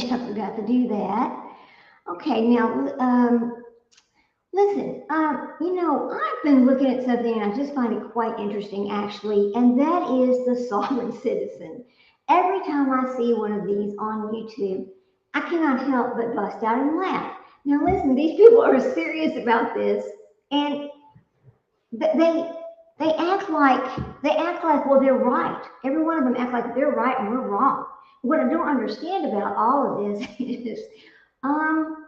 page. I forgot to do that. Okay, now, listen, I've been looking at something and I just find it quite interesting actually, and that is the sovereign citizen. Every time I see one of these on YouTube, I cannot help but bust out and laugh. Now, listen, these people are serious about this, and they they act like well they're right. Every one of them act like they're right and we're wrong. What I don't understand about all of this is um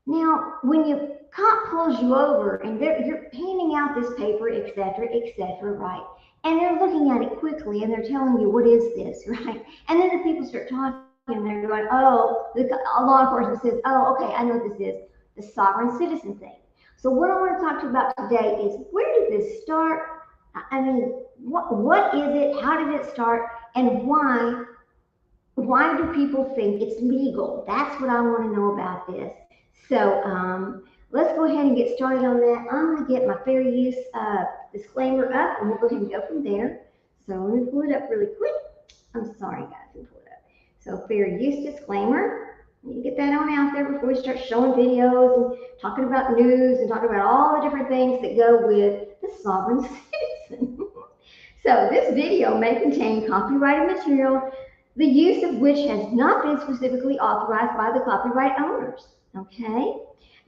now, when your cop pulls you over and you're handing out this paper, et cetera, right? And they're looking at it quickly and they're telling you, what is this, right? And then the people start talking and they're going, oh, a law enforcement says, oh, okay, I know what this is, the sovereign citizen thing. So what I want to talk to you about today is where did this start? I mean, what is it? How did it start? And why do people think it's legal? That's what I want to know about this. So let's go ahead and get started on that. I'm going to get my fair use disclaimer up, and we'll go ahead and go from there. So let me pull it up really quick. I'm sorry, guys, let me pull it up. So fair use disclaimer. You need to get that on out there before we start showing videos and talking about news and talking about all the different things that go with the sovereign citizen. So this video may contain copyrighted material, the use of which has not been specifically authorized by the copyright owners. Okay?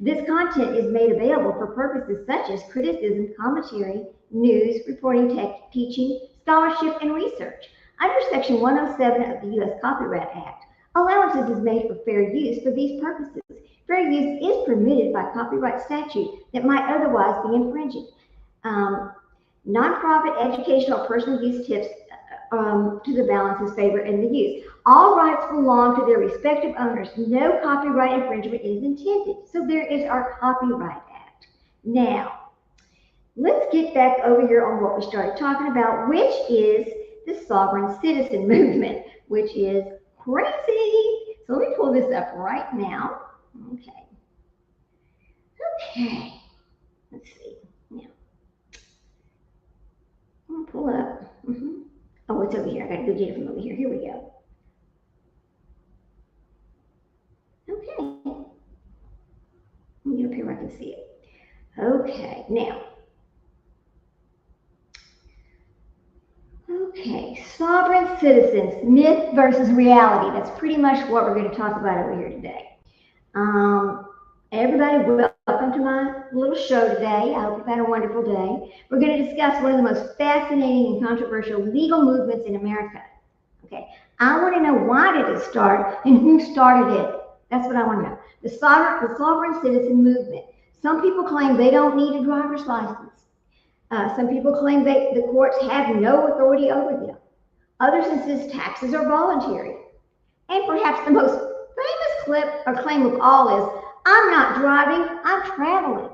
This content is made available for purposes such as criticism, commentary, news, reporting, teaching, scholarship, and research. Under Section 107 of the U.S. Copyright Act, allowances is made for fair use for these purposes. Fair use is permitted by copyright statute that might otherwise be infringing. Nonprofit educational personal use tips to the balance's favor in the use. All rights belong to their respective owners. No copyright infringement is intended. So there is our Copyright Act. Now, let's get back over here on what we started talking about, which is the sovereign citizen movement, which is crazy. So let me pull this up right now. Okay. Let's see. Now, I'm going to pull up. Oh, it's over here. I got to go get it from over here. Here we go. Okay. Let me get up here where I can see it. Okay, now. Okay, sovereign citizens, myth versus reality. That's pretty much what we're going to talk about over here today. Everybody, welcome to my little show today. I hope you've had a wonderful day. We're going to discuss one of the most fascinating and controversial legal movements in America. Okay, I want to know why did it start and who started it. That's what I want to know. The sovereign citizen movement. Some people claim they don't need a driver's license. Some people claim the courts have no authority over them. Others insist taxes are voluntary. And perhaps the most famous claim of all is, I'm not driving, I'm traveling.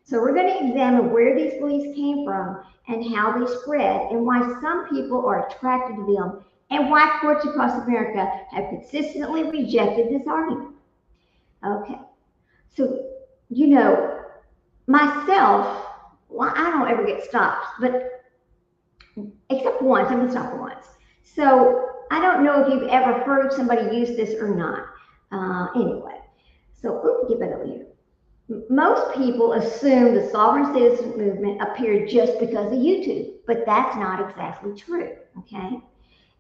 So we're going to examine where these beliefs came from and how they spread and why some people are attracted to them and why courts across America have consistently rejected this argument. Okay, so, myself, well, I don't ever get stopped, but except once, I've been stopped once. So I don't know if you've ever heard somebody use this or not. Anyway, so get back over here. Most people assume the sovereign citizen movement appeared just because of YouTube, but that's not exactly true, okay?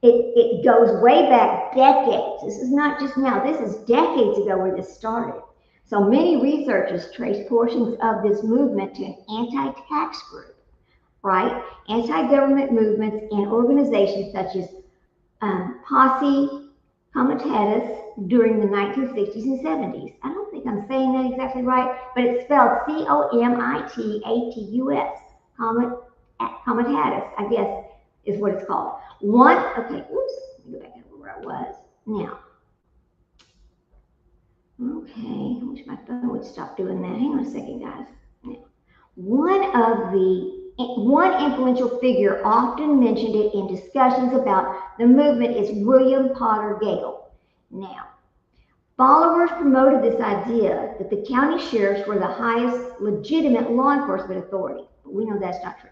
It goes way back decades. This is not just now. This is decades ago where this started. So many researchers trace portions of this movement to an anti-tax group, right? Anti-government movements and organizations such as Posse Comitatus during the 1960s and 70s. I don't think I'm saying that exactly right, but it's spelled Comitatus. Comitatus, I guess, is what it's called. Let me go back over where I was. Now, okay, I wish my phone would stop doing that. Hang on a second, guys. Now, one influential figure often mentioned it in discussions about the movement is William Potter Gale. Now, followers promoted this idea that the county sheriffs were the highest legitimate law enforcement authority, but we know that's not true.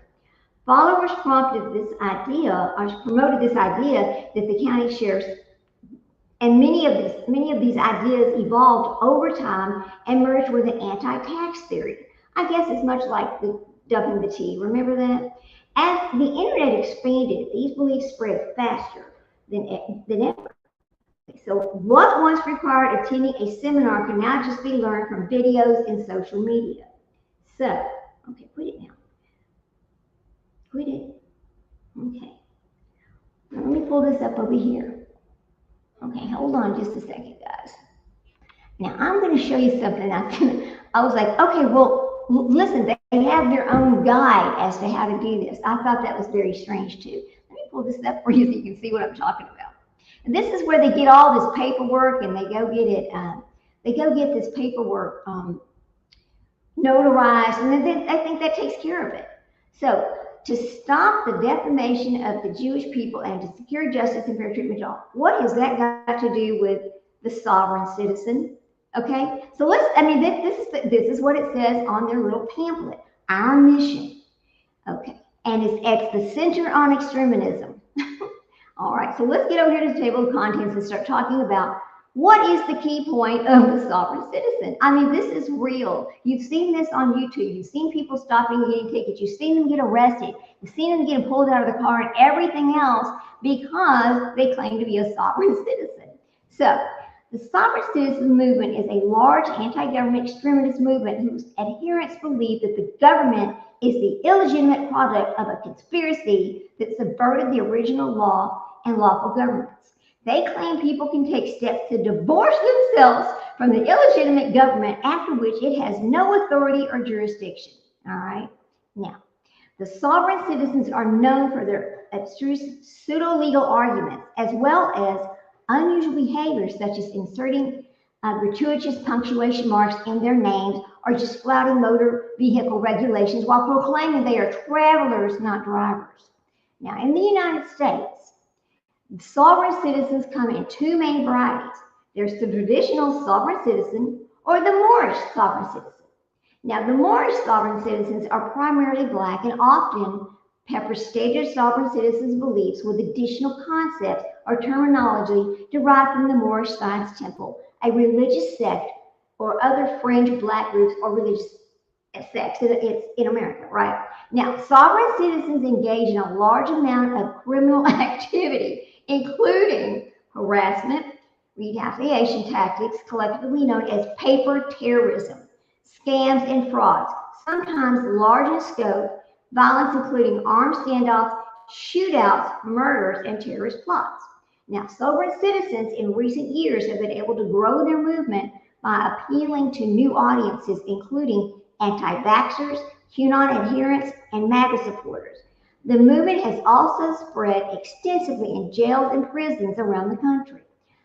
Followers promoted this idea that the county sheriffs And many of these ideas evolved over time and merged with an anti-tax theory. I guess it's much like the dumping the tea. Remember that? As the internet expanded, these beliefs spread faster than ever. So what once required attending a seminar can now just be learned from videos and social media. So, okay, quit it now. Quit it. Okay. Let me pull this up over here. Okay, hold on just a second, guys. Now I'm going to show you something. I was like, okay, well, listen, they have their own guide as to how to do this. I thought that was very strange too. Let me pull this up for you so you can see what I'm talking about. And this is where they get all this paperwork and they go get it. They go get this paperwork notarized, and then I think that takes care of it. So to stop the defamation of the Jewish people and to secure justice and fair treatment to all, what has that got to do with the sovereign citizen? Okay, so this is what it says on their little pamphlet, our mission. Okay, and it's at the Center on Extremism. All right, so let's get over here to the table of contents and start talking about what is the key point of the sovereign citizen. I mean, this is real. You've seen this on YouTube. You've seen people stopping and getting tickets. You've seen them get arrested. You've seen them get pulled out of the car and everything else because they claim to be a sovereign citizen. So the sovereign citizen movement is a large anti-government extremist movement whose adherents believe that the government is the illegitimate product of a conspiracy that subverted the original law and lawful governments. They claim people can take steps to divorce themselves from the illegitimate government after which it has no authority or jurisdiction. All right. Now, the sovereign citizens are known for their abstruse pseudo-legal arguments as well as unusual behaviors such as inserting gratuitous punctuation marks in their names or just flouting motor vehicle regulations while proclaiming they are travelers, not drivers. Now, in the United States, sovereign citizens come in two main varieties. There's the traditional sovereign citizen or the Moorish sovereign citizen. Now, the Moorish sovereign citizens are primarily Black and often pepper stated sovereign citizens' beliefs with additional concepts or terminology derived from the Moorish Science Temple, a religious sect or other fringe Black groups or religious sects in America, right? Now, sovereign citizens engage in a large amount of criminal activity, including harassment, retaliation tactics, collectively known as paper terrorism, scams, and frauds, sometimes large in scope, violence including armed standoffs, shootouts, murders, and terrorist plots. Now, sovereign citizens in recent years have been able to grow their movement by appealing to new audiences, including anti-vaxxers, QAnon adherents, and MAGA supporters. The movement has also spread extensively in jails and prisons around the country.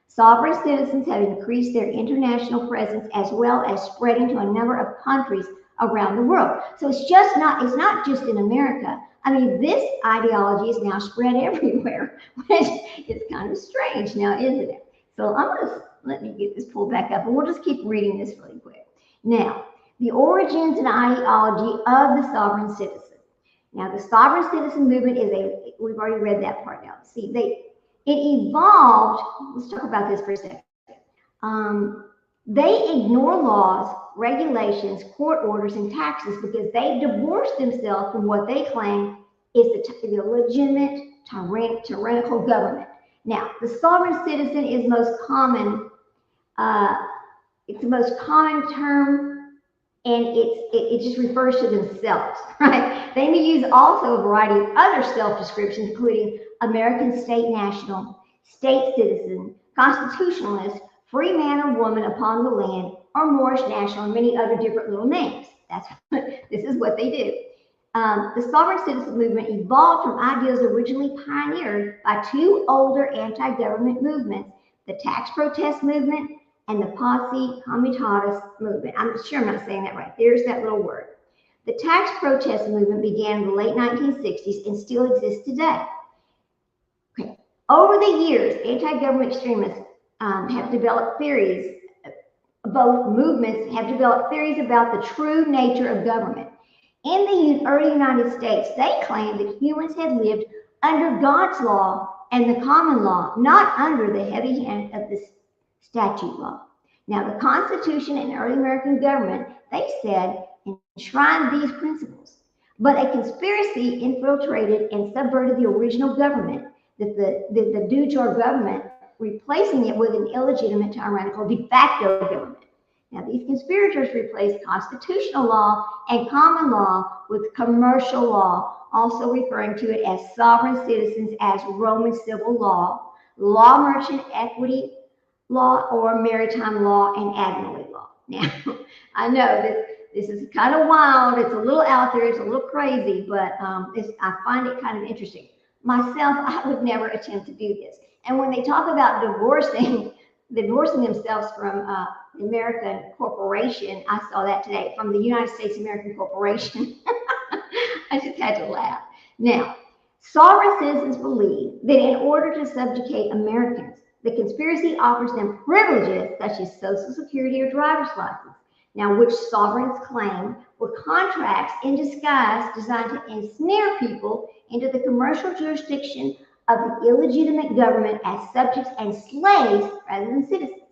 Sovereign citizens have increased their international presence as well as spreading to a number of countries around the world. So it's not just in America. I mean, this ideology is now spread everywhere, which is kind of strange now, isn't it? So let me get this pulled back up and we'll just keep reading this really quick. Now, the origins and ideology of the sovereign citizen. Now, the sovereign citizen movement we've already read that part now. See, it evolved, let's talk about this for a second. They ignore laws, regulations, court orders, and taxes because they divorced themselves from what they claim is the legitimate tyrannical government. Now, the sovereign citizen is most common. It's the most common term, and it just refers to themselves, right? They may use also a variety of other self-descriptions, including American state national, state citizen, constitutionalist, free man or woman upon the land, or Moorish national, and many other different little names. This is what they do. The sovereign citizen movement evolved from ideas originally pioneered by two older anti-government movements, the tax protest movement and the Posse Comitatus movement. I'm sure I'm not saying that right. There's that little word. The tax protest movement began in the late 1960s and still exists today. Okay. Over the years, anti-government extremists have developed theories. Both movements have developed theories about the true nature of government. In the early United States, they claimed that humans had lived under God's law and the common law, not under the heavy hand of the statute law. Now, the Constitution and early American government, they said, enshrined these principles. But a conspiracy infiltrated and subverted the original government, the de jure government, replacing it with an illegitimate tyrannical de facto government. Now, these conspirators replaced constitutional law and common law with commercial law, also referring to it as sovereign citizens, as Roman civil law, law merchant equity law, or maritime law and admiralty law. Now, I know that this is kind of wild. It's a little out there. It's a little crazy, but I find it kind of interesting. Myself, I would never attempt to do this. And when they talk about divorcing themselves from the American corporation, I saw that today, from the United States American Corporation. I just had to laugh. Now, sovereign citizens believe that in order to subjugate Americans, the conspiracy offers them privileges such as Social Security or driver's license. Now, which sovereigns claim were contracts in disguise designed to ensnare people into the commercial jurisdiction of the illegitimate government as subjects and slaves rather than citizens.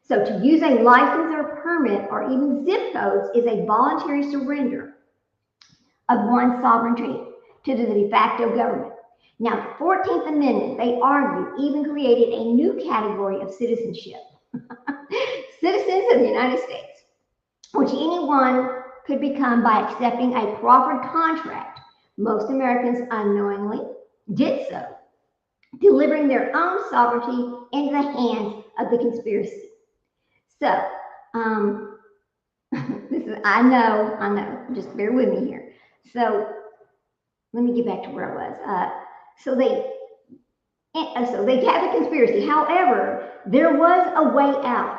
So to use a license or permit or even zip codes is a voluntary surrender of one's sovereignty to the de facto government. Now, the 14th Amendment, they argue, even created a new category of citizenship. Citizens of the United States, which anyone could become by accepting a proffered contract. Most Americans unknowingly did so, delivering their own sovereignty into the hands of the conspiracy. So, I know, just bear with me here. So, let me get back to where I was. So they had the conspiracy. However, there was a way out.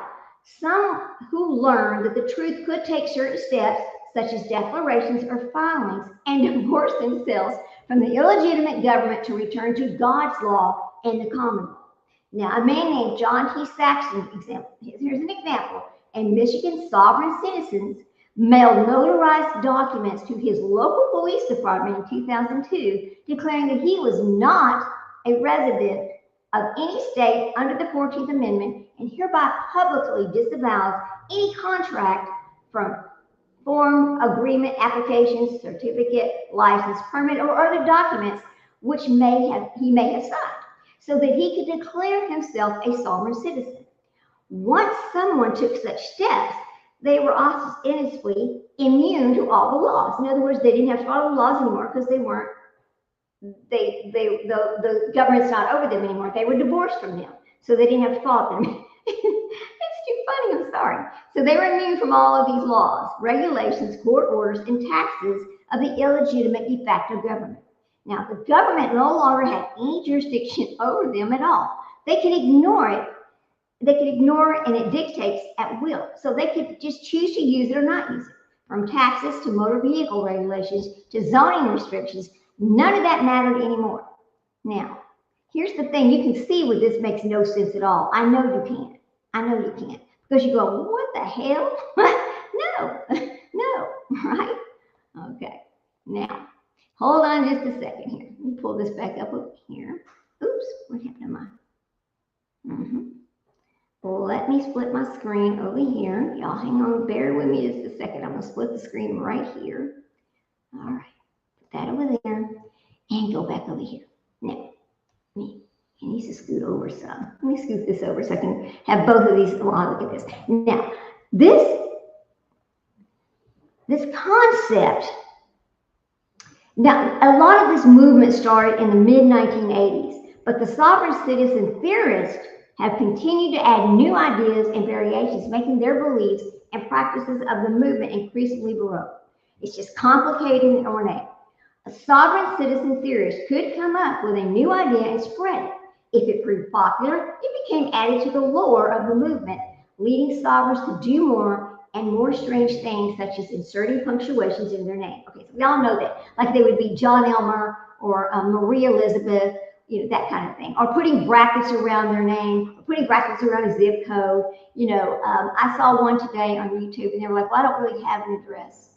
Some who learned that the truth could take certain steps, such as declarations or filings, and divorce themselves from the illegitimate government to return to God's law and the common law. Now, a man named John T. Saxon, here's an example. A Michigan sovereign citizen mailed notarized documents to his local police department in 2002, declaring that he was not a resident of any state under the 14th Amendment and hereby publicly disavows any contract from form, agreement, application, certificate, license, permit, or other documents which he may have signed, so that he could declare himself a sovereign citizen. Once someone took such steps, they were ostensibly immune to all the laws. In other words, they didn't have to follow the laws anymore because the government's not over them anymore. They were divorced from them, so they didn't have to follow them. It's too funny, I'm sorry. So they were immune from all of these laws, regulations, court orders, and taxes of the illegitimate de facto government. Now, the government no longer had any jurisdiction over them at all. They could ignore it. They could ignore it, and it dictates at will. So they could just choose to use it or not use it. From taxes to motor vehicle regulations to zoning restrictions, none of that mattered anymore. Now, here's the thing. You can see where this makes no sense at all. I know you can't. I know you can't. Because you go, what the hell? No, right? Okay. Now, hold on just a second here. Let me pull this back up over here. Oops, what happened to mine? Let me split my screen over here. Y'all hang on, bear with me just a second. I'm gonna split the screen right here. All right, put that over there and go back over here. Now, he needs to scoot over some. Let me scoot this over so I can have both of these. Well, look at this. Now, this concept, now a lot of this movement started in the mid-1980s, but the sovereign citizen theorists have continued to add new ideas and variations, making their beliefs and practices of the movement increasingly baroque. It's just complicated and ornate. A sovereign citizen theorist could come up with a new idea and spread it. If it proved popular, it became added to the lore of the movement, leading sovereigns to do more and more strange things, such as inserting punctuations in their name. Okay, so we all know that. Like they would be John Elmer or Marie Elizabeth, that kind of thing, or putting brackets around their name, or putting brackets around a zip code. I saw one today on YouTube, and they were like, well, I don't really have an address,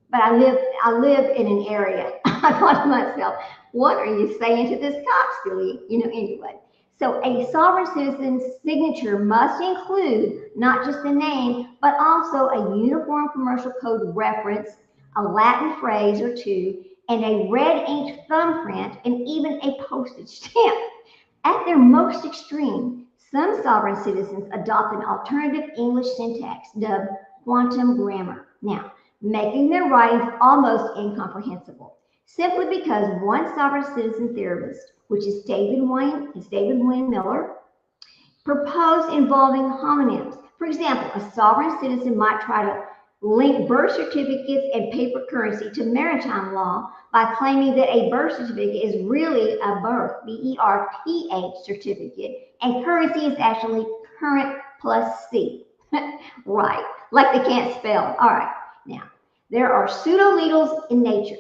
but I live in an area. I thought to myself, What are you saying to this cop, silly? Anyway. So a sovereign citizen's signature must include not just the name, but also a uniform commercial code reference, a Latin phrase or two, and a red inked thumbprint, and even a postage stamp. At their most extreme, some sovereign citizens adopt an alternative English syntax dubbed quantum grammar. Now, making their writings almost incomprehensible, simply because one sovereign citizen theorist, which is David Wayne Miller, proposed involving homonyms. For example, a sovereign citizen might try to link birth certificates and paper currency to maritime law by claiming that a birth certificate is really a birth, BERTH certificate, and currency is actually current plus C. Right, like they can't spell. All right, now, there are pseudo-legals in nature.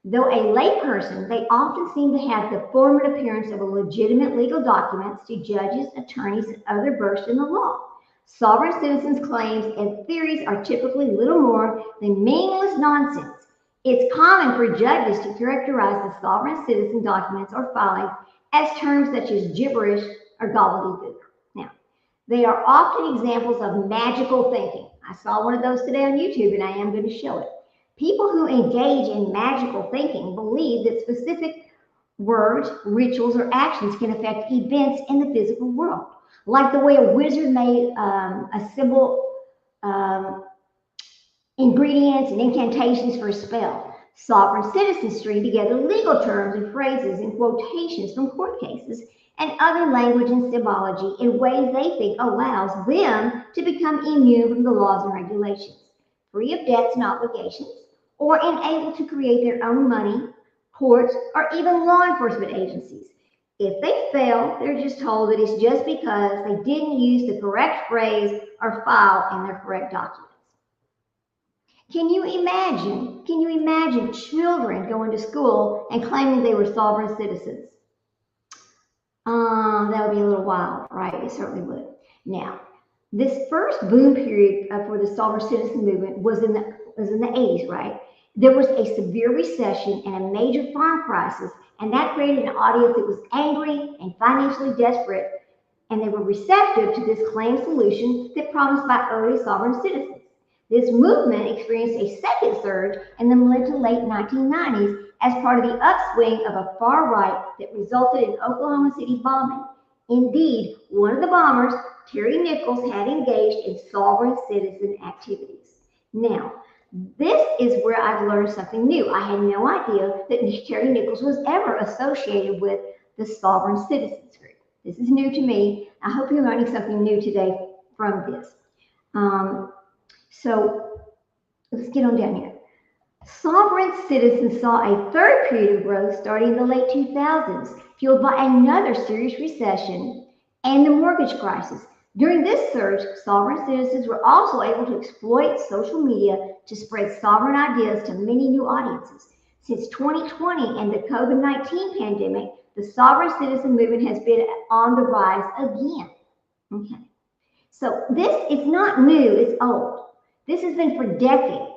Though a layperson, they often seem to have the form and appearance of a legitimate legal documents to judges, attorneys, and other versed in the law. Sovereign citizens' claims and theories are typically little more than meaningless nonsense. It's common for judges to characterize the sovereign citizen documents or filings as terms such as gibberish or gobbledygook. Now, they are often examples of magical thinking. I saw one of those today on YouTube, and I am going to show it. People who engage in magical thinking believe that specific words, rituals, or actions can affect events in the physical world, like the way a wizard made assemble ingredients and incantations for a spell. Sovereign citizens string together legal terms and phrases and quotations from court cases and other language and symbology in ways they think allows them to become immune from the laws and regulations, free of debts and obligations, or unable to create their own money, courts, or even law enforcement agencies. If they fail, they're just told that it's just because they didn't use the correct phrase or file in their correct documents. Can you imagine children going to school and claiming they were sovereign citizens? That would be a little wild, right? It certainly would. Now, this first boom period for the sovereign citizen movement was in the 80s, right? There was a severe recession and a major farm crisis, and that created an audience that was angry and financially desperate, and they were receptive to this claimed solution that promised by early sovereign citizens. This movement experienced a second surge in the mid to late 1990s as part of the upswing of a far right that resulted in Oklahoma City bombing. Indeed, one of the bombers, Terry Nichols, had engaged in sovereign citizen activities. Now, this is where I've learned something new. I had no idea that Terry Nichols was ever associated with the sovereign citizens group. This is new to me. I hope you're learning something new today from this. So let's get on down here. Sovereign citizens saw a third period of growth starting in the late 2000s, fueled by another serious recession and the mortgage crisis. During this surge, sovereign citizens were also able to exploit social media to spread sovereign ideas to many new audiences. Since 2020 and the COVID-19 pandemic, the sovereign citizen movement has been on the rise again. Okay. So this is not new, it's old. This has been for decades.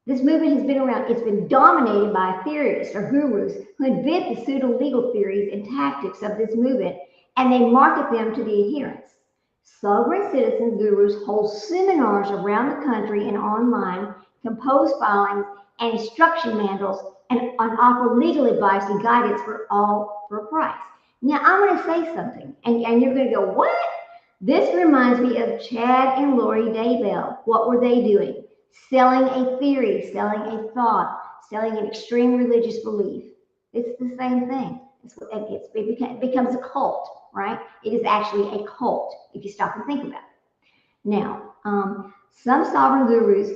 This movement has been around. It's been dominated by theorists or gurus who invent the pseudo-legal theories and tactics of this movement, and they market them to the adherents. Sovereign citizen gurus hold seminars around the country and online, compose filings and instruction manuals, and offer legal advice and guidance for all for a price. Now, I'm going to say something, and you're going to go, what? This reminds me of Chad and Lori Daybell. What were they doing? Selling a theory, selling a thought, selling an extreme religious belief. It's the same thing. It becomes a cult, right? It is actually a cult if you stop and think about it. Now, some sovereign gurus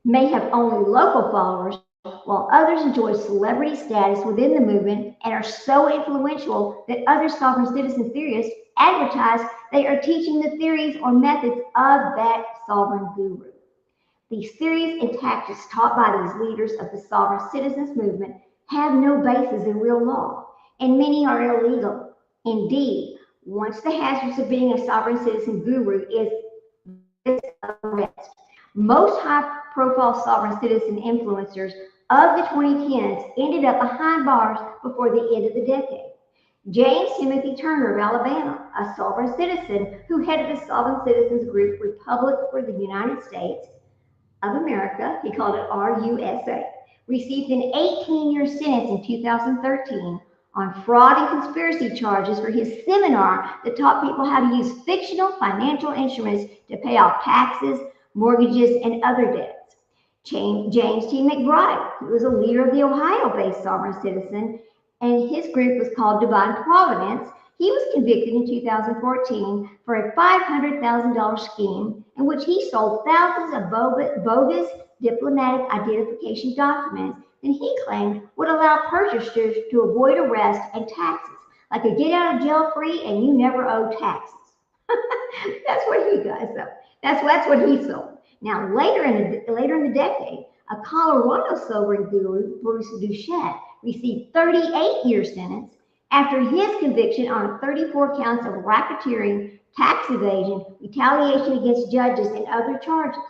may have only local followers, while others enjoy celebrity status within the movement and are so influential that other sovereign citizen theorists advertise they are teaching the theories or methods of that sovereign guru. These theories and tactics taught by these leaders of the sovereign citizens movement have no basis in real law, and many are illegal. Indeed, once the hazards of being a sovereign citizen guru is arrest. Most high-profile sovereign citizen influencers of the 2010s ended up behind bars before the end of the decade. James Timothy Turner of Alabama, a sovereign citizen who headed the Sovereign Citizens Group Republic for the United States of America, he called it RUSA, received an 18-year sentence in 2013 on fraud and conspiracy charges for his seminar that taught people how to use fictional financial instruments to pay off taxes, mortgages, and other debts. James T. McBride, who was a leader of the Ohio-based sovereign citizen, and his group was called Divine Providence. He was convicted in 2014 for a $500,000 scheme in which he sold thousands of bogus diplomatic identification documents that he claimed would allow purchasers to avoid arrest and taxes, like a get out of jail free and you never owe taxes. That's what he got. So that's what he sold. Now, later in the decade, a Colorado sobering guru, Bruce Duchette, received 38-year sentence after his conviction on 34 counts of racketeering, tax evasion, retaliation against judges, and other charges.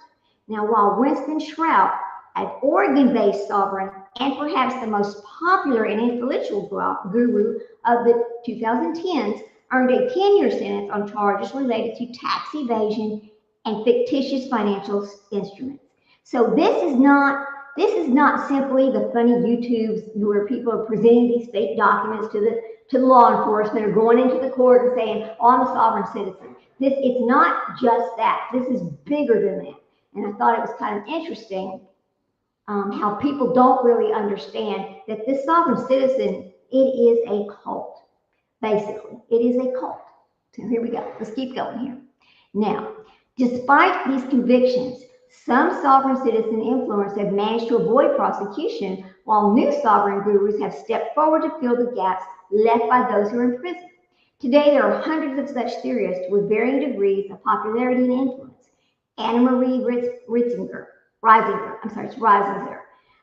Now, while Winston Shrout, an Oregon-based sovereign and perhaps the most popular and influential guru of the 2010s, earned a 10-year sentence on charges related to tax evasion and fictitious financial instruments. So this is not simply the funny YouTubes where people are presenting these fake documents to law enforcement or going into the court and saying, oh, I'm a sovereign citizen. It's not just that. This is bigger than that. And I thought it was kind of interesting how people don't really understand that this sovereign citizen, it is a cult. Basically, it is a cult. So here we go. Let's keep going here. Now, despite these convictions, some sovereign citizen influencers have managed to avoid prosecution, while new sovereign gurus have stepped forward to fill the gaps left by those who are in prison. Today, there are hundreds of such theorists with varying degrees of popularity and influence. Anna Marie Reisinger,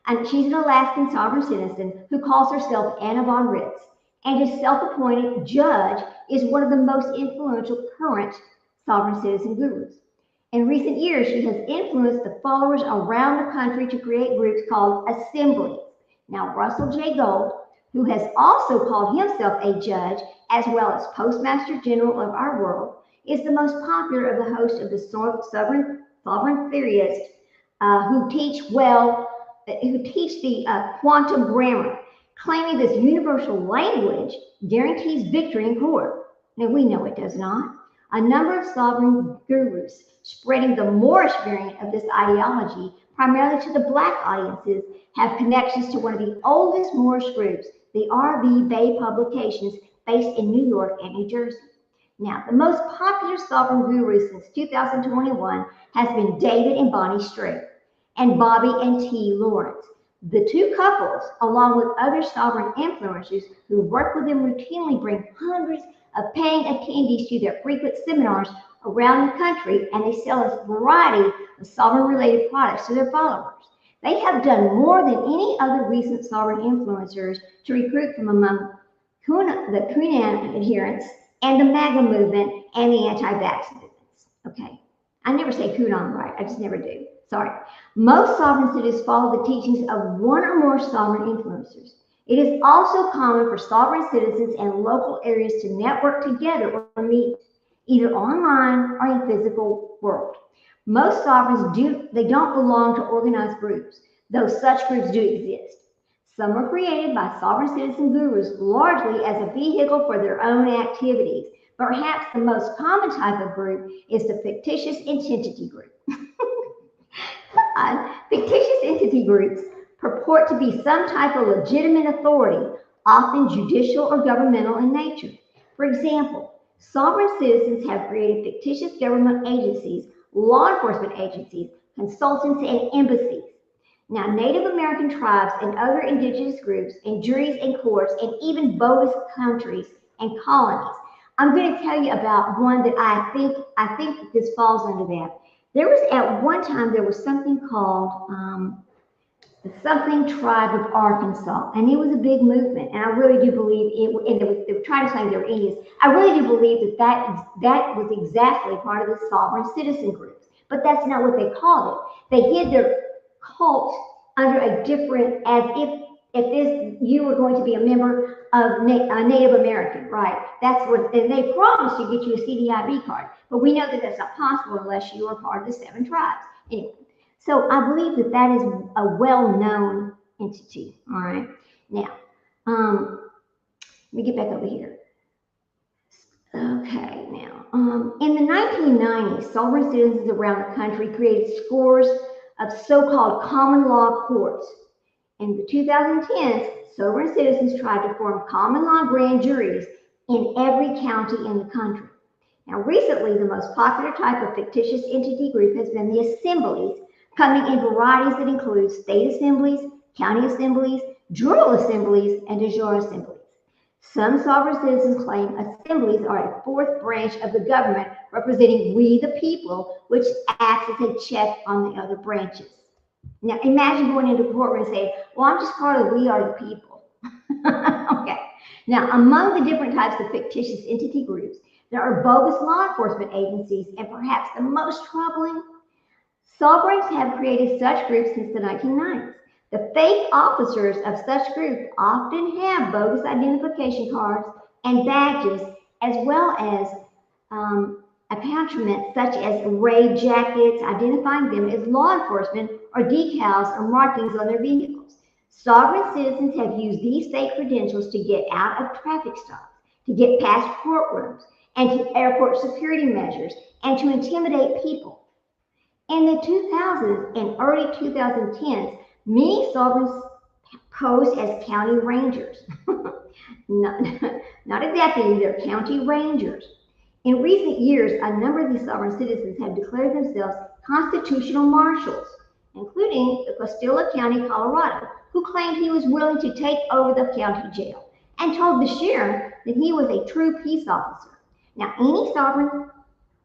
and she's an Alaskan sovereign citizen who calls herself Anna von Ritz, and is self-appointed judge, is one of the most influential current sovereign citizen gurus. In recent years, she has influenced the followers around the country to create groups called assemblies. Now, Russell J. Gold, who has also called himself a judge as well as Postmaster General of our world, is the most popular of the hosts of the sovereign theorists who teach the quantum grammar, claiming this universal language guarantees victory in court. Now, we know it does not. A number of sovereign gurus spreading the Moorish variant of this ideology, primarily to the Black audiences, have connections to one of the oldest Moorish groups, the R.V. Bay Publications, based in New York and New Jersey. Now, the most popular sovereign guru since 2021 has been David and Bonnie Strait and Bobby and T. Lawrence. The two couples, along with other sovereign influencers who work with them routinely, bring hundreds of paying attendees to their frequent seminars around the country, and they sell a variety of sovereign-related products to their followers. They have done more than any other recent sovereign influencers to recruit from among the Quran adherents and the MAGA movement and the anti-vax movements. Okay, I never say Quran right. I just never do. Sorry. Most sovereign cities follow the teachings of one or more sovereign influencers. It is also common for sovereign citizens in local areas to network together or meet either online or in physical world. Most sovereigns don't belong to organized groups, though such groups do exist. Some were created by sovereign citizen gurus largely as a vehicle for their own activities. Perhaps the most common type of group is the fictitious entity group. Fictitious entity groups purport to be some type of legitimate authority, often judicial or governmental in nature. For example, sovereign citizens have created fictitious government agencies, law enforcement agencies, consultants, and embassies. Now, Native American tribes and other indigenous groups, and juries and courts, and even bogus countries and colonies. I'm going to tell you about one that I think that this falls under that. There was at one time, there was something called the something tribe of Arkansas, and it was a big movement. And I really do believe it, and they were trying to claim they were Indians. I really do believe that was exactly part of the sovereign citizen groups, but that's not what they called it. They hid their cult under a different, as if this you were going to be a member of Native American, right? That's what, and they promised to get you a CDIB card, but we know that that's not possible unless you are part of the 7 tribes. Anyway, so I believe that that is a well-known entity. All right, now let me get back over here. Okay, now, in the 1990s, sovereign citizens around the country created scores of so-called common law courts. In the 2010s, sovereign citizens tried to form common law grand juries in every county in the country. Now, recently, the most popular type of fictitious entity group has been the assemblies, coming in varieties that include state assemblies, county assemblies, jural assemblies, and de jure assemblies. Some sovereign citizens claim assemblies are a fourth branch of the government representing we the people, which acts as a check on the other branches. Now imagine going into court and saying, well, I'm just part of the we are the people. Okay. Now, among the different types of fictitious entity groups, there are bogus law enforcement agencies, and perhaps the most troubling, sovereigns have created such groups since the 1990s. The fake officers of such groups often have bogus identification cards and badges, as well as accoutrements such as raid jackets identifying them as law enforcement or decals or markings on their vehicles. Sovereign citizens have used these fake credentials to get out of traffic stops, to get past courtrooms, and to airport security measures, and to intimidate people. In the 2000s and early 2010s, many sovereigns posed as county rangers. not a deputy, they're county rangers. In recent years, a number of these sovereign citizens have declared themselves constitutional marshals, including the Costilla County, Colorado, who claimed he was willing to take over the county jail and told the sheriff that he was a true peace officer. Now, any sovereign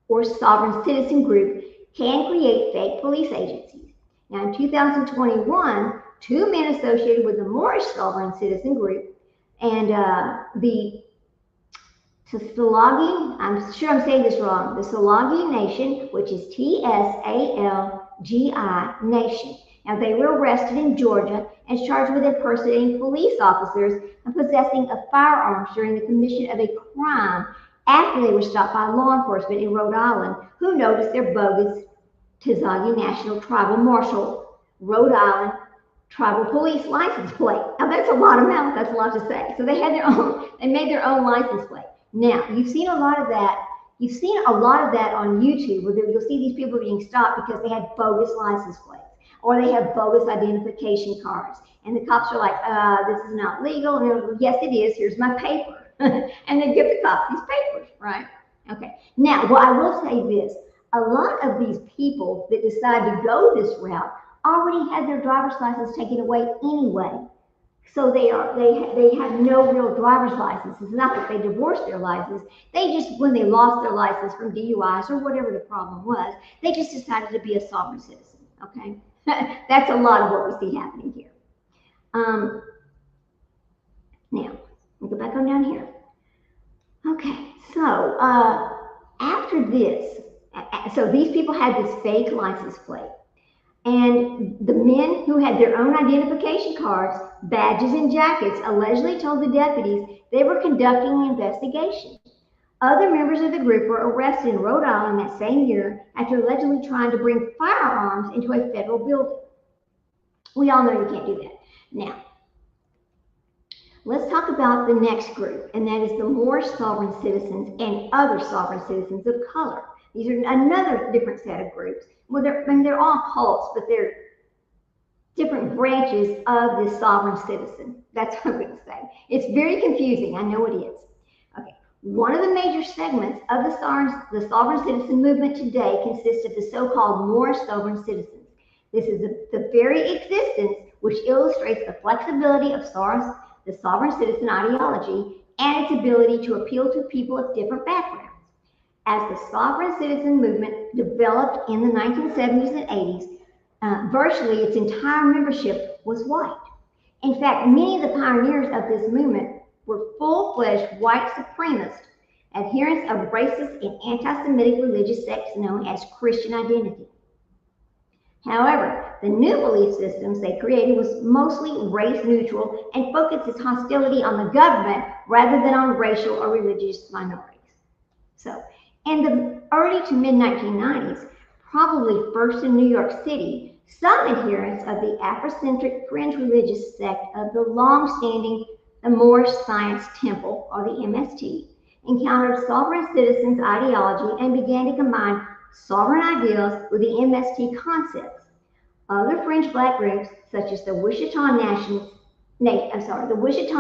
or sovereign citizen group can create fake police agencies. Now, in 2021, 2 men associated with the Moorish sovereign citizen group and the Tsalagi, I'm sure I'm saying this wrong, the Tsalagi Nation, which is Tsalgi Nation. Now, they were arrested in Georgia and charged with impersonating police officers and possessing of firearms during the commission of a crime after they were stopped by law enforcement in Rhode Island, who noticed their bogus Tsalagi National Tribal Marshal, Rhode Island Tribal Police license plate. Now, that's a lot of mouth, that's a lot to say. So they had their own, they made their own license plate. Now, you've seen a lot of that. You've seen a lot of that on YouTube, where you'll see these people being stopped because they had bogus license plates or they have bogus identification cards. And the cops are like, this is not legal. And they're like, yes, it is. Here's my paper. And they give the cops these papers, right? Okay. Now, well, I will say this. A lot of these people that decide to go this route already had their driver's license taken away anyway. So they have no real driver's license. It's not that they divorced their license. They just, when they lost their license from DUIs or whatever the problem was, they just decided to be a sovereign citizen, okay? That's a lot of what we see happening here. Now, we'll go back on down here. Okay, so after this, so these people had this fake license plate. And the men who had their own identification cards, badges, and jackets allegedly told the deputies they were conducting an investigation. Other members of the group were arrested in Rhode Island that same year after allegedly trying to bring firearms into a federal building. We all know you can't do that. Now, let's talk about the next group, and that is the Moorish sovereign citizens and other sovereign citizens of color. These are another different set of groups. Well, they're all cults, but they're different branches of the sovereign citizen. That's what I'm going to say. It's very confusing. I know it is. Okay. One of the major segments of the sovereign citizen movement today consists of the so-called Moorish sovereign citizens. This is the very existence which illustrates the flexibility of the sovereign citizen ideology and its ability to appeal to people of different backgrounds. As the sovereign citizen movement developed in the 1970s and 80s, virtually its entire membership was white. In fact, many of the pioneers of this movement were full-fledged white supremacists, adherents of racist and anti-Semitic religious sects known as Christian identity. However, the new belief systems they created was mostly race neutral and focused its hostility on the government rather than on racial or religious minorities. So, in the early to mid 1990s, probably first in New York City, some adherents of the Afrocentric fringe religious sect of the long-standing the Moorish Science Temple, or the MST, encountered sovereign citizens ideology and began to combine sovereign ideals with the MST concepts. Other fringe black groups, such as the the Wichita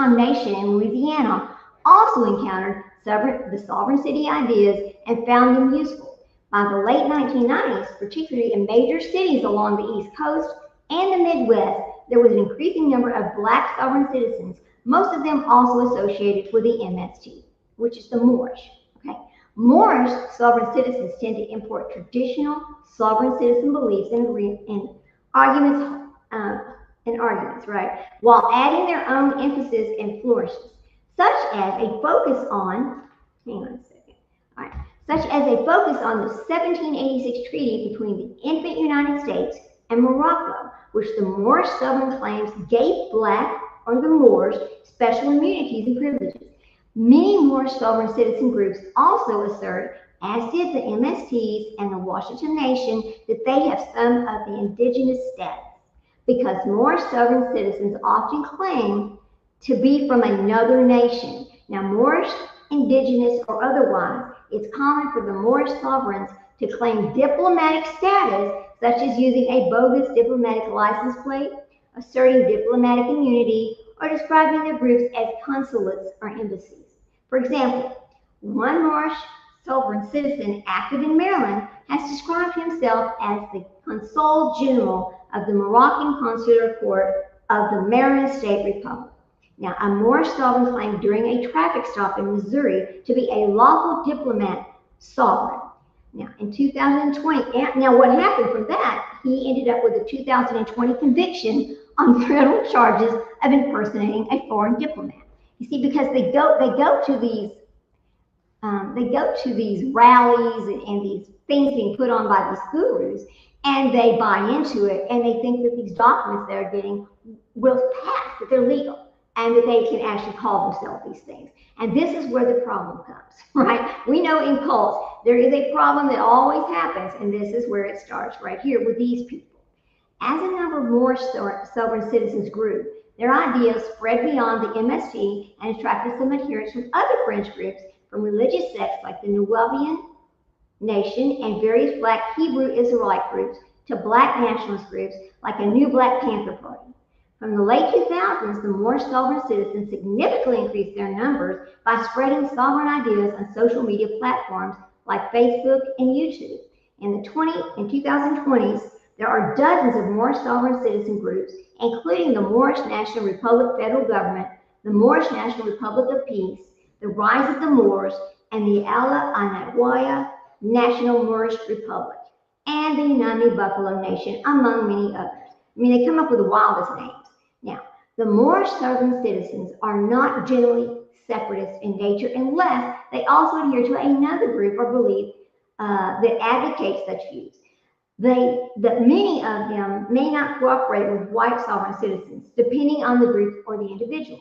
Nation in Louisiana, also encountered the sovereign city ideas and found them useful. By the late 1990s, particularly in major cities along the East Coast and the Midwest, there was an increasing number of black sovereign citizens, most of them also associated with the MST, which is the Moorish. Okay? Moorish sovereign citizens tend to import traditional sovereign citizen beliefs and arguments right, while adding their own emphasis and flourishes, such as a focus on, hang on a second, all right, such as a focus on the 1786 treaty between the infant United States and Morocco, which the Moorish sovereign claims gave black or the Moors special immunities and privileges. Many Moorish sovereign citizen groups also assert, as did the MSTs and the Washington Nation, that they have some of the indigenous status, because Moorish sovereign citizens often claim to be from another nation. Now, Moorish, indigenous, or otherwise, it's common for the Moorish sovereigns to claim diplomatic status, such as using a bogus diplomatic license plate, asserting diplomatic immunity, or describing their groups as consulates or embassies. For example, one Moorish sovereign citizen active in Maryland has described himself as the Consul General of the Moroccan Consular Court of the Maryland State Republic. Now, a Moorish sovereign claimed during a traffic stop in Missouri to be a lawful diplomat sovereign. Now, in 2020, now what happened from that, he ended up with a 2020 conviction on federal charges of impersonating a foreign diplomat. You see, because they go to these rallies and these things being put on by these gurus, and they buy into it, and they think that these documents they're getting will pass, that they're legal, and that they can actually call themselves these things. And this is where the problem comes, right? We know in cults, there is a problem that always happens, and this is where it starts, right here with these people. As a number of Moorish sovereign citizens grew, their ideas spread beyond the MST and attracted some adherents from other fringe groups, from religious sects like the Nubian Nation and various black Hebrew Israelite groups to black nationalist groups like a New Black Panther Party. From the late 2000s, the Moorish sovereign citizens significantly increased their numbers by spreading sovereign ideas on social media platforms like Facebook and YouTube. In the 2020s, there are dozens of Moorish sovereign citizen groups, including the Moorish National Republic federal government, the Moorish National Republic of Peace, the Rise of the Moors, and the Ala Anawaya National Moorish Republic, and the Unami Buffalo Nation, among many others. I mean, they come up with the wildest names. Now, the Moorish sovereign citizens are not generally separatist in nature unless they also adhere to another group or belief that advocates such views. That many of them may not cooperate with white sovereign citizens, depending on the group or the individual.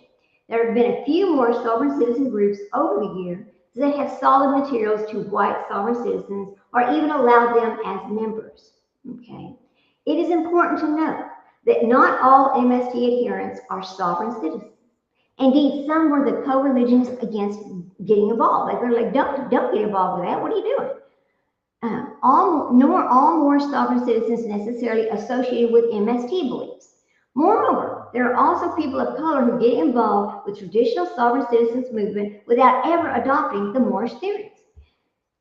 There have been a few more sovereign citizen groups over the years that have sold materials to white sovereign citizens or even allowed them as members. Okay, it is important to note that not all MST adherents are sovereign citizens. Indeed, some were the co-religionists against getting involved. They're like, don't get involved with that. What are you doing? Nor all Moorish sovereign citizens necessarily associated with MST beliefs. Moreover, there are also people of color who get involved with traditional sovereign citizens movement without ever adopting the Moorish theories.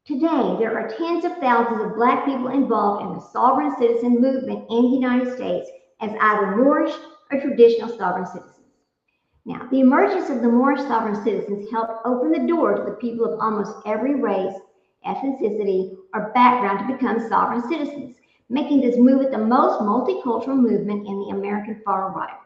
Today, there are tens of thousands of black people involved in the sovereign citizen movement in the United States as either Moorish or traditional sovereign citizens. Now, the emergence of the Moorish sovereign citizens helped open the door to the people of almost every race, ethnicity, or background to become sovereign citizens, making this movement the most multicultural movement in the American far right.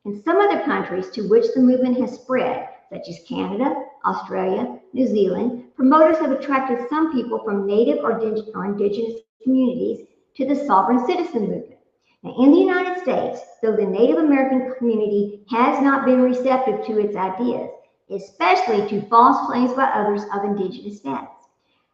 In some other countries to which the movement has spread, such as Canada, Australia, New Zealand, promoters have attracted some people from native or indigenous communities to the sovereign citizen movement. Now, in the United States, though the Native American community has not been receptive to its ideas, especially to false claims by others of indigenous status.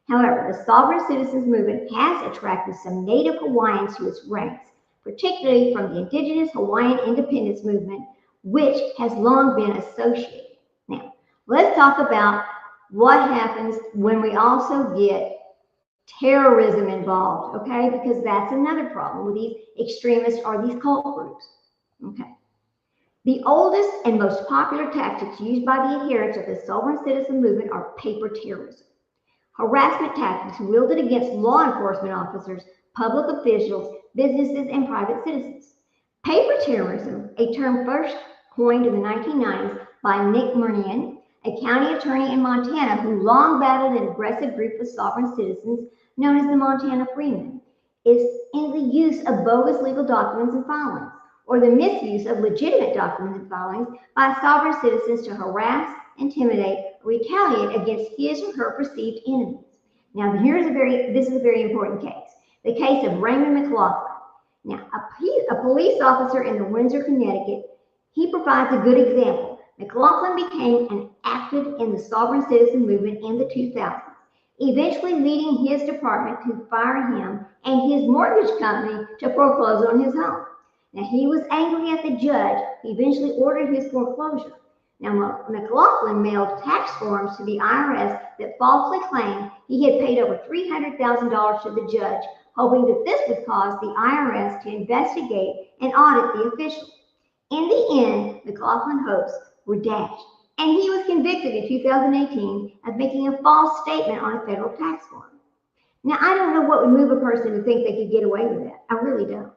However, the sovereign citizens movement has attracted some Native Hawaiians to its ranks, particularly from the indigenous Hawaiian independence movement, which has long been associated. Now, let's talk about what happens when we also get terrorism involved, okay? Because that's another problem with these extremists or these cult groups, okay? The oldest and most popular tactics used by the adherents of the sovereign citizen movement are paper terrorism, harassment tactics wielded against law enforcement officers, public officials, businesses, and private citizens. Paper terrorism, a term first coined in the 1990s by Nick Murnian, a county attorney in Montana who long battled an aggressive group of sovereign citizens known as the Montana Freemen, is in the use of bogus legal documents and filings, or the misuse of legitimate documents and filings by sovereign citizens to harass, intimidate, or retaliate against his or her perceived enemies. Now, this is a very important case, the case of Raymond McLaughlin. Now, a police officer in the Windsor, Connecticut, he provides a good example. McLaughlin became an active in the sovereign citizen movement in the 2000s, eventually leading his department to fire him and his mortgage company to foreclose on his home. Now, he was angry at the judge. He eventually ordered his foreclosure. Now, McLaughlin mailed tax forms to the IRS that falsely claimed he had paid over $300,000 to the judge, hoping that this would cause the IRS to investigate and audit the official. In the end, McLaughlin's hopes were dashed, and he was convicted in 2018 of making a false statement on a federal tax form. Now, I don't know what would move a person to think they could get away with that. I really don't.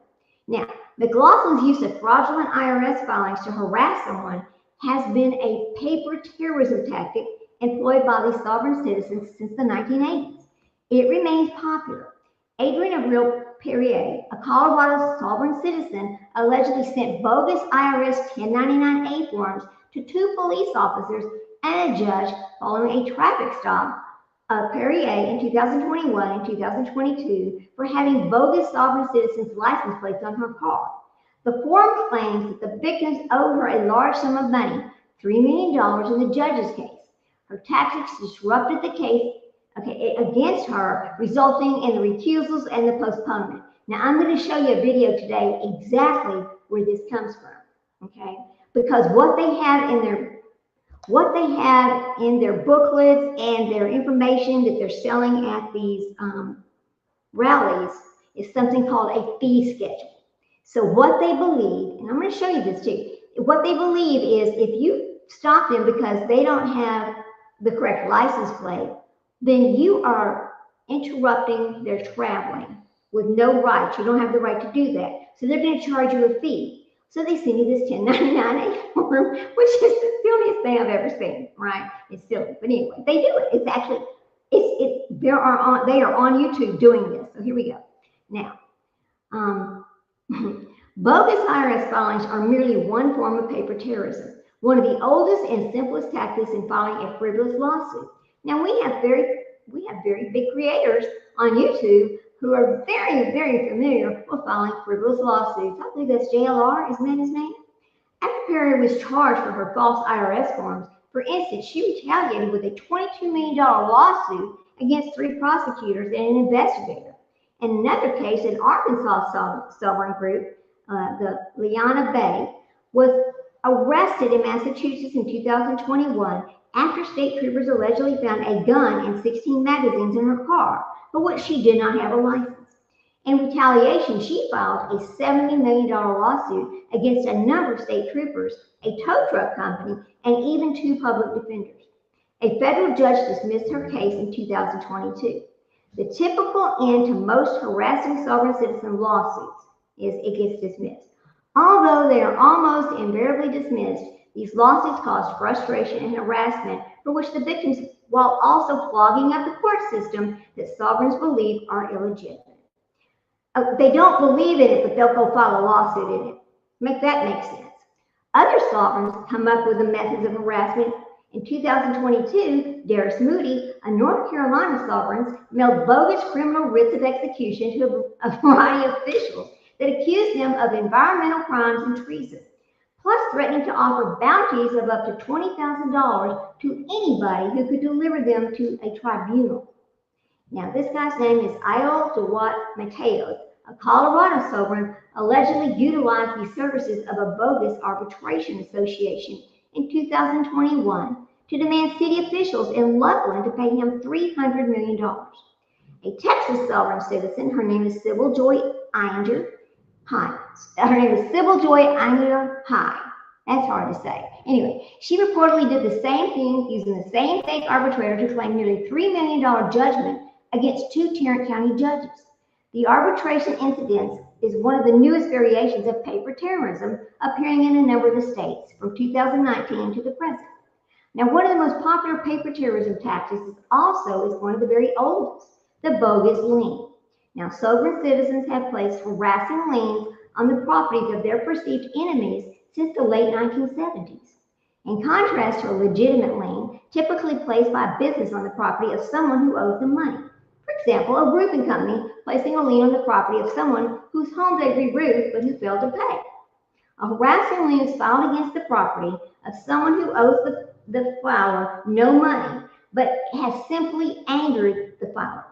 Now, McLaughlin's use of fraudulent IRS filings to harass someone has been a paper terrorism tactic employed by the sovereign citizens since the 1980s. It remains popular. Adrian Avril Perrier, a Colorado sovereign citizen, allegedly sent bogus IRS 1099-A forms to 2 police officers and a judge following a traffic stop of Perrier in 2021 and 2022 for having bogus sovereign citizens' license plates on her car. The form claims that the victims owed her a large sum of money, $3 million, in the judge's case. Her tactics disrupted the case against her, resulting in the recusals and the postponement. Now, I'm going to show you a video today exactly where this comes from, okay? Because what they have in their booklets and their information that they're selling at these rallies is something called a fee schedule. So what they believe, and I'm going to show you this too, what they believe is if you stop them because they don't have the correct license plate, then you are interrupting their traveling with no rights. You don't have the right to do that. So they're going to charge you a fee. So they send you this 1099-A form, which is the silliest thing I've ever seen, right? It's silly, but anyway, they do it. It's actually, they are on YouTube doing this. So here we go. Now, bogus IRS filings are merely one form of paper terrorism, one of the oldest and simplest tactics in filing a frivolous lawsuit. Now, we have very big creators on YouTube who are very, very familiar with filing frivolous lawsuits. I believe that's JLR, isn't that his name? After Perry was charged for her false IRS forms, for instance, she retaliated with a $22 million lawsuit against 3 prosecutors and an investigator. In another case, an Arkansas sovereign group, the Liana Bay, was arrested in Massachusetts in 2021 after state troopers allegedly found a gun and 16 magazines in her car, for which she did not have a license. In retaliation, she filed a $70 million lawsuit against a number of state troopers, a tow truck company, and even 2 public defenders. A federal judge dismissed her case in 2022. The typical end to most harassing sovereign citizen lawsuits is it gets dismissed. Although they are almost invariably dismissed, these lawsuits cause frustration and harassment for which the victims, while also clogging up the court system that sovereigns believe are illegitimate. They don't believe in it, but they'll go file a lawsuit in it. Make sense. Other sovereigns come up with the methods of harassment In 2022, Darius Moody, a North Carolina sovereign, mailed bogus criminal writs of execution to a variety of officials that accused them of environmental crimes and treason, plus threatening to offer bounties of up to $20,000 to anybody who could deliver them to a tribunal. Now, this guy's name is Io DeWatt Mateos, a Colorado sovereign, allegedly utilized the services of a bogus arbitration association in 2021 to demand city officials in Loveland to pay him $300 million. A Texas sovereign citizen, her name is Sybil Joy Inger. Hi. Her name is Sybil Joy Inger. Hi. That's hard to say. Anyway, she reportedly did the same thing using the same fake arbitrator to claim nearly $3 million judgment against two Tarrant County judges. The arbitration incident is one of the newest variations of paper terrorism appearing in a number of the states from 2019 to the present. Now, one of the most popular paper terrorism tactics is one of the very oldest, the bogus lien. Now, sovereign citizens have placed harassing liens on the properties of their perceived enemies since the late 1970s. In contrast to a legitimate lien, typically placed by a business on the property of someone who owes them money. For example, a roofing company placing a lien on the property of someone whose home they re-roofed but who failed to pay. A harassing lien is filed against the property of someone who owes the filer no money but has simply angered the filer.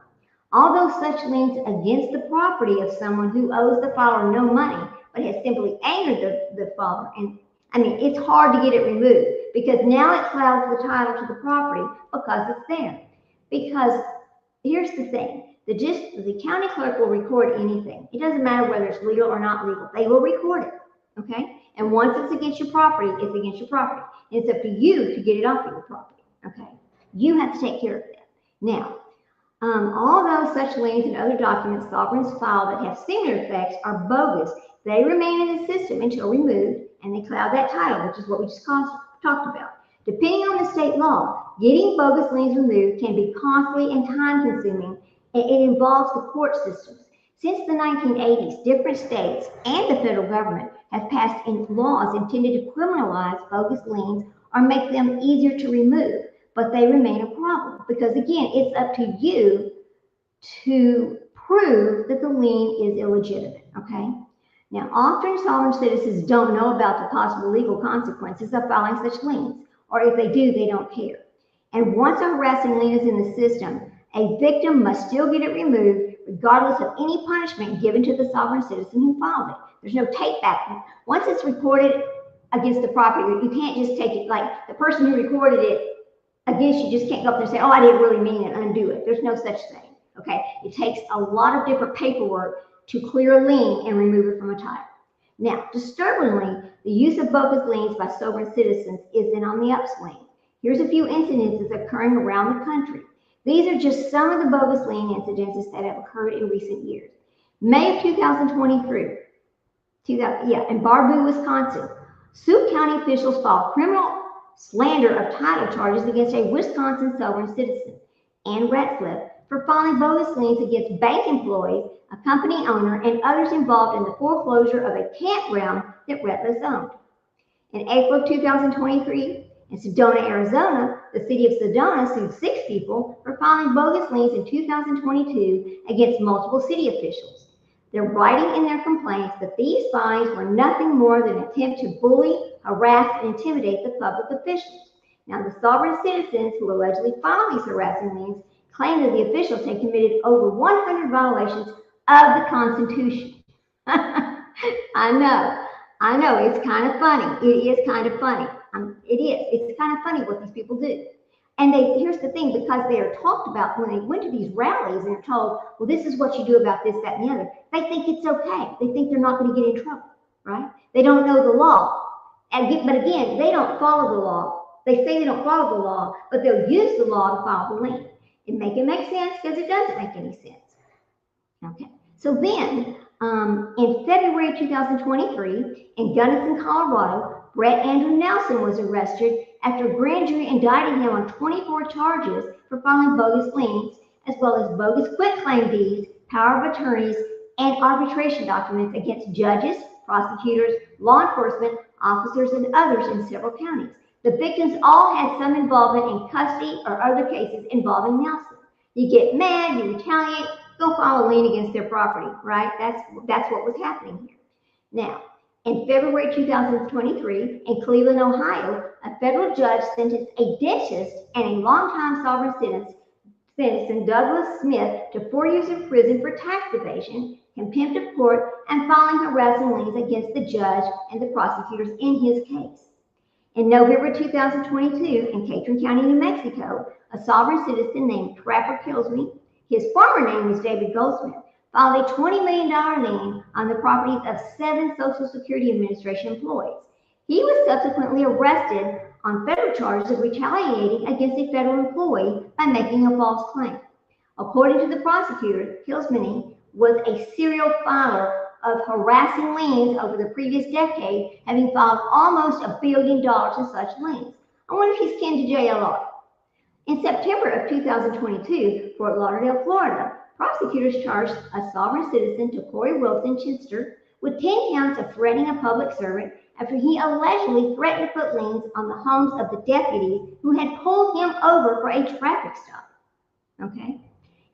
Although such liens against the property of someone who owes the filer no money but has simply angered the filer, and it's hard to get it removed because now it clouds the title to the property because it's there. Because here's the thing, the county clerk will record anything. It doesn't matter whether it's legal or not legal. They will record it, okay? And once it's against your property, it's against your property. And it's up to you to get it off of your property, okay? You have to take care of that. Now, although such liens and other documents sovereigns file that have similar effects are bogus, they remain in the system until removed, and they cloud that title, which is what we just talked about. Depending on the state law, getting bogus liens removed can be costly and time-consuming, and it involves the court systems. Since the 1980s, different states and the federal government have passed laws intended to criminalize bogus liens or make them easier to remove, but they remain a problem because, again, it's up to you to prove that the lien is illegitimate, okay? Now, often sovereign citizens don't know about the possible legal consequences of filing such liens, or if they do, they don't care. And once a harassing lien is in the system, a victim must still get it removed regardless of any punishment given to the sovereign citizen who filed it. There's no take back. Once it's recorded against the property, you can't just take it, like the person who recorded it against you just can't go up there and say, oh, I didn't really mean it, undo it. There's no such thing, okay? It takes a lot of different paperwork to clear a lien and remove it from a title. Now, disturbingly, the use of bogus liens by sovereign citizens isn't on the upswing. Here's a few incidences occurring around the country. These are just some of the bogus lien incidences that have occurred in recent years. May of 2023, in Baraboo, Wisconsin, Sioux County officials filed criminal slander of title charges against a Wisconsin sovereign citizen, Ann Ratcliffe, for filing bogus liens against bank employees, a company owner, and others involved in the foreclosure of a campground that Ratcliffe owned. In April of 2023, in Sedona, Arizona, the city of Sedona sued 6 people for filing bogus liens in 2022 against multiple city officials. They're writing in their complaints that these filings were nothing more than an attempt to bully, harass, and intimidate the public officials. Now, the sovereign citizens who allegedly filed these harassing liens claim that the officials had committed over 100 violations of the Constitution. I know, it's kind of funny. It is kind of funny. It's kind of funny what these people do. And here's the thing, because they are talked about when they went to these rallies and are told, well, this is what you do about this, that, and the other. They think it's okay. They think they're not going to get in trouble, right? They don't know the law. But again, they don't follow the law. They say they don't follow the law, but they'll use the law to file the lien. It make sense because it doesn't make any sense. Okay, so then in February 2023, in Gunnison, Colorado, Brett Andrew Nelson was arrested after a grand jury indicted him on 24 charges for filing bogus liens, as well as bogus quitclaim deeds, power of attorneys, and arbitration documents against judges, prosecutors, law enforcement officers, and others in several counties. The victims all had some involvement in custody or other cases involving Nelson. You get mad, you retaliate, go file a lien against their property, right? That's what was happening here. Now, in February 2023, in Cleveland, Ohio, a federal judge sentenced a dentist and a longtime sovereign citizen, Douglas Smith, to 4 years in prison for tax evasion, contempt of court, and filing harassing liens against the judge and the prosecutors in his case. In November 2022, in Catron County, New Mexico, a sovereign citizen named Trapper Killsme, his former name was David Goldsmith, filed a $20 million lien on the properties of 7 Social Security Administration employees. He was subsequently arrested on federal charges of retaliating against a federal employee by making a false claim. According to the prosecutor, Killsme was a serial filer of harassing liens over the previous decade, having filed almost $1 billion in such liens. I wonder if he's kin to JLR. In September of 2022, Fort Lauderdale, Florida, prosecutors charged a sovereign citizen, Corey Wilson Chinster, with 10 counts of threatening a public servant after he allegedly threatened to put liens on the homes of the deputy who had pulled him over for a traffic stop. Okay?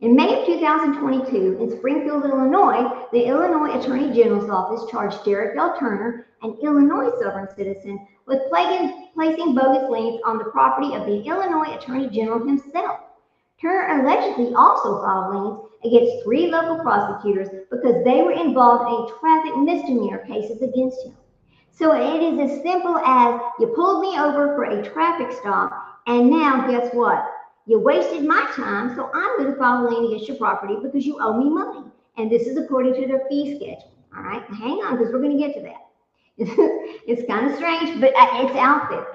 In May of 2022, in Springfield, Illinois, the Illinois Attorney General's office charged Derek L. Turner, an Illinois sovereign citizen, with placing bogus liens on the property of the Illinois Attorney General himself. Turner allegedly also filed liens against 3 local prosecutors because they were involved in traffic misdemeanor cases against him. So it is as simple as, you pulled me over for a traffic stop, and now guess what? You wasted my time, so I'm going to file a lien against your property because you owe me money. And this is according to their fee schedule. All right, hang on, because we're going to get to that. It's kind of strange, but it's out there.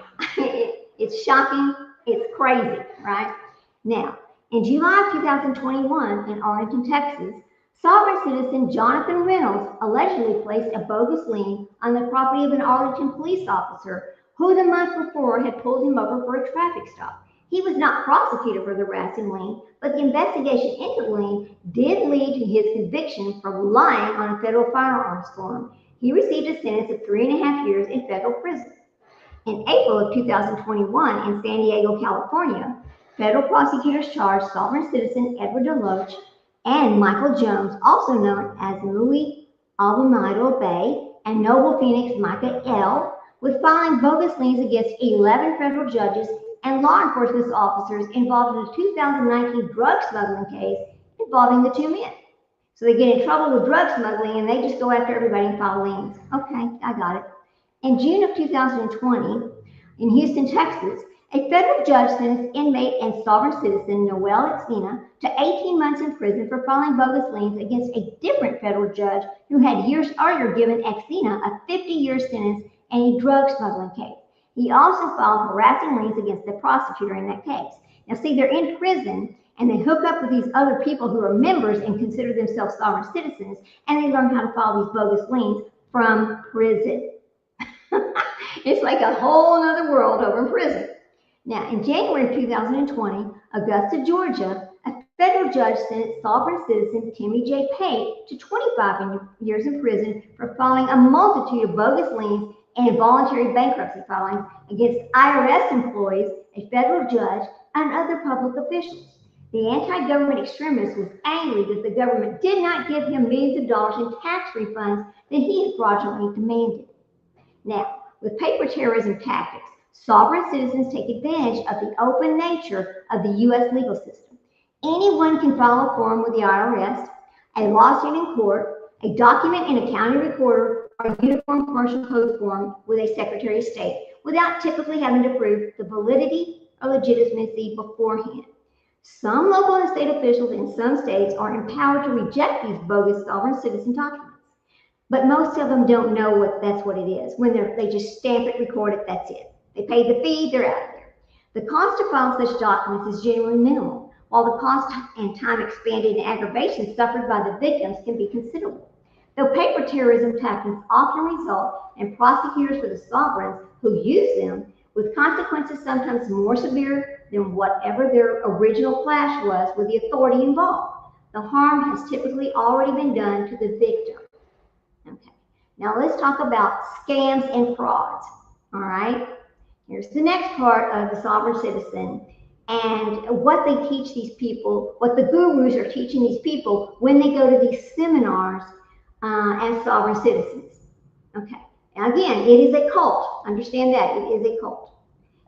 It's shocking. It's crazy, right? Now, in July of 2021, in Arlington, Texas, sovereign citizen Jonathan Reynolds allegedly placed a bogus lien on the property of an Arlington police officer who the month before had pulled him over for a traffic stop. He was not prosecuted for the harassing lien, but the investigation into the lien did lead to his conviction for lying on a federal firearms form. He received a sentence of 3.5 years in federal prison. In April of 2021, in San Diego, California, federal prosecutors charged sovereign citizen Edward DeLoach and Michael Jones, also known as Louis Alvarado Bay and Noble Phoenix Micah L., with filing bogus liens against 11 federal judges and law enforcement officers involved in a 2019 drug smuggling case involving the 2 men. So they get in trouble with drug smuggling and they just go after everybody and file liens. Okay, I got it. In June of 2020, in Houston, Texas, a federal judge sentenced inmate and sovereign citizen Noel Exena to 18 months in prison for filing bogus liens against a different federal judge who had years earlier given Exena a 50-year sentence in a drug smuggling case. He also filed harassing liens against the prosecutor in that case. Now, see, they're in prison and they hook up with these other people who are members and consider themselves sovereign citizens, and they learn how to file these bogus liens from prison. It's like a whole other world over in prison. Now, in January 2020, Augusta, Georgia, a federal judge sentenced sovereign citizen Timmy J. Pate to 25 years in prison for filing a multitude of bogus liens and voluntary bankruptcy filings against IRS employees, a federal judge, and other public officials. The anti-government extremist was angry that the government did not give him millions of dollars in tax refunds that he had fraudulently demanded. Now, with paper terrorism tactics, sovereign citizens take advantage of the open nature of the U.S. legal system. Anyone can file a form with the IRS, a lawsuit in court, a document in a county recorder, or a uniform commercial code form with a Secretary of State without typically having to prove the validity or legitimacy beforehand. Some local and state officials in some states are empowered to reject these bogus sovereign citizen documents. But most of them don't know that's what it is. When they just stamp it, record it, that's it. They pay the fee, they're out of there. The cost to file such documents is generally minimal, while the cost and time expended and aggravation suffered by the victims can be considerable. Though paper terrorism tactics often result in prosecutors for the sovereigns who use them with consequences sometimes more severe than whatever their original clash was with the authority involved, the harm has typically already been done to the victim. Okay, now let's talk about scams and frauds. All right, Here's the next part of the sovereign citizen and what they teach these people, what the gurus are teaching these people when they go to these seminars as sovereign citizens. Okay, now again, it is a cult. Understand that, it is a cult.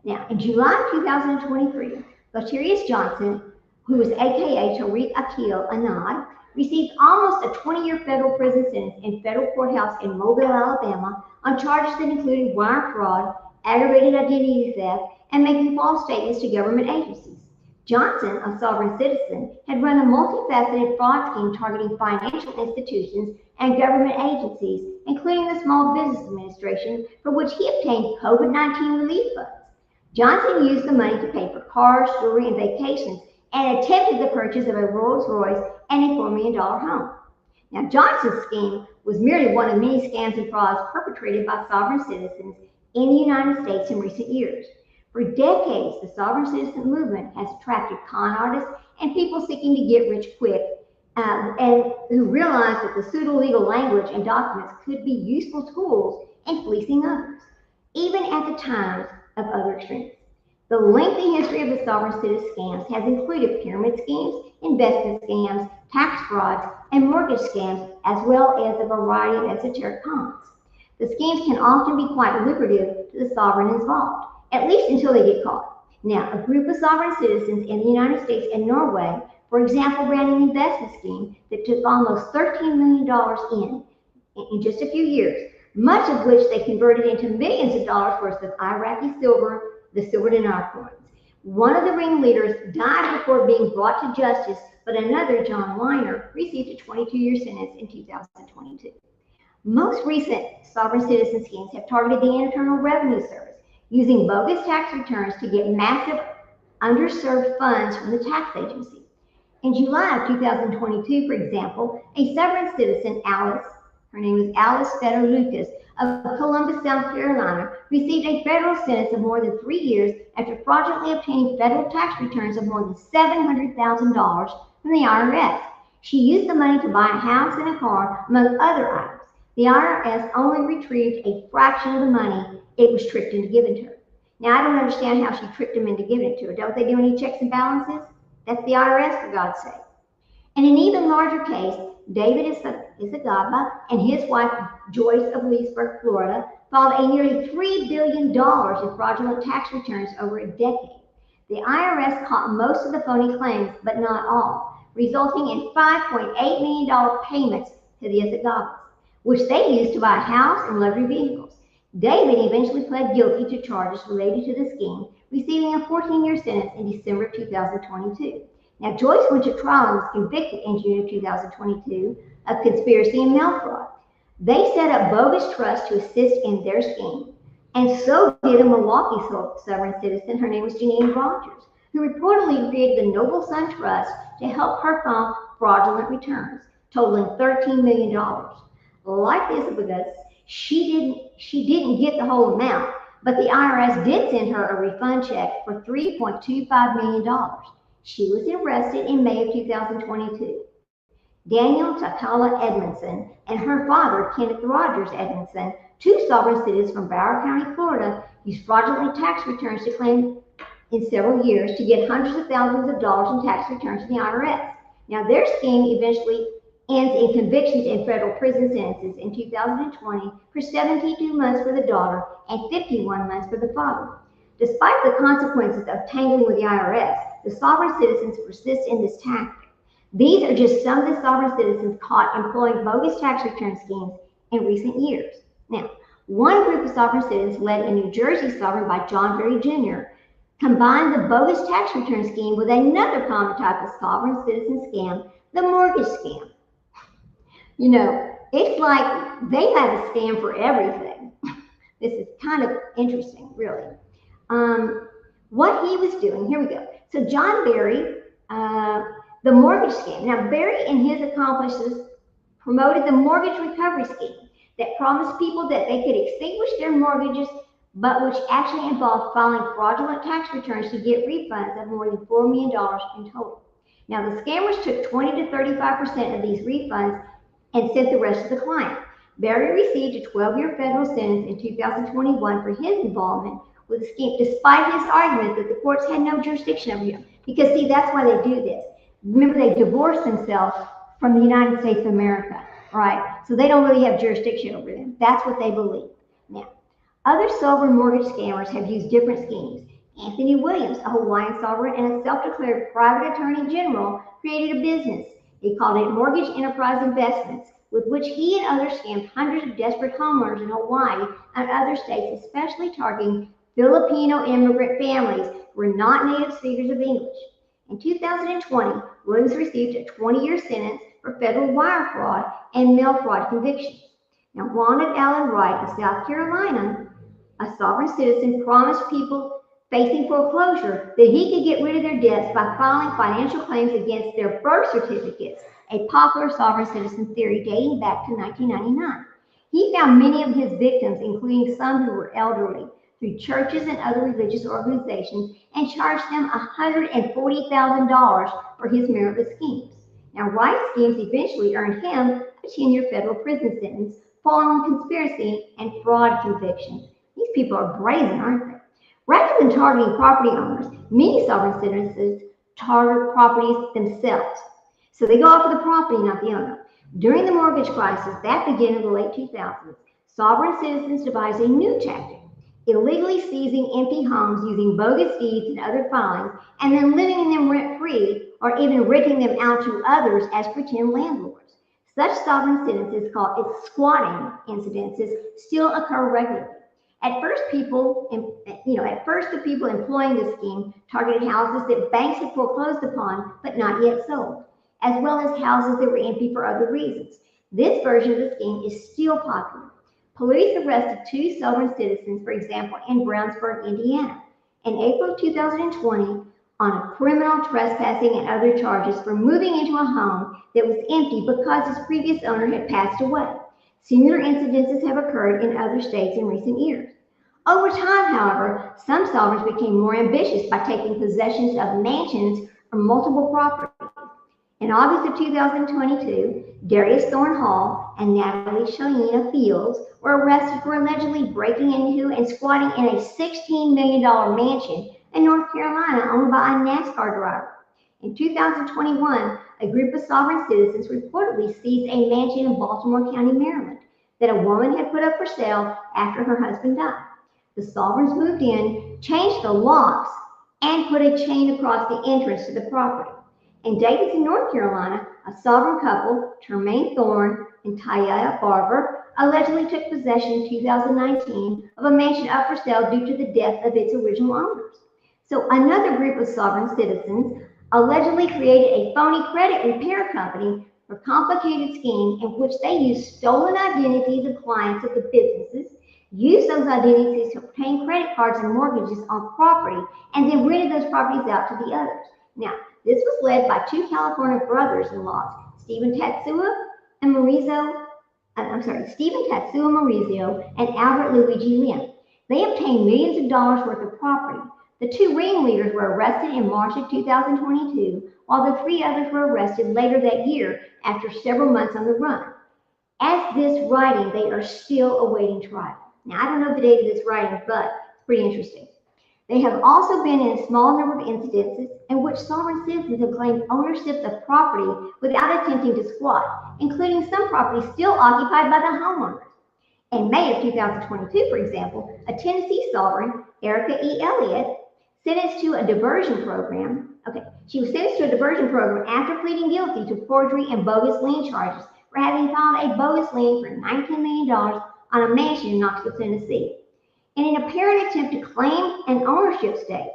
Now, in July 2023, Latarius Johnson, who was AKA Tariq Akil Anad, received almost a 20-year federal prison sentence in federal courthouse in Mobile, Alabama, on charges that included wire fraud, aggravated identity theft, and making false statements to government agencies. Johnson, a sovereign citizen, had run a multifaceted fraud scheme targeting financial institutions and government agencies, including the Small Business Administration, for which he obtained COVID-19 relief funds. Johnson used the money to pay for cars, jewelry, and vacations, and attempted the purchase of a Rolls Royce and a $4 million home. Now, Johnson's scheme was merely one of many scams and frauds perpetrated by sovereign citizens in the United States in recent years. For decades, the sovereign citizen movement has attracted con artists and people seeking to get rich quick, and who realize that the pseudo-legal language and documents could be useful tools in fleecing others, even at the times of other extremes. The lengthy history of the sovereign citizen scams has included pyramid schemes, investment scams, tax frauds, and mortgage scams, as well as a variety of esoteric cons. The schemes can often be quite lucrative to the sovereign involved, at least until they get caught. Now, a group of sovereign citizens in the United States and Norway, for example, ran an investment scheme that took almost $13 million in just a few years, much of which they converted into millions of dollars worth of Iraqi silver, the silver dinar coins. One of the ringleaders died before being brought to justice, but another, John Weiner, received a 22-year sentence in 2022. Most recent sovereign citizen schemes have targeted the Internal Revenue Service, using bogus tax returns to get massive underserved funds from the tax agency. In July of 2022, for example, a sovereign citizen, her name is Alice Fetter Lucas of Columbus, South Carolina, received a federal sentence of more than 3 years after fraudulently obtaining federal tax returns of more than $700,000 from the IRS. She used the money to buy a house and a car, among other items. The IRS only retrieved a fraction of the money it was tricked into giving to her. Now, I don't understand how she tricked them into giving it to her. Don't they do any checks and balances? That's the IRS, for God's sake. In an even larger case, David Isagaba and his wife, Joyce of Leesburg, Florida, filed a nearly $3 billion in fraudulent tax returns over a decade. The IRS caught most of the phony claims, but not all, resulting in $5.8 million payments to the Isagabas, which they used to buy a house and luxury vehicles. David eventually pled guilty to charges related to the scheme, receiving a 14-year sentence in December 2022. Now, Joyce went to trial and was convicted in June of 2022 of conspiracy and mail fraud. They set up bogus trusts to assist in their scheme, and so did a Milwaukee sovereign citizen. Her name was Janine Rogers, who reportedly created the Noble Sun Trust to help her file fraudulent returns, totaling $13 million. Like this, she didn't get the whole amount, but the IRS did send her a refund check for $3.25 million. She was arrested in May of 2022. Daniel Takala Edmondson and her father, Kenneth Rogers Edmondson, two sovereign citizens from Broward County, Florida, used fraudulent tax returns to claim in several years to get hundreds of thousands of dollars in tax returns to the IRS. Now, their scheme eventually ends in convictions in federal prison sentences in 2020 for 72 months for the daughter and 51 months for the father. Despite the consequences of tangling with the IRS, the sovereign citizens persist in this tactic. These are just some of the sovereign citizens caught employing bogus tax return schemes in recent years. Now, one group of sovereign citizens, led in New Jersey sovereign by John Berry Jr., combined the bogus tax return scheme with another common type of sovereign citizen scam, the mortgage scam. You know, it's like they have a scam for everything. This is kind of interesting, really. What he was doing, here we go. So John Berry, the mortgage scam. Now, Berry and his accomplices promoted the mortgage recovery scheme that promised people that they could extinguish their mortgages, but which actually involved filing fraudulent tax returns to get refunds of more than $4 million in total. Now, the scammers took 20 to 35% of these refunds and sent the rest to the client. Berry received a 12-year federal sentence in 2021 for his involvement with the scheme, despite his argument that the courts had no jurisdiction over him. Because, see, that's why they do this. Remember, they divorced themselves from the United States of America, right? So they don't really have jurisdiction over them. That's what they believe. Now, other sovereign mortgage scammers have used different schemes. Anthony Williams, a Hawaiian sovereign and a self-declared private attorney general, created a business. He called it Mortgage Enterprise Investments, with which he and others scammed hundreds of desperate homeowners in Hawaii and other states, especially targeting Filipino immigrant families who were not native speakers of English. In 2020, Williams received a 20-year sentence for federal wire fraud and mail fraud convictions. Now, Ronald Allen Wright of South Carolina, a sovereign citizen, promised people facing foreclosure that he could get rid of their debts by filing financial claims against their birth certificates, a popular sovereign citizen theory dating back to 1999. He found many of his victims, including some who were elderly, through churches and other religious organizations and charged them $140,000 for his meritless schemes. Now, Wright's schemes eventually earned him a 10-year federal prison sentence following conspiracy and fraud convictions. These people are brazen, aren't they? Rather than targeting property owners, many sovereign citizens target properties themselves. So they go after the property, not the owner. During the mortgage crisis that began in the late 2000s, sovereign citizens devised a new tactic, illegally seizing empty homes using bogus deeds and other filings, and then living in them rent-free or even renting them out to others as pretend landlords. Such sovereign citizens, called squatting incidences, still occur regularly. At first, the people employing this scheme targeted houses that banks had foreclosed upon but not yet sold, as well as houses that were empty for other reasons. This version of the scheme is still popular. Police arrested 2 sovereign citizens, for example, in Brownsburg, Indiana, in April 2020 on a criminal trespassing and other charges for moving into a home that was empty because its previous owner had passed away. Similar incidences have occurred in other states in recent years. Over time, however, some sovereigns became more ambitious by taking possession of mansions or multiple properties. In August of 2022, Darius Thorne Hall and Natalie Shalina Fields were arrested for allegedly breaking into and squatting in a $16 million mansion in North Carolina owned by a NASCAR driver. In 2021, a group of sovereign citizens reportedly seized a mansion in Baltimore County, Maryland, that a woman had put up for sale after her husband died. The sovereigns moved in, changed the locks, and put a chain across the entrance to the property. In Davidson, North Carolina, a sovereign couple, Tremaine Thorne and Taya Barber, allegedly took possession in 2019 of a mansion up for sale due to the death of its original owners. So another group of sovereign citizens allegedly created a phony credit repair company for a complicated scheme in which they used stolen identities of clients of the businesses, used those identities to obtain credit cards and mortgages on property, and then rented those properties out to the others. Now, this was led by 2 California brothers-in-law, Stephen Tatsuo Maurizio and Albert Luigi Lim. They obtained millions of dollars worth of property. The 2 ringleaders were arrested in March of 2022, while the 3 others were arrested later that year after several months on the run. As this writing, they are still awaiting trial. Now, I don't know the date of this writing, but it's pretty interesting. They have also been in a small number of incidences in which sovereign citizens have claimed ownership of property without attempting to squat, including some property still occupied by the homeowners. In May of 2022, for example, a Tennessee sovereign, Erica E. Elliott, She was sentenced to a diversion program after pleading guilty to forgery and bogus lien charges for having filed a bogus lien for $19 million on a mansion in Knoxville, Tennessee, in an apparent attempt to claim an ownership stake.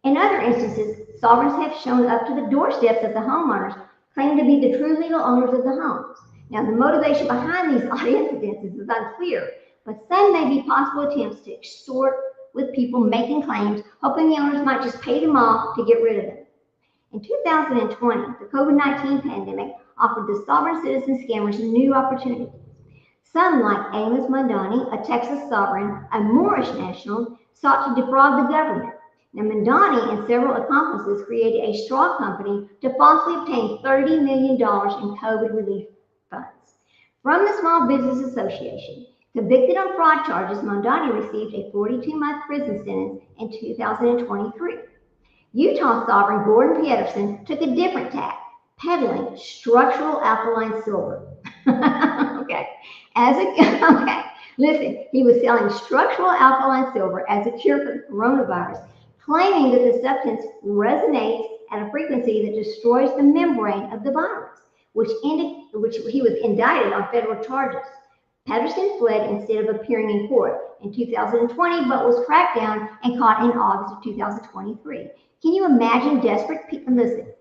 In other instances, sovereigns have shown up to the doorsteps of the homeowners, claiming to be the true legal owners of the homes. Now, the motivation behind these odd incidences is unclear, but some may be possible attempts to extort with people making claims, hoping the owners might just pay them off to get rid of them. In 2020, the COVID-19 pandemic offered the sovereign citizen scammers new opportunities. Some, like Amos Mondani, a Texas sovereign, a Moorish national, sought to defraud the government. Now, Mondani and several accomplices created a straw company to falsely obtain $30 million in COVID relief funds from the Small Business Association. Convicted on fraud charges, Mondani received a 42-month prison sentence in 2023. Utah sovereign Gordon Pedersen took a different tack, peddling structural alkaline silver. Okay, okay, listen, he was selling structural alkaline silver as a cure for the coronavirus, claiming that the substance resonates at a frequency that destroys the membrane of the virus, which he was indicted on federal charges. Pedersen fled instead of appearing in court in 2020, but was tracked down and caught in August of 2023. Can you imagine desperate people? Listen,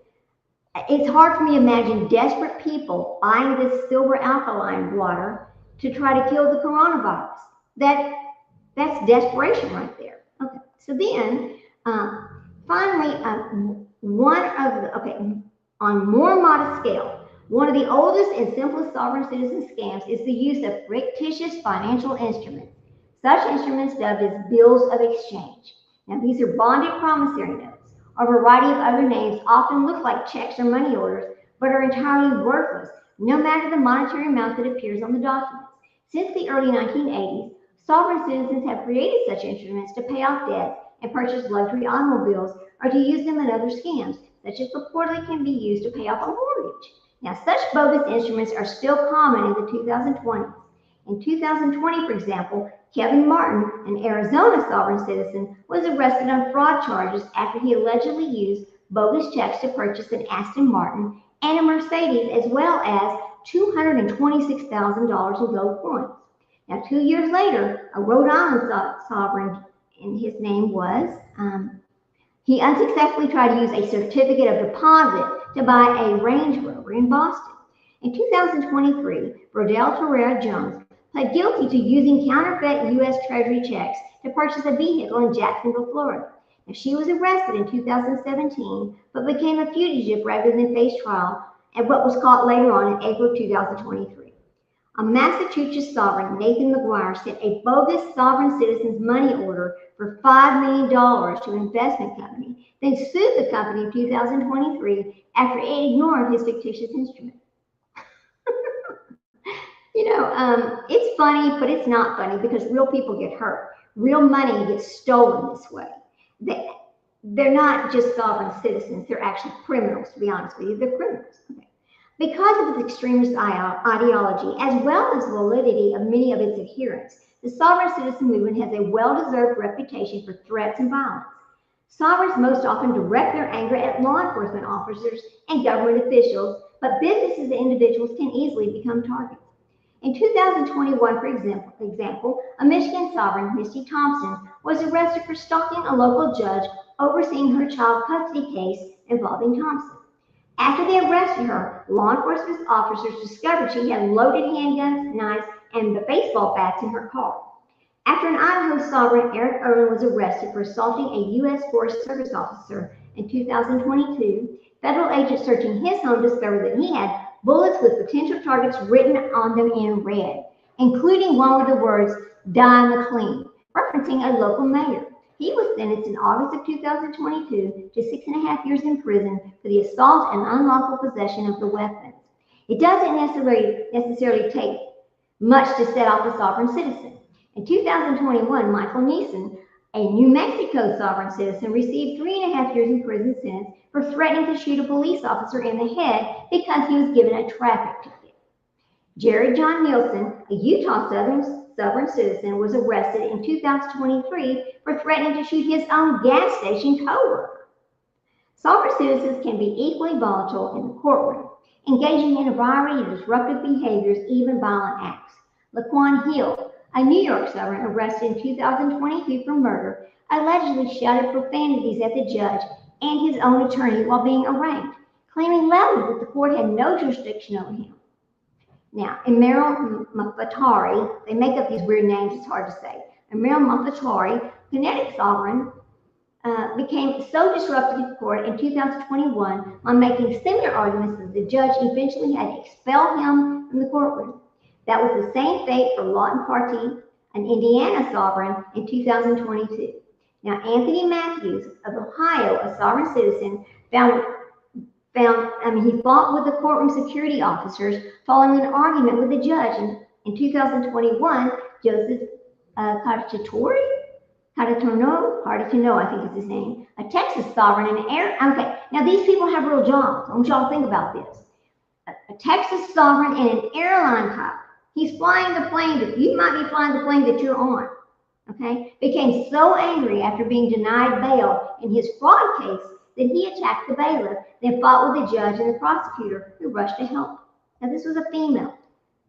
it's hard for me to imagine desperate people buying this silver alkaline water to try to kill the coronavirus. That's desperation right there. Okay, so then finally, on more modest scale, one of the oldest and simplest sovereign citizen scams is the use of fictitious financial instruments, such instruments dubbed as bills of exchange. Now, these are bonded promissory notes, or a variety of other names, often look like checks or money orders, but are entirely worthless, no matter the monetary amount that appears on the documents. Since the early 1980s, sovereign citizens have created such instruments to pay off debt and purchase luxury automobiles, or to use them in other scams, such as reportedly can be used to pay off a mortgage. Now, such bogus instruments are still common in the 2020s. In 2020, for example, Kevin Martin, an Arizona sovereign citizen, was arrested on fraud charges after he allegedly used bogus checks to purchase an Aston Martin and a Mercedes, as well as $226,000 in gold coins. Now, 2 years later, a Rhode Island sovereign, and his name was, he unsuccessfully tried to use a certificate of deposit to buy a Range Rover in Boston. In 2023, Brodell Torreira Jones pled guilty to using counterfeit U.S. Treasury checks to purchase a vehicle in Jacksonville, Florida. Now, she was arrested in 2017, but became a fugitive rather than face trial, and what was caught later on in April 2023. A Massachusetts sovereign, Nathan McGuire, sent a bogus sovereign citizen's money order for $5 million to an investment company, then sued the company in 2023 after it ignored his fictitious instrument. It's funny, but it's not funny because real people get hurt. Real money gets stolen this way. They're not just sovereign citizens, they're actually criminals, to be honest with you. They're criminals. Okay. Because of its extremist ideology, as well as validity of many of its adherents, the sovereign citizen movement has a well-deserved reputation for threats and violence. Sovereigns most often direct their anger at law enforcement officers and government officials, but businesses and individuals can easily become targets. In 2021, for example, a Michigan sovereign, Misty Thompson, was arrested for stalking a local judge overseeing her child custody case involving Thompson. After they arrested her, law enforcement officers discovered she had loaded handguns, knives, and baseball bats in her car. After an Idaho sovereign, Eric Irwin, was arrested for assaulting a U.S. Forest Service officer in 2022, federal agents searching his home discovered that he had bullets with potential targets written on them in red, including one with the words, "Die McLean," referencing a local mayor. He was sentenced in August of 2022 to 6.5 years in prison for the assault and unlawful possession of the weapons. It doesn't necessarily take much to set off a sovereign citizen. In 2021, Michael Neeson, a New Mexico sovereign citizen, received 3.5 years in prison sentence for threatening to shoot a police officer in the head because he was given a traffic ticket. Jerry John Nielsen, a Utah sovereign citizen, was arrested in 2023 for threatening to shoot his own gas station coworker. Sovereign citizens can be equally volatile in the courtroom, engaging in a variety of disruptive behaviors, even violent acts. Laquan Hill, a New York sovereign arrested in 2022 for murder, allegedly shouted profanities at the judge and his own attorney while being arraigned, claiming loudly that the court had no jurisdiction over him. Now, Emeril Mafatari, they make up these weird names, it's hard to say. Emeril Mafatari, Kinetic sovereign, became so disruptive in court in 2021 on making similar arguments that the judge eventually had to expel him from the courtroom. That was the same fate for Lawton Carty, an Indiana sovereign, in 2022. Now, Anthony Matthews of Ohio, a sovereign citizen, he fought with the courtroom security officers following an argument with the judge in 2021 Joseph Carcatori, Carcatorno, I think is his name, a Texas sovereign and an air. Okay, now these people have real jobs. I want y'all to think about this. A Texas sovereign and an airline pilot. He's flying the plane that you might be flying the plane that you're on. Okay, became so angry after being denied bail in his fraud case that he attacked the bailiff, then fought with the judge and the prosecutor who rushed to help. Now this was a female.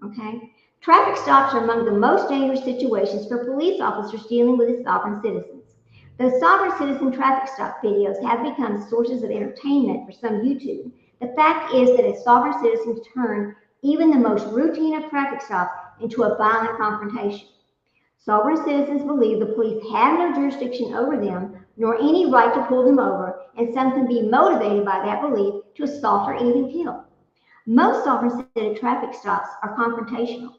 Okay, traffic stops are among the most dangerous situations for police officers dealing with sovereign citizens. Though sovereign citizen traffic stop videos have become sources of entertainment for some YouTube, the fact is that a sovereign citizen can turn even the most routine of traffic stops into a violent confrontation. Sovereign citizens believe the police have no jurisdiction over them, nor any right to pull them over, and some can be motivated by that belief to assault or even kill. Most sovereign citizen traffic stops are confrontational,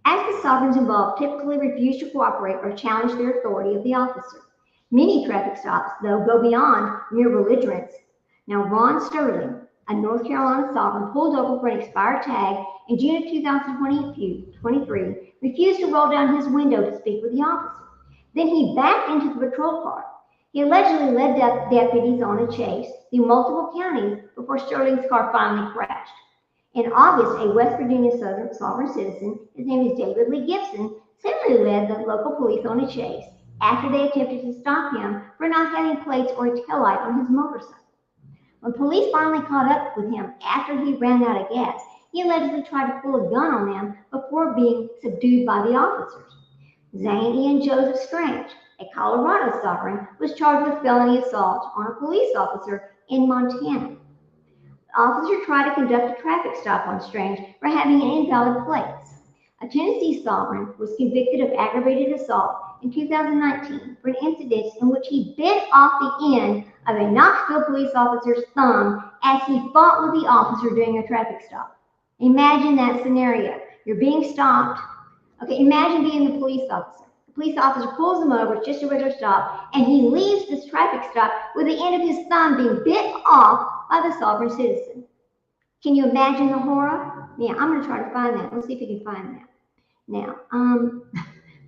as the sovereigns involved typically refuse to cooperate or challenge their authority of the officer. Many traffic stops, though, go beyond mere belligerence. Now, Ron Sterling, a North Carolina sovereign, pulled over for an expired tag in June of 2023, refused to roll down his window to speak with the officer. Then he backed into the patrol car. He allegedly led deputies on a chase through multiple counties before Sterling's car finally crashed. In August, a West Virginia sovereign citizen, his name is David Lee Gibson, similarly led the local police on a chase after they attempted to stop him for not having plates or a taillight on his motorcycle. When police finally caught up with him after he ran out of gas, he allegedly tried to pull a gun on them before being subdued by the officers. Zane Ian Joseph Strange, a Colorado sovereign, was charged with felony assault on a police officer in Montana. The officer tried to conduct a traffic stop on Strange for having an invalid plate. A Tennessee sovereign was convicted of aggravated assault in 2019 for an incident in which he bit off the end of a Knoxville police officer's thumb as he fought with the officer during a traffic stop. Imagine that scenario. You're being stopped. Okay, imagine being the police officer. The police officer pulls him over, it's just a regular stop, and he leaves this traffic stop with the end of his thumb being bit off by the sovereign citizen. Can you imagine the horror? Yeah, I'm going to try to find that. Let's see if we can find that. Now,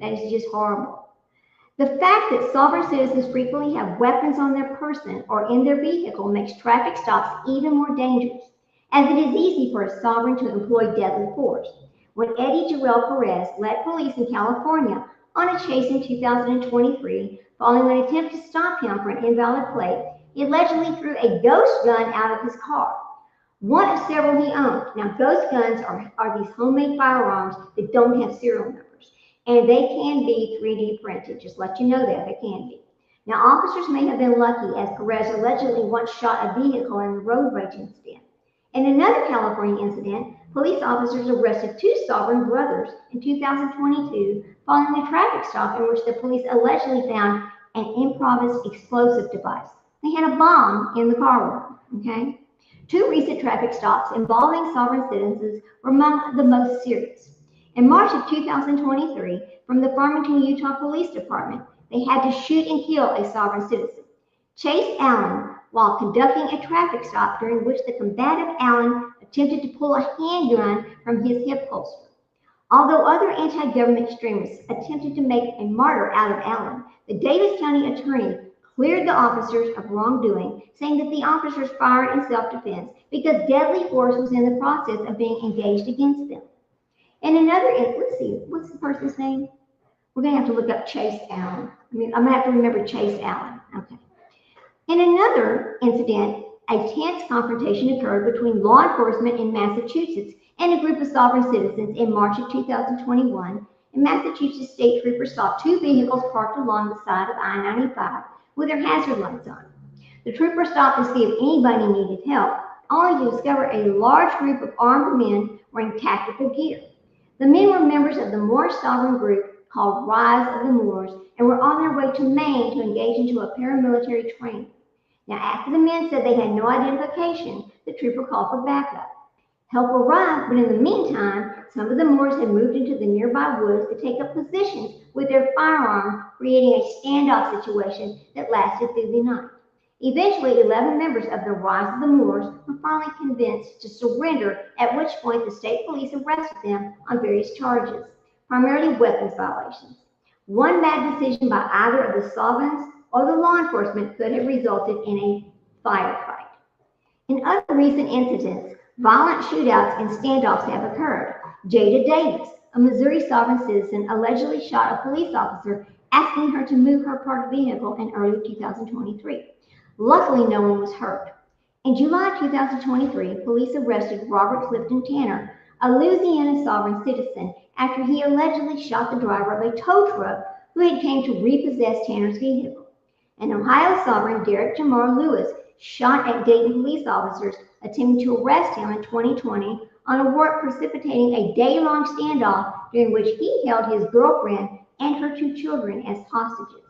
that is just horrible. The fact that sovereign citizens frequently have weapons on their person or in their vehicle makes traffic stops even more dangerous, as it is easy for a sovereign to employ deadly force. When Eddie Jarrell Perez led police in California on a chase in 2023, following an attempt to stop him for an invalid plate, he allegedly threw a ghost gun out of his car. One of several he owned. Now, ghost guns are these homemade firearms that don't have serial numbers, and they can be 3D printed. Just let you know that they can be. Now, officers may have been lucky, as Perez allegedly once shot a vehicle in a road rage incident. In another California incident, police officers arrested two sovereign brothers in 2022 following a traffic stop in which the police allegedly found an improvised explosive device. They had a bomb in the car, okay? Two recent traffic stops involving sovereign citizens were among the most serious. In March of 2023, from the Farmington, Utah Police Department, they had to shoot and kill a sovereign citizen. Chase Allen, while conducting a traffic stop during which the combative Allen attempted to pull a handgun from his hip holster. Although other anti-government extremists attempted to make a martyr out of Allen, the Davis County attorney cleared the officers of wrongdoing, saying that the officers fired in self-defense because deadly force was in the process of being engaged against them. In another, let's see, what's the person's name? We're going to have to look up Chase Allen. I'm going to have to remember Chase Allen. Okay. In another incident, a tense confrontation occurred between law enforcement in Massachusetts and a group of sovereign citizens in March of 2021. And Massachusetts state troopers saw two vehicles parked along the side of I-95 with their hazard lights on. The troopers stopped to see if anybody needed help, only to discover a large group of armed men wearing tactical gear. The men were members of the Moorish sovereign group called Rise of the Moors and were on their way to Maine to engage into a paramilitary training. Now, after the men said they had no identification, the trooper called for backup. Help arrived, but in the meantime, some of the Moors had moved into the nearby woods to take up positions with their firearms, creating a standoff situation that lasted through the night. Eventually, 11 members of the Rise of the Moors were finally convinced to surrender, at which point the state police arrested them on various charges. primarily weapons violations. One bad decision by either of the solvents or the law enforcement could have resulted in a firefight. In other recent incidents, violent shootouts and standoffs have occurred. Jada Davis, a Missouri sovereign citizen, allegedly shot a police officer asking her to move her parked vehicle in early 2023. Luckily, no one was hurt. In July 2023, police arrested Robert Clifton Tanner, a Louisiana sovereign citizen, after he allegedly shot the driver of a tow truck who had came to repossess Tanner's vehicle. An Ohio sovereign, Derek Jamar Lewis, shot at Dayton police officers attempting to arrest him in 2020 on a warrant precipitating a day-long standoff during which he held his girlfriend and her 2 children as hostages.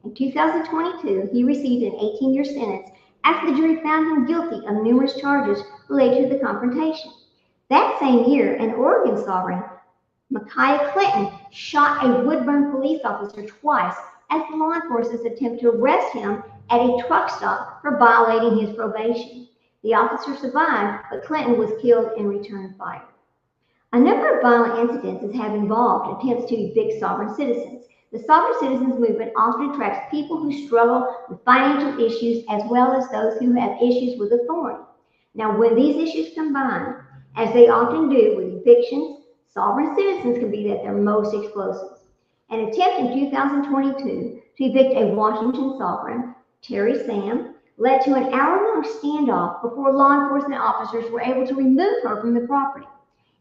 In 2022, he received an 18-year sentence after the jury found him guilty of numerous charges related to the confrontation. That same year, an Oregon sovereign, Micaiah Clinton, shot a Woodburn police officer twice as law enforcement attempted to arrest him at a truck stop for violating his probation. The officer survived, but Clinton was killed in return fire. A number of violent incidences have involved attempts to evict sovereign citizens. The sovereign citizens movement often attracts people who struggle with financial issues as well as those who have issues with authority. Now, when these issues combine, as they often do with evictions, sovereign citizens can be at their most explosive. An attempt in 2022 to evict a Washington sovereign, Terry Sam, led to an hour-long standoff before law enforcement officers were able to remove her from the property.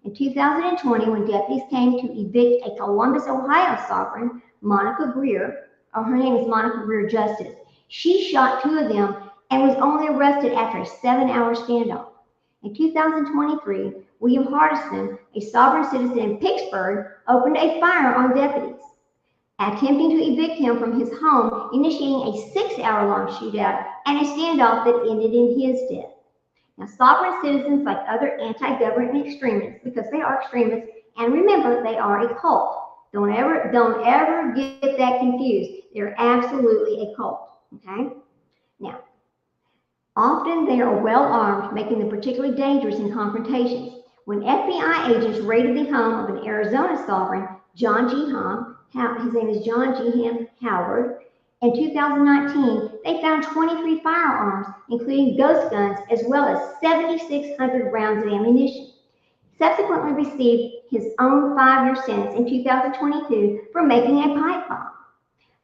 In 2020, when deputies came to evict a Columbus, Ohio sovereign, Monica Greer, or her name is Monica Greer Justice, she shot 2 of them and was only arrested after a 7-hour standoff. In 2023, William Hardison, a sovereign citizen in Pittsburgh, opened a fire on deputies, attempting to evict him from his home, initiating a 6-hour-long shootout and a standoff that ended in his death. Now, sovereign citizens, like other anti-government extremists, because they are extremists, and remember, they are a cult. Don't ever get that confused. They're absolutely a cult, okay? Now, often they are well armed, making them particularly dangerous in confrontations. When FBI agents raided the home of an Arizona sovereign, John G. Ham, his name is John G. Ham Howard, in 2019, they found 23 firearms, including ghost guns, as well as 7,600 rounds of ammunition. Subsequently received his own 5-year sentence in 2022 for making a pipe bomb.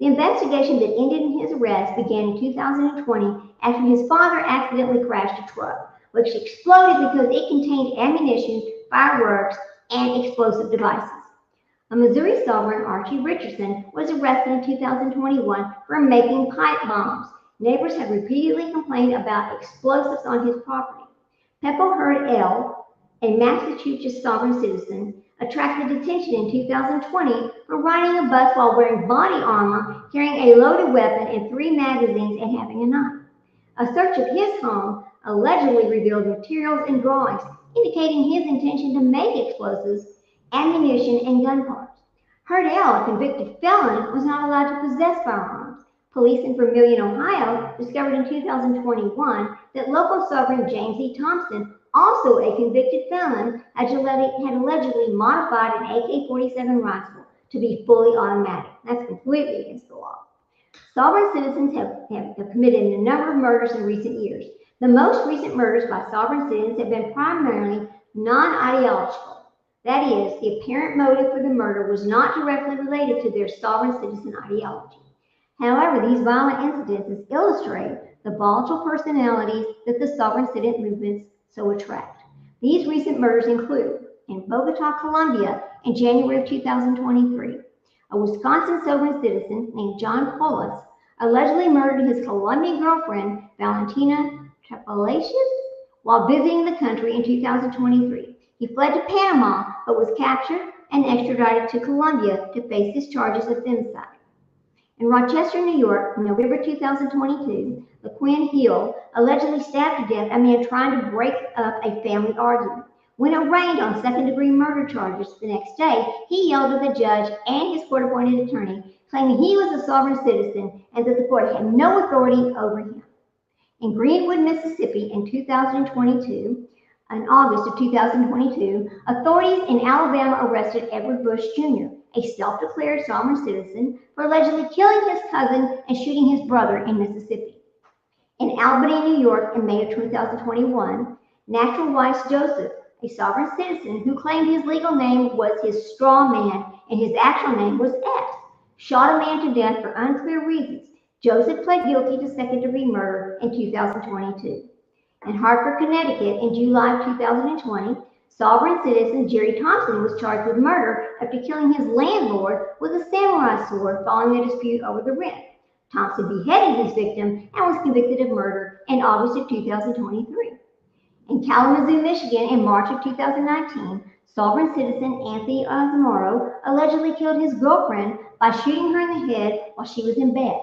The investigation that ended in his arrest began in 2020 after his father accidentally crashed a truck, which exploded because it contained ammunition, fireworks, and explosive devices. A Missouri sovereign, Archie Richardson, was arrested in 2021 for making pipe bombs. Neighbors have repeatedly complained about explosives on his property. Peppo Hurd L., a Massachusetts sovereign citizen, attracted attention in 2020 for riding a bus while wearing body armor, carrying a loaded weapon and 3 magazines, and having a knife. A search of his home allegedly revealed materials and drawings indicating his intention to make explosives, ammunition, and gun parts. Hurd L., a convicted felon, was not allowed to possess firearms. Police in Vermilion, Ohio, discovered in 2021 that local sovereign James E. Thompson, also a convicted felon, had allegedly modified an AK-47 rifle to be fully automatic. That's completely against the law. Sovereign citizens have committed a number of murders in recent years. The most recent murders by sovereign citizens have been primarily non-ideological. That is, the apparent motive for the murder was not directly related to their sovereign citizen ideology. However, these violent incidences illustrate the volatile personalities that the sovereign citizen movements so attract. These recent murders include, in Bogota, Colombia, in January of 2023, a Wisconsin sovereign citizen named John Polis allegedly murdered his Colombian girlfriend, Valentina Trepalacios, while visiting the country in 2023. He fled to Panama, but was captured and extradited to Colombia to face his charges of femicide. In Rochester, New York, in November 2022, LaQuinn Hill allegedly stabbed to death a man trying to break up a family argument. When arraigned on second-degree murder charges the next day, he yelled at the judge and his court-appointed attorney, claiming he was a sovereign citizen and that the court had no authority over him. In Greenwood, Mississippi, in 2022, In August of 2022, authorities in Alabama arrested Edward Bush Jr., a self-declared sovereign citizen, for allegedly killing his cousin and shooting his brother in Mississippi. In Albany, New York, in May of 2021, Natural Weiss Joseph, a sovereign citizen who claimed his legal name was his straw man and his actual name was S, shot a man to death for unclear reasons. Joseph pled guilty to second-degree murder in 2022. In Hartford, Connecticut, in July of 2020, sovereign citizen Jerry Thompson was charged with murder after killing his landlord with a samurai sword following a dispute over the rent. Thompson beheaded his victim and was convicted of murder in August of 2023. In Kalamazoo, Michigan, in March of 2019, sovereign citizen Anthony Zamoro allegedly killed his girlfriend by shooting her in the head while she was in bed.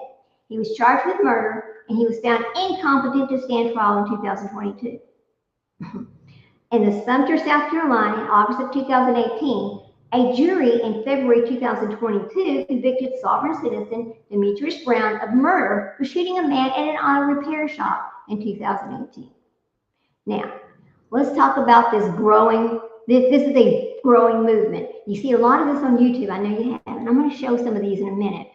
He was charged with murder and he was found incompetent to stand trial in 2022. In the Sumter, South Carolina, in August of 2018, a jury in February 2022 convicted sovereign citizen Demetrius Brown of murder for shooting a man at an auto repair shop in 2018. Now, let's talk about this this is a growing movement. You see a lot of this on YouTube, I know you have, and I'm going to show some of these in a minute.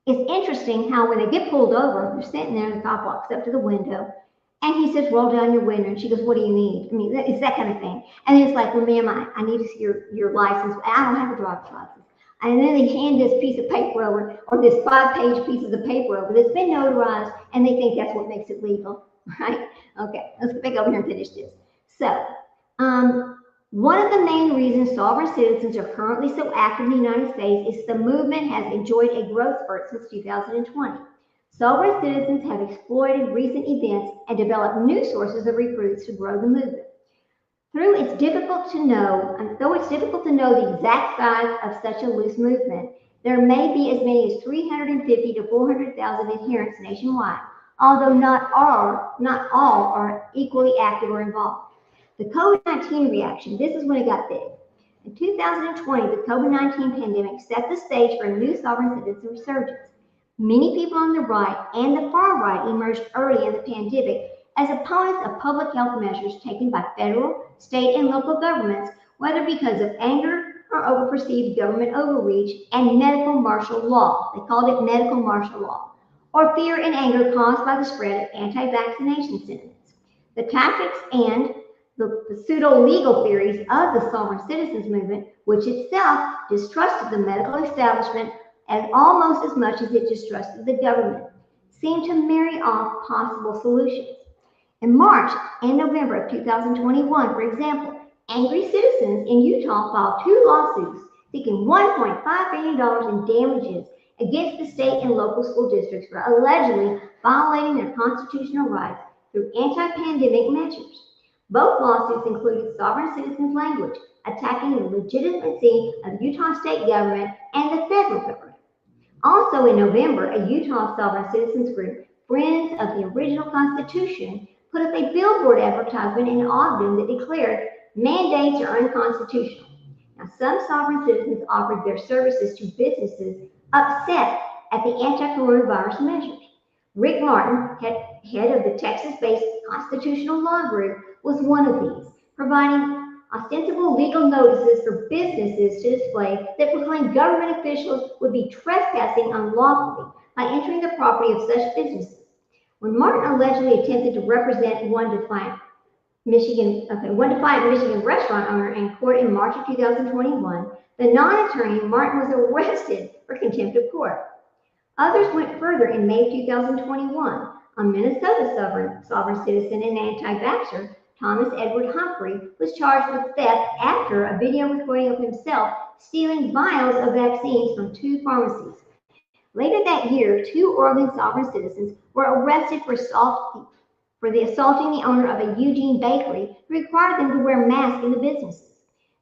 It's interesting how when they get pulled over, they're sitting there and the cop walks up to the window and he says, roll down your window. And she goes, what do you need? I mean, it's that kind of thing. And it's like, well, ma'am, I need to see your license. I don't have a driver's license. And then they hand this piece of paper over, or this 5-page pieces of paper over that's been notarized, and they think that's what makes it legal, right? Okay, let's get back over here and finish this. So, one of the main reasons sovereign citizens are currently so active in the United States is the movement has enjoyed a growth spurt since 2020. Sovereign citizens have exploited recent events and developed new sources of recruits to grow the movement. Though it's difficult to know the exact size of such a loose movement, there may be as many as 350 to 400,000 adherents nationwide, although not all are equally active or involved. The COVID-19 reaction, this is when it got big. In 2020, the COVID-19 pandemic set the stage for a new sovereign citizen resurgence. Many people on the right and the far right emerged early in the pandemic as opponents of public health measures taken by federal, state, and local governments, whether because of anger or over perceived government overreach and medical martial law. They called it medical martial law, or fear and anger caused by the spread of anti-vaccination sentiments. The tactics and the pseudo-legal theories of the sovereign citizens movement, which itself distrusted the medical establishment as almost as much as it distrusted the government, seemed to marry off possible solutions. In March and November of 2021, for example, angry citizens in Utah filed 2 lawsuits seeking $1.5 billion in damages against the state and local school districts for allegedly violating their constitutional rights through anti-pandemic measures. Both lawsuits included sovereign citizens' language, attacking the legitimacy of the Utah state government and the federal government. Also in November, a Utah sovereign citizens group, Friends of the Original Constitution, put up a billboard advertisement in Ogden that declared mandates are unconstitutional. Now, some sovereign citizens offered their services to businesses upset at the anti-coronavirus measures. Rick Martin, head of the Texas-based Constitutional Law Group, was one of these, providing ostensible legal notices for businesses to display that proclaimed government officials would be trespassing unlawfully by entering the property of such businesses. When Martin allegedly attempted to represent one defiant Michigan restaurant owner in court in March of 2021, the non-attorney Martin was arrested for contempt of court. Others went further in May of 2021. A Minnesota sovereign citizen and anti-vaxxer, Thomas Edward Humphrey, was charged with theft after a video recording of himself stealing vials of vaccines from 2 pharmacies. Later that year, 2 Oregon sovereign citizens were arrested for assaulting the owner of a Eugene bakery who required them to wear masks in the businesses.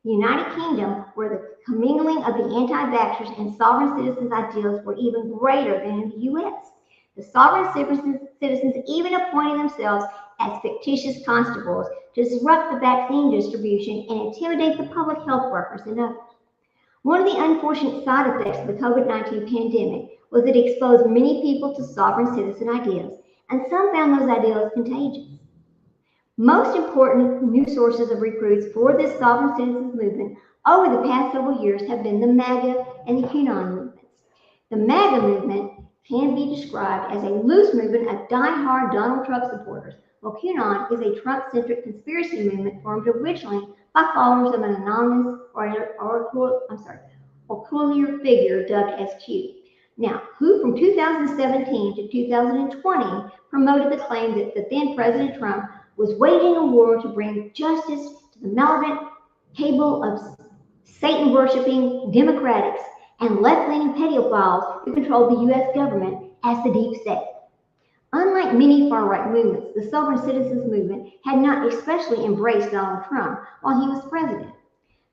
The United Kingdom, where the commingling of the anti-vaxxers and sovereign citizens' ideals were even greater than in the U.S. The sovereign citizens even appointed themselves as fictitious constables to disrupt the vaccine distribution and intimidate the public health workers and others. One of the unfortunate side effects of the COVID-19 pandemic was that it exposed many people to sovereign citizen ideas, and some found those ideas contagious. Most important new sources of recruits for this sovereign citizens movement over the past several years have been the MAGA and the QAnon movements. The MAGA movement can be described as a loose movement of die-hard Donald Trump supporters, while QAnon is a Trump-centric conspiracy movement formed originally by followers of an anonymous or peculiar figure dubbed as Q. Now, who from 2017 to 2020 promoted the claim that the then President Trump was waging a war to bring justice to the malevolent cabal of Satan-worshiping Democrats and left-leaning pedophiles who control the U.S. government as the deep state. Unlike many far-right movements, the sovereign citizens movement had not especially embraced Donald Trump while he was president.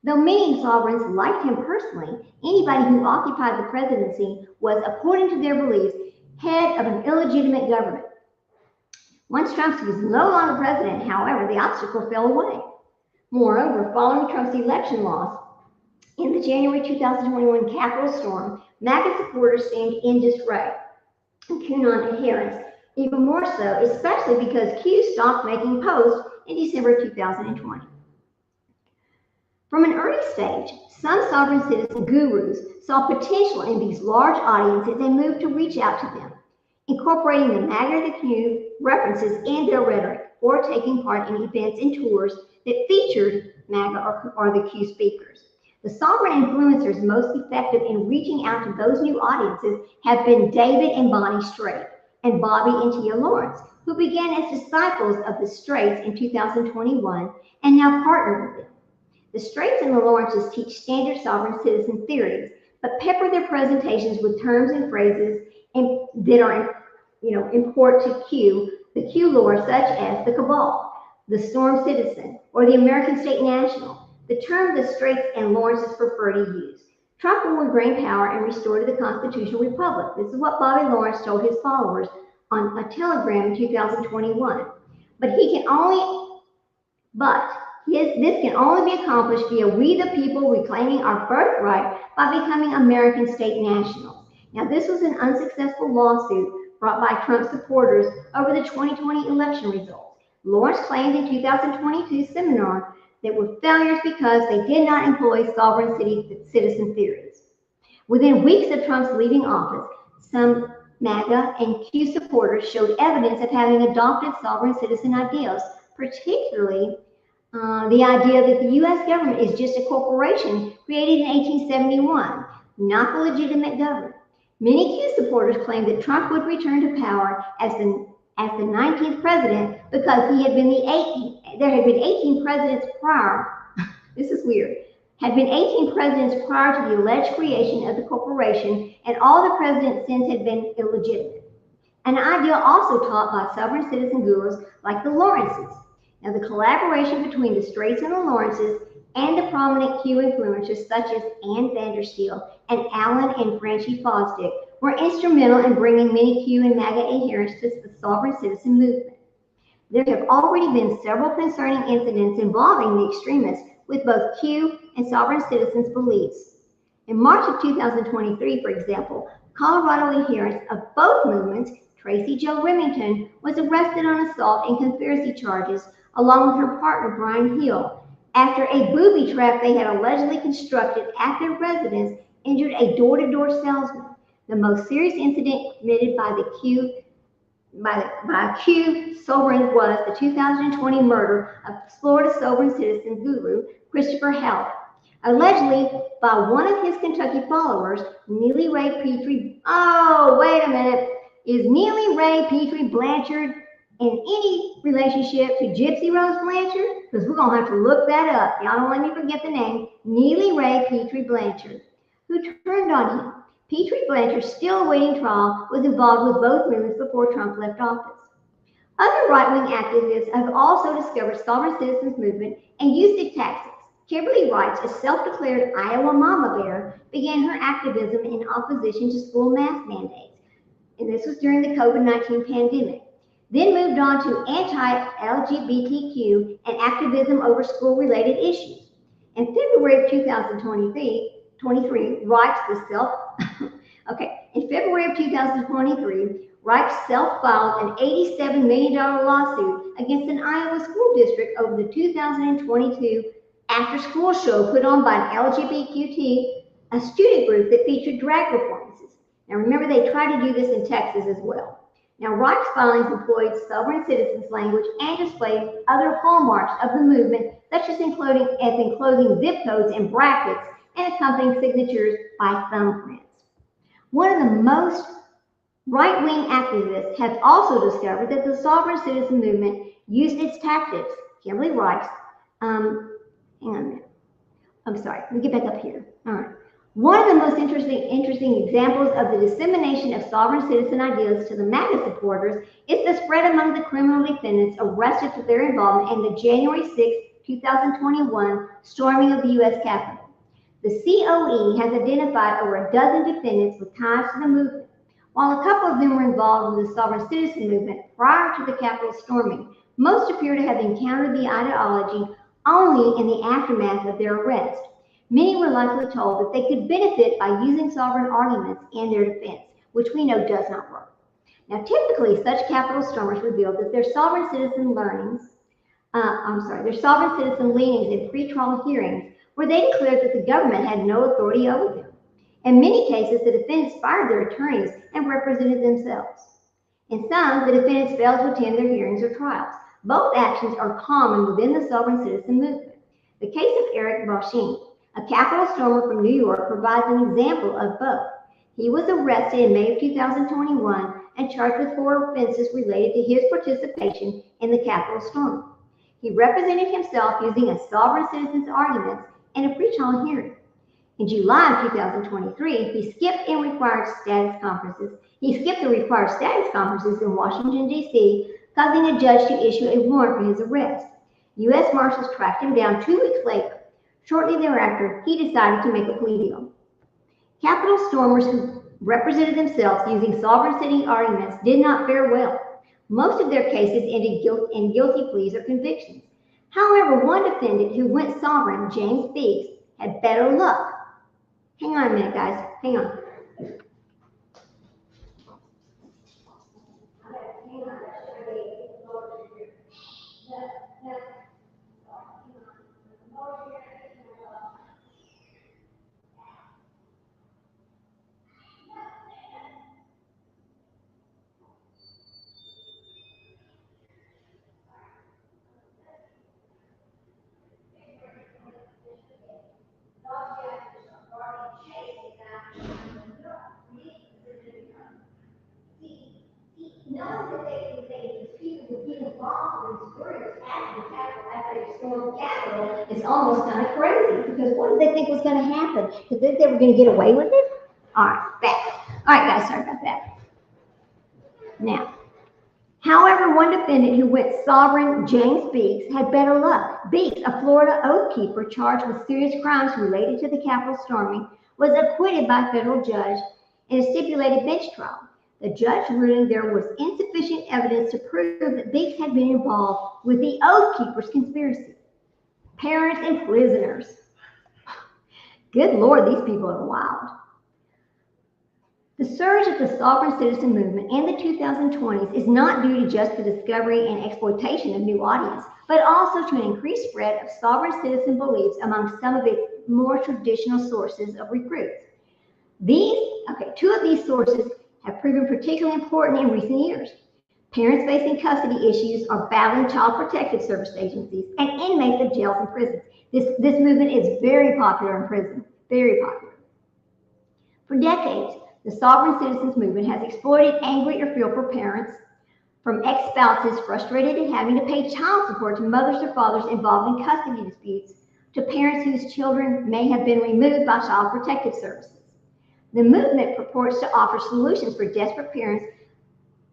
Though many sovereigns liked him personally, anybody who occupied the presidency was, according to their beliefs, head of an illegitimate government. Once Trump was no longer president, however, the obstacle fell away. Moreover, following Trump's election loss in the January 2021 Capitol storm, MAGA supporters seemed in disarray, and QAnon adherents even more so, especially because Q stopped making posts in December 2020. From an early stage, some sovereign citizen gurus saw potential in these large audiences and moved to reach out to them, incorporating the MAGA and the Q references in their rhetoric or taking part in events and tours that featured MAGA or the Q speakers. The sovereign influencers most effective in reaching out to those new audiences have been David and Bonnie Straight and Bobby and Tia Lawrence, who began as disciples of the Straights in 2021 and now partner with them. The Straights and the Lawrences teach standard sovereign citizen theories, but pepper their presentations with terms and phrases that are, import to the Q lore, such as the cabal, the storm citizen, or the American state national, the term the Straights and Lawrences prefer to use. Trump will regain power and restore to the constitutional republic. This is what Bobby Lawrence told his followers on a telegram in 2021. This can only be accomplished via we the people reclaiming our birthright by becoming American state nationals. Now, this was an unsuccessful lawsuit brought by Trump supporters over the 2020 election results. Lawrence claimed in 2022 seminar that were failures because they did not employ sovereign citizen theories. Within weeks of Trump's leaving office, some MAGA and Q supporters showed evidence of having adopted sovereign citizen ideals, particularly the idea that the U.S. government is just a corporation created in 1871, not the legitimate government. Many Q supporters claimed that Trump would return to power as the 19th president because there had been 18 presidents prior. This is weird. Had been 18 presidents prior to the alleged creation of the corporation, and all the presidents since had been illegitimate. An idea also taught by sovereign citizen gurus like the Lawrences. Now, the collaboration between the Straights and the Lawrences and the prominent Q influencers such as Ann Vandersteel and Alan and Francie Fosdick were instrumental in bringing many Q and MAGA adherents to the sovereign citizen movement. There have already been several concerning incidents involving the extremists with both Q and sovereign citizens' beliefs. In March of 2023, for example, Colorado adherents of both movements, Tracy Jo Remington, was arrested on assault and conspiracy charges along with her partner, Brian Hill, after a booby trap they had allegedly constructed at their residence injured a door-to-door salesman. The most serious incident committed by a Q sovereign was the 2020 murder of Florida sovereign citizen guru Christopher Howell, allegedly by one of his Kentucky followers, Neely Ray Petrie. Oh, wait a minute. Is Neely Ray Petrie Blanchard in any relationship to Gypsy Rose Blanchard? Because we're going to have to look that up. Y'all don't let me forget the name. Neely Ray Petrie Blanchard, who turned on him. Petrie Blanchard, still awaiting trial, was involved with both movements before Trump left office. Other right-wing activists have also discovered sovereign citizens movement and used its tactics. Kimberly Wright, a self-declared Iowa mama bear, began her activism in opposition to school mask mandates, and this was during the COVID-19 pandemic. Then moved on to anti-LGBTQ and activism over school-related issues. In February of 2023, Wright, In February of 2023, Reich self-filed an $87 million lawsuit against an Iowa school district over the 2022 after-school show put on by an LGBTQ, a student group that featured drag performances. Now remember, they tried to do this in Texas as well. Now, Reich's filings employed sovereign citizens language and displayed other hallmarks of the movement, such as enclosing zip codes and brackets and accompanying signatures by thumbprints. One of the most right-wing activists have also discovered that the sovereign citizen movement used its tactics. Kimberly Reich's, hang on a minute. I'm sorry, let me get back up here. All right. One of the most interesting examples of the dissemination of sovereign citizen ideas to the MAGA supporters is the spread among the criminal defendants arrested for their involvement in the January 6, 2021 storming of the U.S. Capitol. The COE has identified over a dozen defendants with ties to the movement. While a couple of them were involved with the sovereign citizen movement prior to the Capitol storming, most appear to have encountered the ideology only in the aftermath of their arrest. Many were likely told that they could benefit by using sovereign arguments in their defense, which we know does not work. Now, typically, such Capitol stormers revealed that their sovereign citizen leanings in pretrial hearings, where they declared that the government had no authority over them. In many cases, the defendants fired their attorneys and represented themselves. In some, the defendants failed to attend their hearings or trials. Both actions are common within the sovereign citizen movement. The case of Eric Bauchin, a Capitol stormer from New York, provides an example of both. He was arrested in May of 2021 and charged with 4 offenses related to his participation in the Capitol storming. He represented himself using a sovereign citizen's arguments in a pretrial hearing. In July of 2023, he skipped the required status conferences in Washington, D.C., causing a judge to issue a warrant for his arrest. U.S. Marshals tracked him down 2 weeks later. Shortly thereafter, he decided to make a plea deal. Capitol stormers who represented themselves using sovereign citizen arguments did not fare well. Most of their cases ended in guilty pleas or convictions. However, one defendant who went sovereign, James Speaks, had better luck. Hang on a minute, guys. Hang on. Knowing that these people would be involved in these groups after the Capitol, after they stormed the Capitol, is almost kind of crazy, because what did they think was going to happen? Did they think they were going to get away with it? All right, back. All right, guys, sorry about that. Now, however, one defendant who went sovereign, James Beeks, had better luck. Beeks, a Florida oath keeper charged with serious crimes related to the Capitol storming, was acquitted by a federal judge in a stipulated bench trial. The judge ruled there was insufficient evidence to prove that Beeks had been involved with the Oath Keepers conspiracy. Parents and prisoners. Good Lord, these people are wild. The surge of the sovereign citizen movement in the 2020s is not due to just the discovery and exploitation of new audience, but also to an increased spread of sovereign citizen beliefs among some of its more traditional sources of recruits. Two of these sources have proven particularly important in recent years. Parents facing custody issues are battling child protective service agencies and inmates of jails and prisons. This movement is very popular in prison, very popular. For decades, the sovereign citizens movement has exploited angry or fearful parents, from ex-spouses frustrated at having to pay child support to mothers or fathers involved in custody disputes, to parents whose children may have been removed by child protective services. The movement purports to offer solutions for desperate parents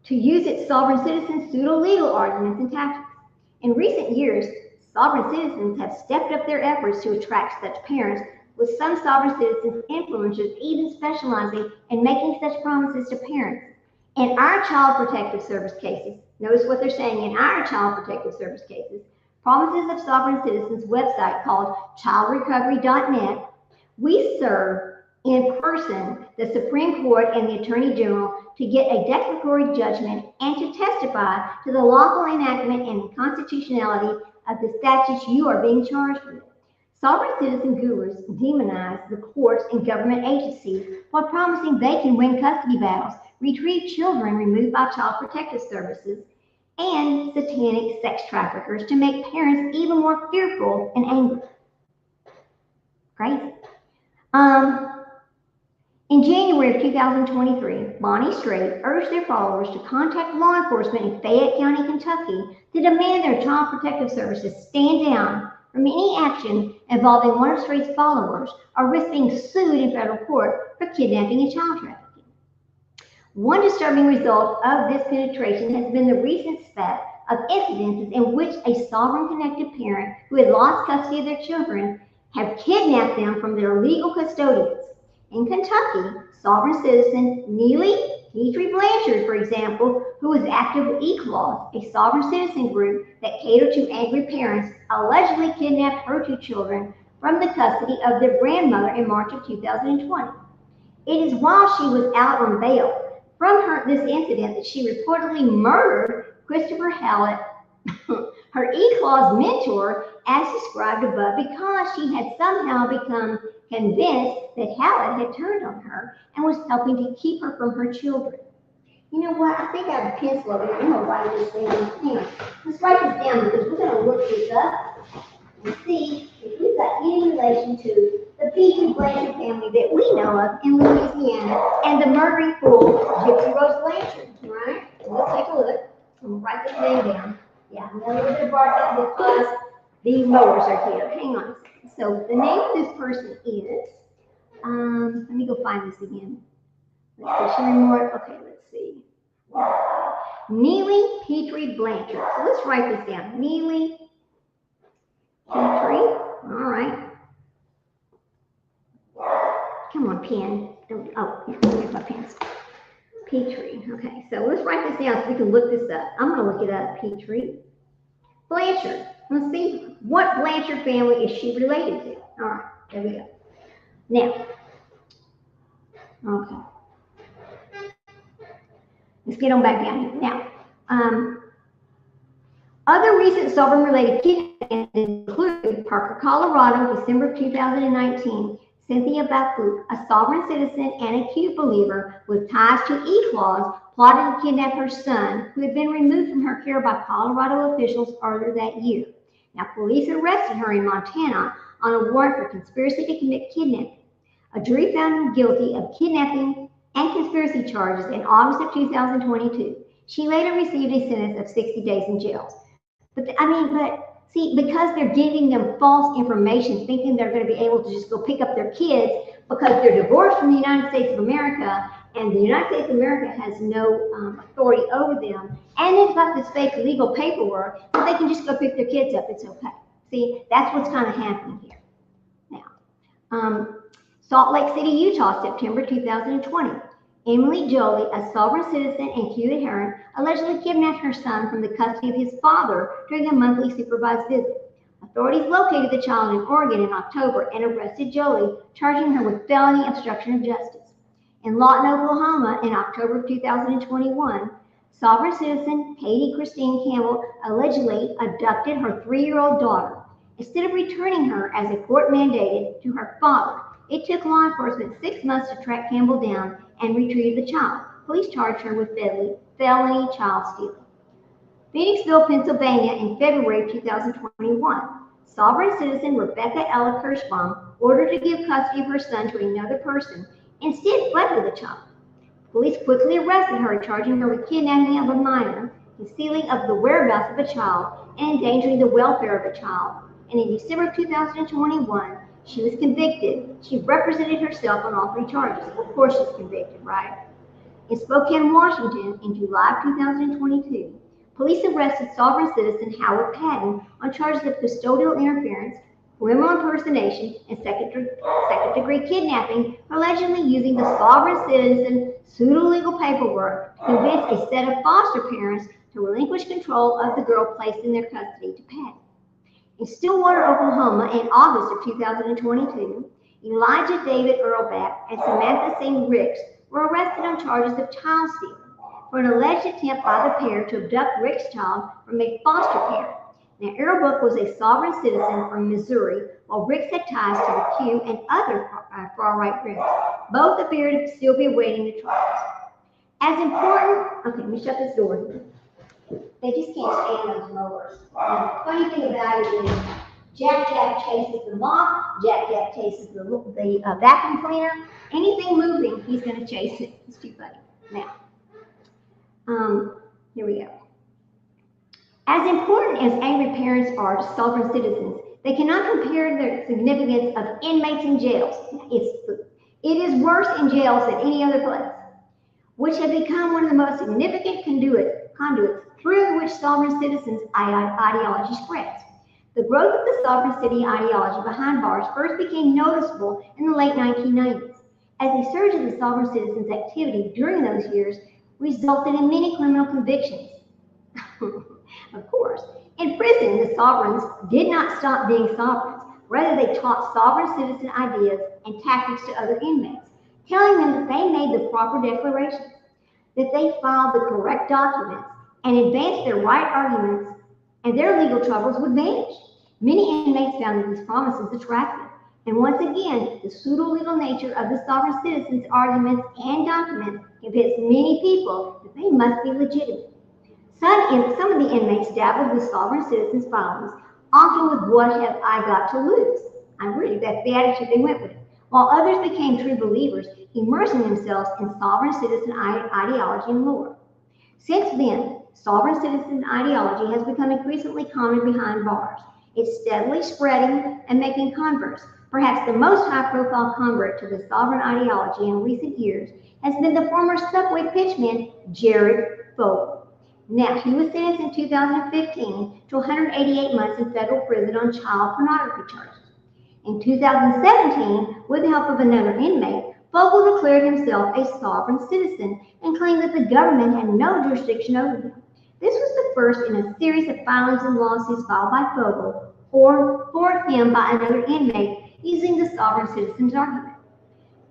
to use its sovereign citizen pseudo-legal arguments and tactics. In recent years, sovereign citizens have stepped up their efforts to attract such parents, with some sovereign citizens influencers even specializing in making such promises to parents. In our child protective service cases, notice what they're saying, in our child protective service cases, Promises of Sovereign Citizens website called childrecovery.net, we serve in person the Supreme Court and the Attorney General to get a declaratory judgment and to testify to the lawful enactment and constitutionality of the statutes you are being charged with. Sovereign citizen gurus demonize the courts and government agencies while promising they can win custody battles, retrieve children removed by Child Protective Services, and satanic sex traffickers to make parents even more fearful and angry. Crazy. In January of 2023, Bonnie Strait urged their followers to contact law enforcement in Fayette County, Kentucky to demand their Child Protective Services stand down from any action involving one of Strait's followers or risk being sued in federal court for kidnapping and child trafficking. One disturbing result of this penetration has been the recent spat of incidences in which a sovereign-connected parent who had lost custody of their children have kidnapped them from their legal custodians. In Kentucky, sovereign citizen Neely Petrie Blanchard, for example, who was active with eClaws, a sovereign citizen group that catered to angry parents, allegedly kidnapped her two children from the custody of their grandmother in March of 2020. It is while she was out on bail from this incident that she reportedly murdered Christopher Hallett, her eClaws mentor, as described above, because she had somehow become convinced that Hallett had turned on her and was helping to keep her from her children. You know what? I think I have a pencil over here. I'm going to write this thing down. Let's write this down because we're going to look this up and see if we've got any relation to the Petrie Blanchard family that we know of in Louisiana and the murdering fool, Gypsy Rose Blanchard. All right? Let's take a look. I'm going to write this name down. Yeah, I'm going to little bit of bark because the mowers are here. Hang on a second. So the name of this person is, let me go find this again. Let's see, okay, let's see. Neely Petrie Blanchard. So let's write this down. Neely Petrie. All right. Come on, pen. Here's my pencil. Petrie. Okay, so let's write this down so we can look this up. I'm going to look it up. Petrie Blanchard. Let's see, what Blanchard family is she related to? All right, there we go. Now, okay. Let's get on back down here. Now, other recent sovereign-related kidnappings include Parker, Colorado, December 2019. Cynthia Bafouk, a sovereign citizen and a Q believer with ties to eClaws, plotted to kidnap her son, who had been removed from her care by Colorado officials earlier that year. Now, police arrested her in Montana on a warrant for conspiracy to commit kidnapping. A jury found her guilty of kidnapping and conspiracy charges in August of 2022. She later received a sentence of 60 days in jail. But see, because they're giving them false information, thinking they're going to be able to just go pick up their kids because they're divorced from the United States of America, and the United States of America has no authority over them, and they've got this fake legal paperwork that they can just go pick their kids up. It's okay. See, that's what's kind of happening here. Now, Salt Lake City, Utah, September 2020. Emily Jolie, a sovereign citizen and Q adherent, allegedly kidnapped her son from the custody of his father during a monthly supervised visit. Authorities located the child in Oregon in October and arrested Jolie, charging her with felony obstruction of justice. In Lawton, Oklahoma, in October of 2021, sovereign citizen Katie Christine Campbell allegedly abducted her 3-year-old daughter. Instead of returning her as a court mandated to her father, it took law enforcement 6 months to track Campbell down and retrieve the child. Police charged her with felony child stealing. Phoenixville, Pennsylvania, in February 2021, sovereign citizen Rebecca Ella Kirschbaum, ordered to give custody of her son to another person, instead fled with the child. Police quickly arrested her, charging her with kidnapping of a minor, concealing of the whereabouts of a child, and endangering the welfare of a child. And in December 2021, she was convicted. She represented herself on all 3 charges. Of course she's convicted, right? In Spokane, Washington, in July of 2022, police arrested sovereign citizen Howard Patton on charges of custodial interference, criminal impersonation, and second-degree kidnapping, allegedly using the sovereign citizen pseudo-legal paperwork to convince a set of foster parents to relinquish control of the girl placed in their custody to Patton. In Stillwater, Oklahoma, in August of 2022, Elijah David Earlback and Samantha St. Ricks were arrested on charges of child stealing for an alleged attempt by the pair to abduct Rick's child from a foster parent. Now, Earlback was a sovereign citizen from Missouri, while Ricks had ties to the Q and other far-right groups. Both appear to still be awaiting the trials. As important, okay, let me shut this door here. They just can't stand those mowers. And the funny thing about it is, Jack chases the mop, Jack chases the vacuum cleaner. Anything moving, he's going to chase it. It's too funny. Now, here we go. As important as angry parents are to sovereign citizens, they cannot compare the significance of inmates in jails. It is worse in jails than any other place, which have become one of the most significant conduits through which sovereign citizens' ideology spreads. The growth of the sovereign city ideology behind bars first became noticeable in the late 1990s, as the surge of the sovereign citizens' activity during those years resulted in many criminal convictions. Of course, in prison, the sovereigns did not stop being sovereigns. Rather, they taught sovereign citizen ideas and tactics to other inmates, telling them that they made the proper declarations, that they filed the correct documents, and advanced their right arguments, and their legal troubles would vanish. Many inmates found that these promises attractive, and once again, the pseudo-legal nature of the sovereign citizens' arguments and documents convinced many people that they must be legitimate. Some of the inmates dabbled with sovereign citizens' filings, often with "what have I got to lose?" That's the attitude they went with. While others became true believers, immersing themselves in sovereign citizen ideology and lore. Since then, sovereign citizen ideology has become increasingly common behind bars. It's steadily spreading and making converts. Perhaps the most high-profile convert to the sovereign ideology in recent years has been the former Subway pitchman, Jared Fogle. Now, he was sentenced in 2015 to 188 months in federal prison on child pornography charges. In 2017, with the help of another inmate, Fogle declared himself a sovereign citizen and claimed that the government had no jurisdiction over him. This was the first in a series of filings and lawsuits filed by Fogle or for him by another inmate using the sovereign citizen's argument.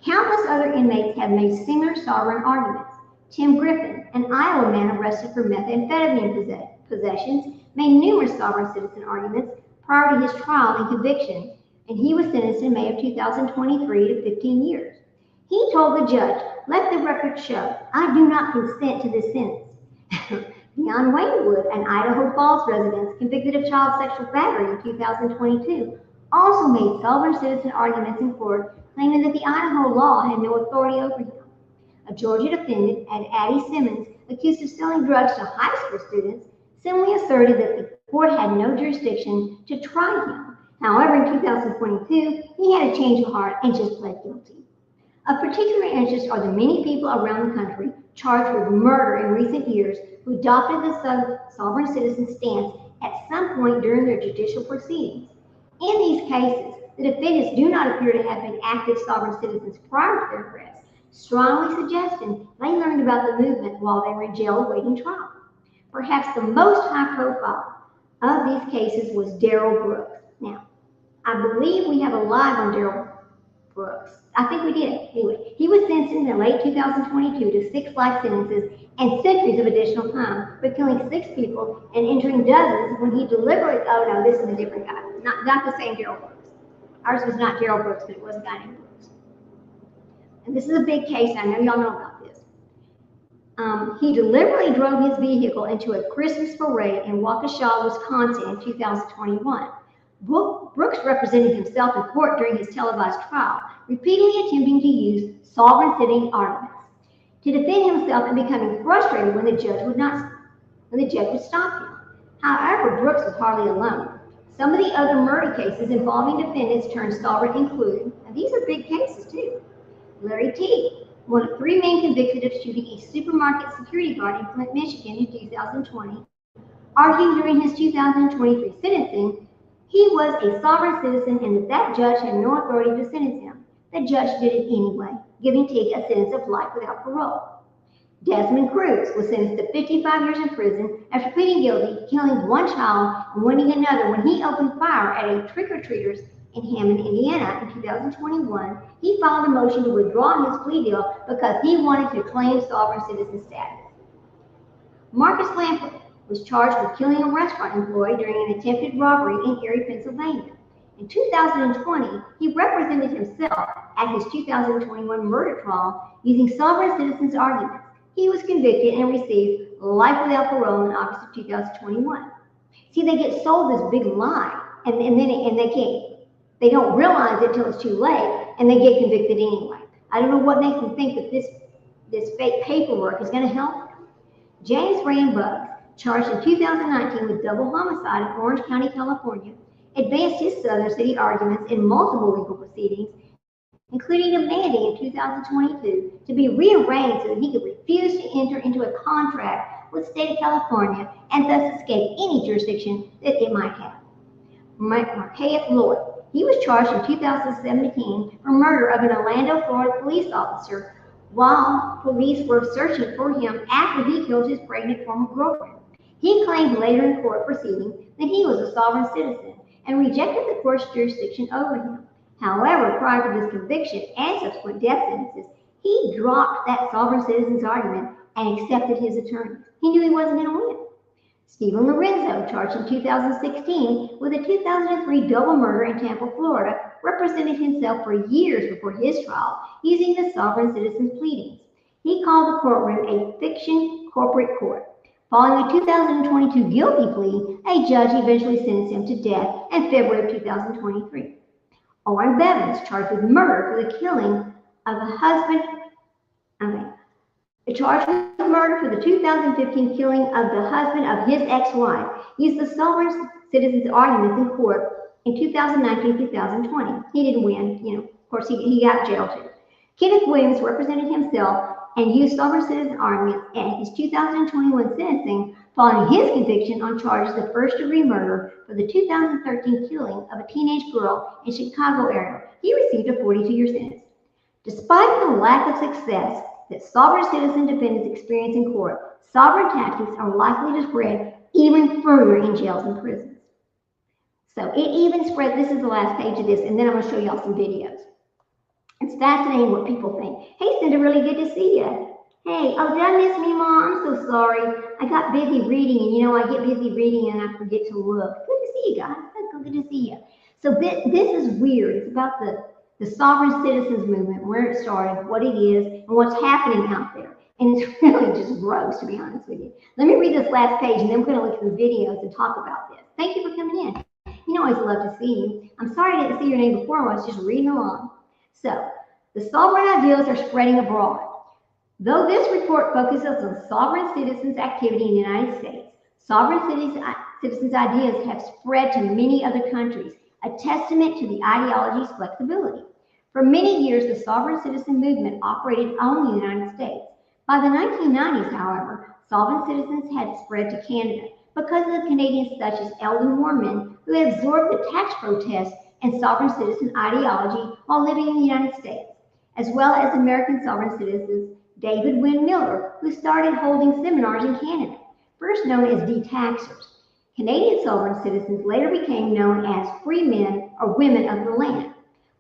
Countless other inmates have made similar sovereign arguments. Tim Griffin, an Iowa man arrested for methamphetamine possessions, made numerous sovereign citizen arguments prior to his trial and conviction, and he was sentenced in May of 2023 to 15 years. He told the judge, "Let the record show, I do not consent to this sentence." Leon Waynewood, an Idaho Falls resident convicted of child sexual battery in 2022, also made sovereign citizen arguments in court, claiming that the Idaho law had no authority over him. A Georgia defendant, Addie Simmons, accused of selling drugs to high school students, similarly asserted that the court had no jurisdiction to try him. However, in 2022, he had a change of heart and just pled guilty. Of particular interest are the many people around the country charged with murder in recent years who adopted the sovereign citizen stance at some point during their judicial proceedings. In these cases, the defendants do not appear to have been active sovereign citizens prior to their arrest, strongly suggesting they learned about the movement while they were in jail awaiting trial. Perhaps the most high profile of these cases was Darrell Brooks. Now, I believe we have a live on Darrell Brooks. I think we did. Anyway, he was sentenced in late 2022 to 6 life sentences and centuries of additional time for killing 6 people and injuring dozens when he deliberately, oh no, this is a different guy. Not the same Darrell Brooks. Ours was not Darrell Brooks, but it was a guy named Brooks. And this is a big case. I know y'all know about this. He deliberately drove his vehicle into a Christmas parade in Waukesha, Wisconsin in 2021. Brooks represented himself in court during his televised trial, repeatedly attempting to use sovereign citizen arguments to defend himself and becoming frustrated when the judge would stop him. However, Brooks was hardly alone. Some of the other murder cases involving defendants turned sovereign include, and these are big cases too, Larry Teague, one of 3 men convicted of shooting a supermarket security guard in Flint, Michigan in 2020, argued during his 2023 sentencing he was a sovereign citizen and that judge had no authority to sentence him. The judge did it anyway, giving Teague a sentence of life without parole. Desmond Cruz was sentenced to 55 years in prison after pleading guilty, killing 1 child and wounding another when he opened fire at a trick-or-treaters in Hammond, Indiana. In 2021, he filed a motion to withdraw his plea deal because he wanted to claim sovereign citizen status. Marcus Lampley was charged with killing a restaurant employee during an attempted robbery in Erie, Pennsylvania. In 2020, he represented himself at his 2021 murder trial using sovereign citizens arguments. He was convicted and received life without parole in August of 2021. See, they get sold this big lie, and they don't realize it till it's too late, and they get convicted anyway. I don't know what makes them think that this fake paperwork is going to help them. James Rand Buggs, charged in 2019 with double homicide in Orange County, California, advanced his Southern City arguments in multiple legal proceedings, including demanding in 2022 to be rearranged so that he could refuse to enter into a contract with the state of California and thus escape any jurisdiction that it might have. Marquette Lloyd, he was charged in 2017 for murder of an Orlando, Florida police officer while police were searching for him after he killed his pregnant former girlfriend. He claimed later in court proceedings that he was a sovereign citizen and rejected the court's jurisdiction over him. However, prior to this conviction and subsequent death sentences, he dropped that sovereign citizen's argument and accepted his attorney. He knew he wasn't going to win. Stephen Lorenzo, charged in 2016 with a 2003 double murder in Tampa, Florida, represented himself for years before his trial using the sovereign citizen's pleadings. He called the courtroom a fiction corporate court. Following a 2022 guilty plea, a judge eventually sentenced him to death in February of 2023. Owen Bevins, charged with murder for the killing of a husband, charged with murder for the 2015 killing of the husband of his ex-wife, used the sovereign citizen's arguments in court in 2019-2020. He didn't win, of course he got jailed too. Kenneth Williams represented himself and used sovereign citizen arguments at his 2021 sentencing following his conviction on charges of first-degree murder for the 2013 killing of a teenage girl in Chicago area. He received a 42-year sentence. Despite the lack of success that sovereign citizen defendants experience in court, sovereign tactics are likely to spread even further in jails and prisons. So it even spread, this is the last page of this, and then I'm going to show y'all some videos. It's fascinating what people think. Hey, Cinda, really good to see you. Hey, oh, did I miss me, Mom? I'm so sorry. I got busy reading, and I get busy reading and I forget to look. Good to see you guys. Good to see you. So this is weird. It's about the sovereign citizens movement, where it started, what it is, and what's happening out there. And it's really just gross, to be honest with you. Let me read this last page, and then we're going to look at the videos and talk about this. Thank you for coming in. I always love to see you. I'm sorry I didn't see your name before. I was just reading along. So, the sovereign ideals are spreading abroad. Though this report focuses on sovereign citizens' activity in the United States, sovereign citizens' ideas have spread to many other countries, a testament to the ideology's flexibility. For many years, the sovereign citizen movement operated only in the United States. By the 1990s, however, sovereign citizens had spread to Canada because of the Canadians such as Eldon Moorman, who had absorbed the tax protest and sovereign citizen ideology while living in the United States, as well as American sovereign citizens David Wynn Miller, who started holding seminars in Canada, first known as detaxers. Canadian sovereign citizens later became known as free men or women of the land.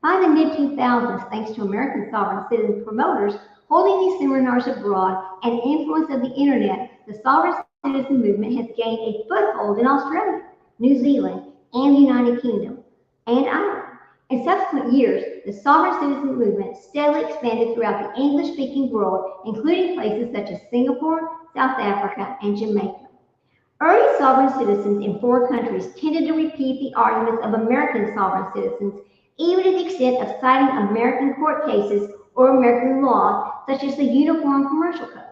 By the mid-2000s, thanks to American sovereign citizen promoters holding these seminars abroad and the influence of the internet, the sovereign citizen movement has gained a foothold in Australia, New Zealand, and the United Kingdom, and Ireland. In subsequent years, the sovereign citizen movement steadily expanded throughout the English-speaking world, including places such as Singapore, South Africa, and Jamaica. Early sovereign citizens in foreign countries tended to repeat the arguments of American sovereign citizens, even to the extent of citing American court cases or American law, such as the Uniform Commercial Code.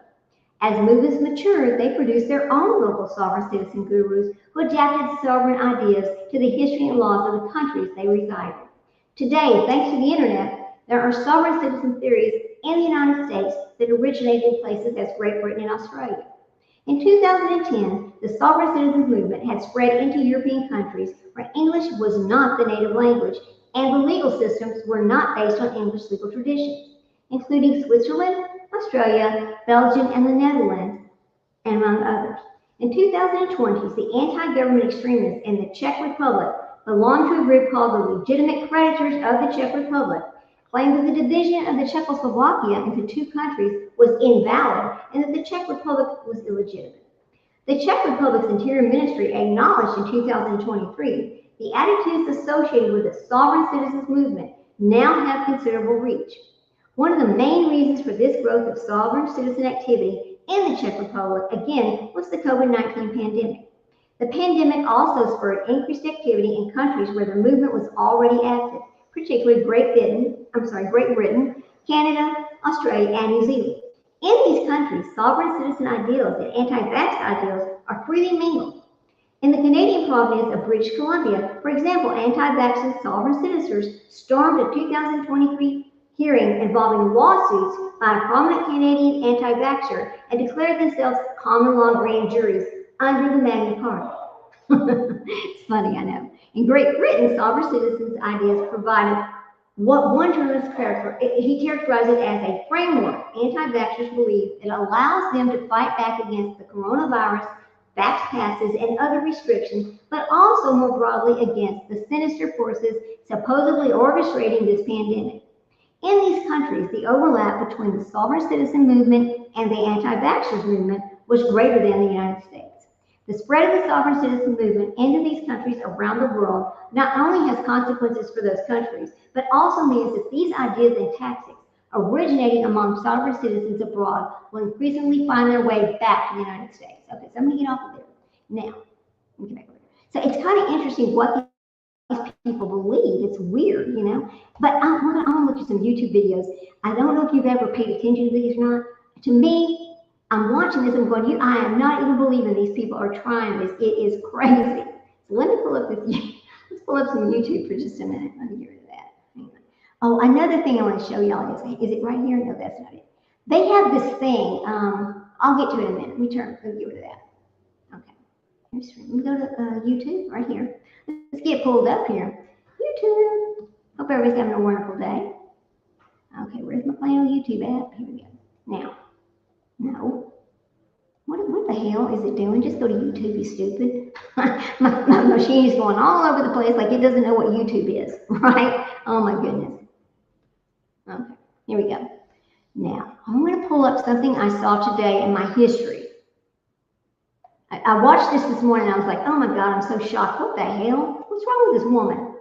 As movements matured, they produced their own local sovereign citizen gurus who adapted sovereign ideas to the history and laws of the countries they resided. Today, thanks to the internet, there are sovereign citizen theories in the United States that originated in places as Great Britain and Australia. In 2010, the sovereign citizens movement had spread into European countries where English was not the native language and the legal systems were not based on English legal traditions, including Switzerland, Australia, Belgium, and the Netherlands, among others. In 2020, the anti-government extremists in the Czech Republic belonged to a group called the Legitimate Creditors of the Czech Republic, claimed that the division of the Czechoslovakia into two countries was invalid and that the Czech Republic was illegitimate. The Czech Republic's Interior Ministry acknowledged in 2023 the attitudes associated with the sovereign citizens movement now have considerable reach. One of the main reasons for this growth of sovereign citizen activity in the Czech Republic, again, was the COVID-19 pandemic. The pandemic also spurred increased activity in countries where the movement was already active, particularly Great Britain, Canada, Australia, and New Zealand. In these countries, sovereign citizen ideals and anti-vax ideals are freely mingled. In the Canadian province of British Columbia, for example, anti-vax and sovereign citizens stormed a 2023 hearing involving lawsuits by a prominent Canadian anti-vaxxer and declared themselves common law grand juries under the Magna Carta. It's funny, I know. In Great Britain, sovereign citizens' ideas provided what one journalist characterized it as a framework anti-vaxxers believe it allows them to fight back against the coronavirus, vax passes, and other restrictions, but also more broadly against the sinister forces supposedly orchestrating this pandemic. In these countries, the overlap between the sovereign citizen movement and the anti-vaxxers movement was greater than the United States. The spread of the sovereign citizen movement into these countries around the world not only has consequences for those countries, but also means that these ideas and tactics originating among sovereign citizens abroad will increasingly find their way back to the United States. Okay, so I'm going to get off of there. Now, let me get back over there. So it's kind of interesting what these people believe. It's weird, you know. But I'm going to look at some YouTube videos. I don't know if you've ever paid attention to these or not. To me, I'm watching this and going, I am not even believing these people are trying this. It is crazy. So let me pull up this. Let's pull up some YouTube for just a minute. Let me get rid of that. Hang on. Oh, another thing I want to show y'all is it right here? No, that's not it. They have this thing. I'll get to it in a minute. Let me get rid of that. Okay. Let me go to YouTube right here. Let's get pulled up here. YouTube. Hope everybody's having a wonderful day. Okay, where's my plain old YouTube app? Here we go. Now, no. What the hell is it doing? Just go to YouTube, you stupid. my machine is going all over the place like it doesn't know what YouTube is, right? Oh my goodness. Okay, here we go. Now, I'm going to pull up something I saw today in my history. I watched this morning and I was like, oh my God, I'm so shocked. What the hell? What's wrong with this woman?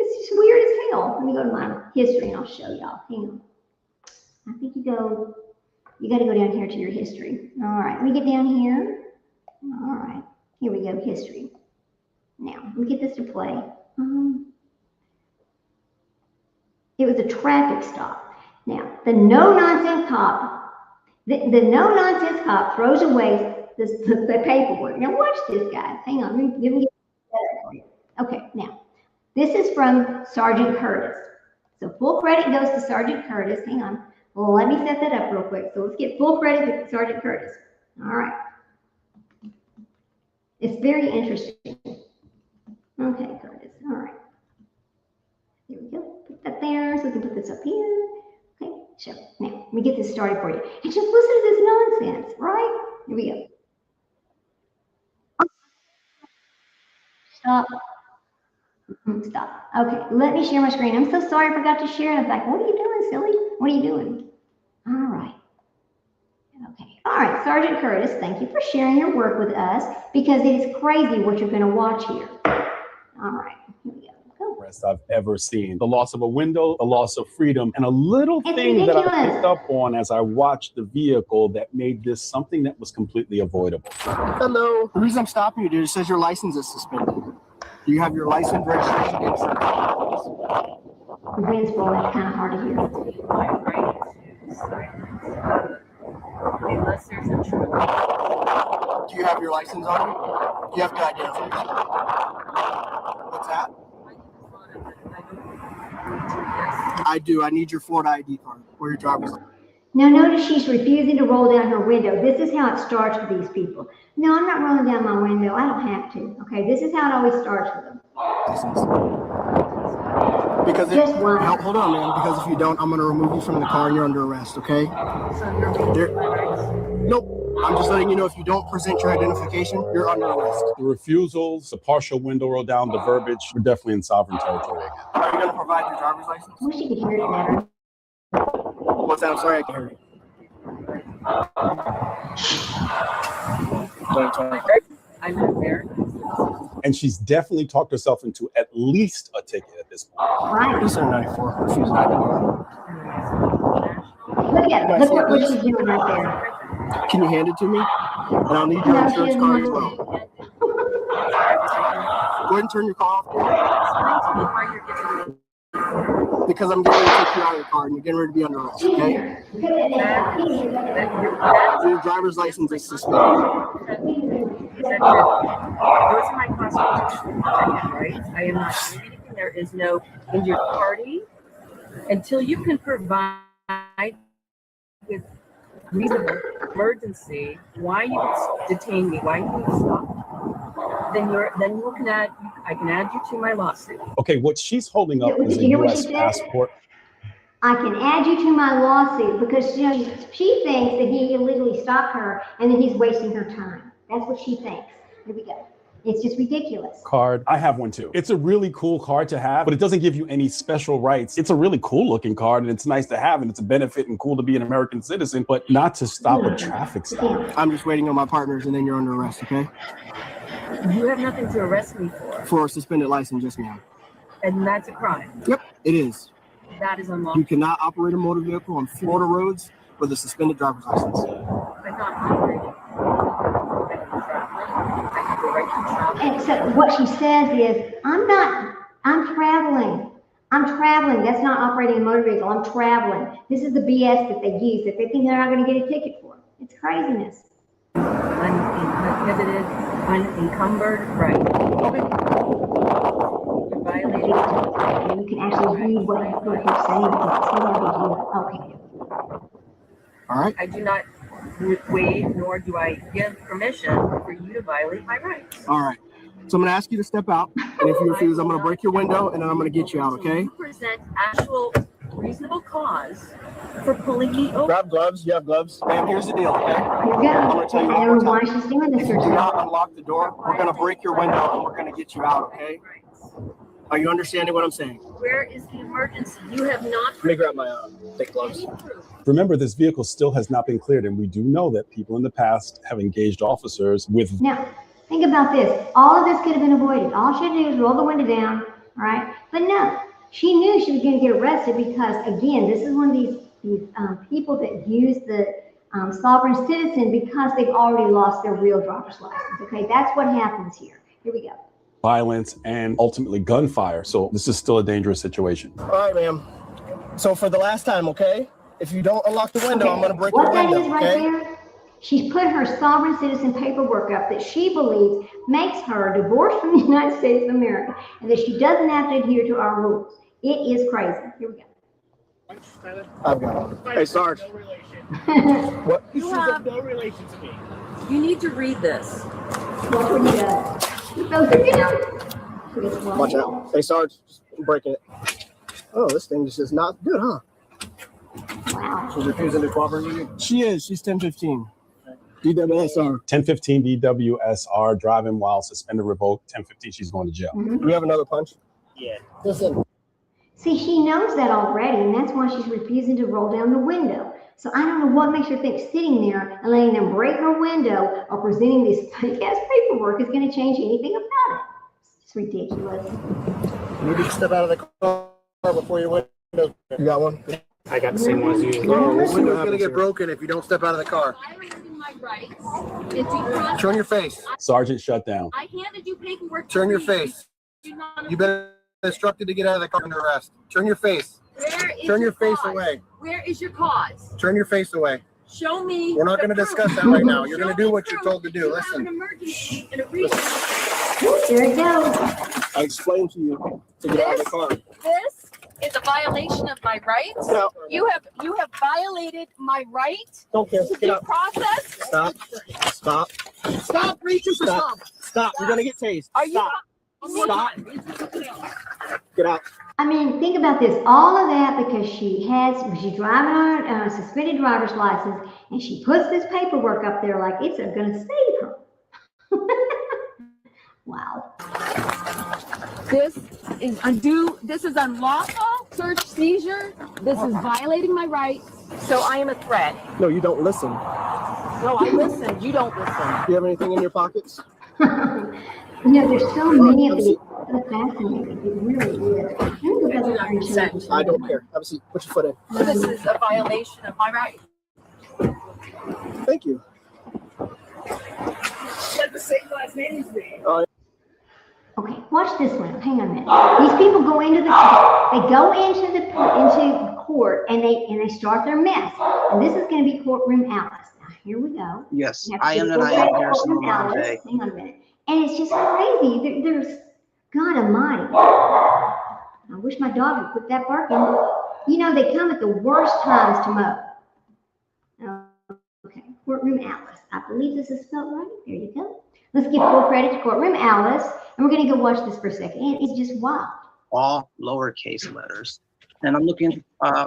It's just weird as hell. Let me go to my history and I'll show y'all. Hang on. I think you got to go down here to your history. All right, let me get down here. All right, here we go, history. Now, let me get this to play. It was a traffic stop. Now, the no-nonsense cop, the no-nonsense cop throws away the paperwork. Now, watch this, guys. Hang on, let me get that for you. Okay, now, this is from Sergeant Curtis. So full credit goes to Sergeant Curtis. Hang on. Well, let me set that up real quick. So let's get full credit to Sergeant Curtis. All right. It's very interesting. Okay, Curtis. All right. Here we go. Put that there so we can put this up here. Okay, so now let me get this started for you. And just listen to this nonsense, right? Here we go. Stop. Stop. Okay, let me share my screen. I'm so sorry I forgot to share. I was like, what are you doing, silly? What are you doing? All right. Okay. All right, Sergeant Curtis, thank you for sharing your work with us because it is crazy what you're going to watch here. All right. Here we go. I've ever seen. The loss of a window, a loss of freedom, and a little thing that I picked up on as I watched the vehicle that made this something that was completely avoidable. Hello. The reason I'm stopping you, dude, it says your license is suspended. Do you have your license registration? The wind's blowing. It's kind of hard to hear. Unless there's a truck. Do you have your license on you? Do you have your identification? What's that? I do. I need your Florida ID card or your driver's license. Now notice she's refusing to roll down her window. This is how it starts with these people. No, I'm not rolling down my window. I don't have to. Okay, this is how it always starts with them. Because hold on, man. Because if you don't, I'm going to remove you from the car and you're under arrest. Okay? So you're nope. I'm just letting you know if you don't present your identification, you're under arrest. The refusals, the partial window roll down, the verbiage, we're definitely in sovereign territory again. Are you going to provide your driver's license? I wish you could hear it better. What's that? I'm sorry, I can't hear you. I'm an American. And she's definitely talked herself into at least a ticket at this point. Right. This is 94. Refusing identity. Look at it. Look what she's doing right there. Can you hand it to me? And I'll need your No, she insurance doesn't card as want well. it. Go ahead and turn your car off. Because I'm getting ready to take you out of the car and you're getting ready to be under arrest, okay? Your driver's license is suspended. Those are my constitutional rights. I am not doing anything. There is no injured party. Until you can provide with reasonable emergency, why you detain me, why you stop, then you can add. I can add you to my lawsuit. Okay, what she's holding up Did is a you hear what U.S. she said? passport. I can add you to my lawsuit because she thinks that he illegally stopped her and that he's wasting her time. That's what she thinks. Here we go. It's just ridiculous. Card. I have one too. It's a really cool card to have, but it doesn't give you any special rights. It's a really cool looking card and it's nice to have and it's a benefit and cool to be an American citizen, but not to stop a traffic stop. I'm just waiting on my partners and then you're under arrest, okay? You have nothing to arrest me for. For a suspended license just now. And that's a crime. Yep, it is. That is unlawful. You cannot operate a motor vehicle on Florida roads with a suspended driver's license. I'm not operating. I can go right to travel. And so what she says is, I'm traveling. That's not operating a motor vehicle. I'm traveling. This is the BS that they use, that they think they're not going to get a ticket for. It's craziness. Uninhibited, unencumbered right. Okay. You're violating. You can actually read what you're saying. Okay. All right. I do not waive nor do I give permission for you to violate my rights. All right. So I'm going to ask you to step out. And if you refuse, I'm going to break your window and then I'm going to get you out, okay? You present actual reasonable cause for pulling me over. Grab gloves. You have gloves. Ma'am, here's the deal, okay? Here we go. I'm going to tell you I one don't know more why time. she's doing this If to you do herself. not unlock the door, we're going to break your window and we're going to get you out, okay? Are you understanding what I'm saying? Where is the emergency? You have not. Let me grab my thick gloves. Remember, this vehicle still has not been cleared, and we do know that people in the past have engaged officers with. Now, think about this. All of this could have been avoided. All she had to do is roll the window down, all right? But no, she knew she was going to get arrested because, again, this is one of these people that use the sovereign citizen because they've already lost their real driver's license, okay? That's what happens here. Here we go. Violence and ultimately gunfire. So this is still a dangerous situation. All right, ma'am. So for the last time, okay? If you don't unlock the window, Okay, I'm going to break what your that window, is right okay? there, she's put her sovereign citizen paperwork up that she believes makes her divorced from the United States of America and that she doesn't have to adhere to our rules. It is crazy. Here we go. I've got it. Hey, Sarge. What? You have No relation to me. You need to read this. What would you do? Those are good. Watch out. Hey, Sarge. Just breaking it. Oh, this thing just is not good, huh? Wow. She's refusing to cooperate with you? She is. She's 1015. DWSR. 1015 DWSR, driving while suspended, revoked. 1015, she's going to jail. Do we have another punch? Yeah. Listen. See, she knows that already, and that's why she's refusing to roll down the window. So I don't know what makes her think sitting there and letting them break her window or presenting this fake-ass paperwork is going to change anything about it. It's ridiculous. You need to step out of the car before your window. You got one? I got the same one as you. The window's going to get broken if you don't step out of the car. Violating my rights. It's because Turn your face. Sergeant shut down. I handed you paperwork. Turn your face. You've been instructed to get out of the car under arrest. Turn your face. Where is Turn your face cause? away. Where is your cause? Turn your face away. Show me. We're not the going to proof. discuss that right now. You're Show going to me do what you're proof told to that do. you have an Listen. emergency and a reason. There it goes. I explained to you to get out of the car. This is a violation of my rights. No. You have violated my right Don't care. to Get due up. process. Stop. Stop. Stop reaching for Stop. something. Stop. You're going to get tased. Are you? Stop. Stop. Stop. Get out. I mean, think about this. All of that because she's driving on a suspended driver's license, and she puts this paperwork up there like it's going to save her. Wow. This is this is unlawful search seizure. This is violating my rights. So I am a threat. No, you don't listen. No, I listen. You don't listen. Do you have anything in your pockets? There's so many of these. So fascinating. It really is. I do not consent. I don't care. Have a seat. Put your foot in. This is a violation of my rights. Thank you. Like the same last name as me. Okay, watch this one. Hang on a minute. These people go into court and they start their mess. And this is going to be courtroom Alice. Now here we go. Yes, I am and I am Harrison Lamont. Hang on a minute. And it's just crazy. There's God Almighty. I wish my dog would quit that barking. They come at the worst times to mow. Okay, courtroom Alice. I believe this is spelled right. There you go. Let's give full credit to courtroom Alice, and we're going to go watch this for a second. And it's just wild. All lowercase letters. And I'm looking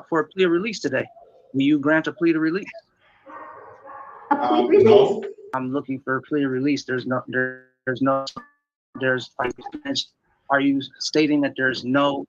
for a plea of release today. Will you grant a plea to release? A plea release? I'm looking for a plea of release. Are you stating that there's no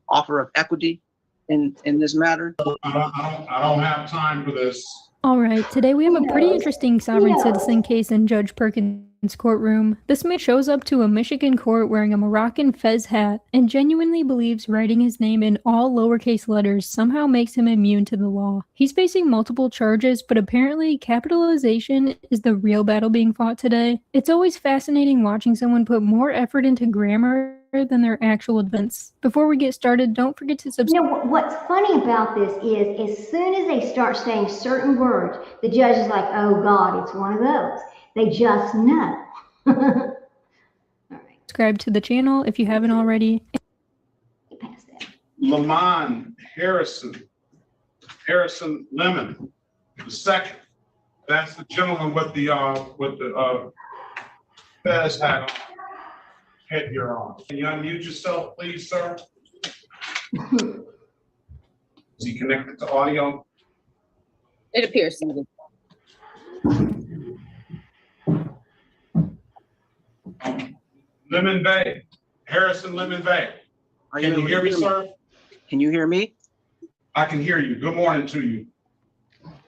offer of equity in this matter? I don't have time for this. All right, today we have a pretty interesting sovereign citizen case in Judge Perkins' courtroom. This man shows up to a Michigan court wearing a Moroccan fez hat and genuinely believes writing his name in all lowercase letters somehow makes him immune to the law. He's facing multiple charges, but apparently capitalization is the real battle being fought today. It's always fascinating watching someone put more effort into grammar than their actual defense. Before we get started, don't forget to subscribe. What's funny about this is as soon as they start saying certain words, the judge is like, oh God, it's one of those. They just know. All right. Subscribe to the channel if you haven't already. Get past that. Lamont Harrison Lemon, the second. That's the gentleman with the fez hat on. Headgear on. Can you unmute yourself, please, sir? Is he connected to audio? It appears. Lemon Bay, Harrison Lemon Bay. Can you hear me, sir? Can you hear me? I can hear you. Good morning to you.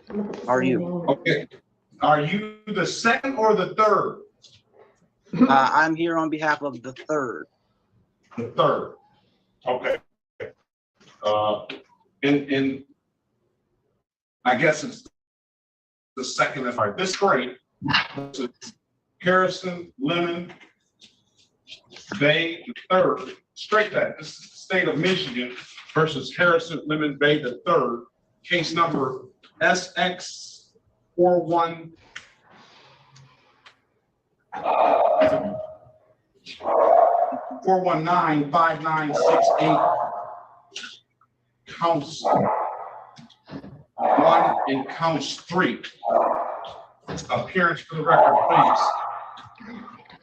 How are you? Okay. Are you the second or the third? I'm here on behalf of the third. The third. Okay. And I guess it's the second. That's right. This is great. This is Harrison Lemon Bay the third. Straight that. This is the state of Michigan versus Harrison Lemon Bay the third. Case number SX41. 419-5968. Counts 1 and counts 3. Appearance for the record, please.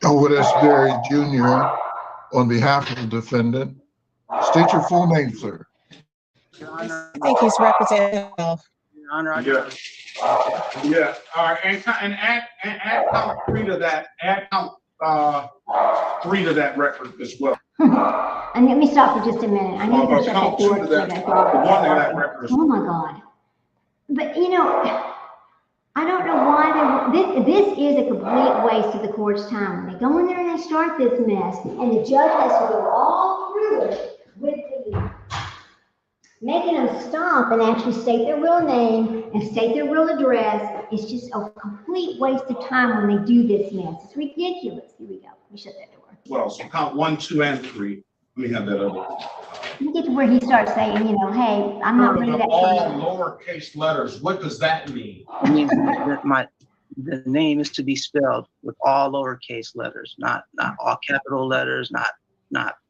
Elwood S. Berry Jr. on behalf of the defendant. State your full name, sir. Your Honor, I think he's representing himself. Your Honor, Yeah. All right. And add count 3 to that. Add count 3 to that record as well. And let me stop for just a minute. I need to shut that door. To that, one to that record. Oh my God. But I don't know why this is a complete waste of the court's time. When they go in there and they start this mess, and the judge has to go all through it with making them stop and actually state their real name and state their real address. It's just a complete waste of time when they do this mess. It's ridiculous. Here we go. Let me shut that door. Well, so count 1, 2, and 3. Let me have that other. Let me get to where he starts saying, hey, I'm not really that all person. lowercase letters. What does that mean? it means that the name is to be spelled with all lowercase letters, not all capital letters, not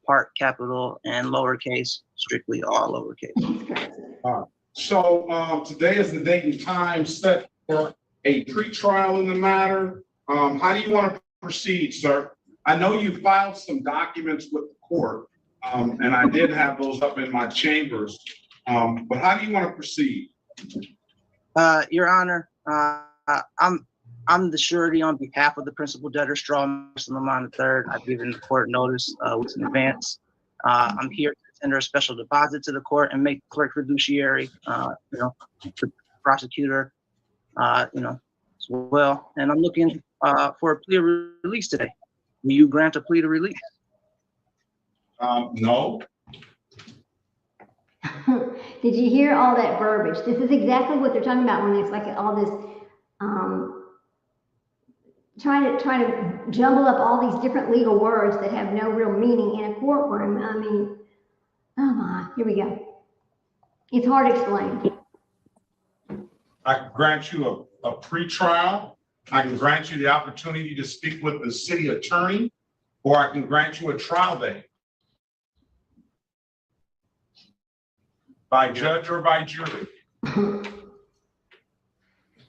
part capital and lowercase, strictly all lowercase. So today is the date and time set for a pre-trial in the matter. How do you want to proceed, sir? I know you filed some documents with the court. And I did have those up in my chambers. But how do you want to proceed? Your Honor, I'm the surety on behalf of the principal debtor, Strawman Lamont III. I've given the court notice weeks in advance. I'm here to tender a special deposit to the court and make clerk fiduciary, the prosecutor, as well. And I'm looking for a plea of release today. Will you grant a plea to release? No. Did you hear all that verbiage? This is exactly what they're talking about when it's like all this, trying to jumble up all these different legal words that have no real meaning in a courtroom. I mean, oh my, here we go. It's hard to explain. I can grant you a pre-trial. I can grant you the opportunity to speak with the city attorney, or I can grant you a trial date. By judge or by jury.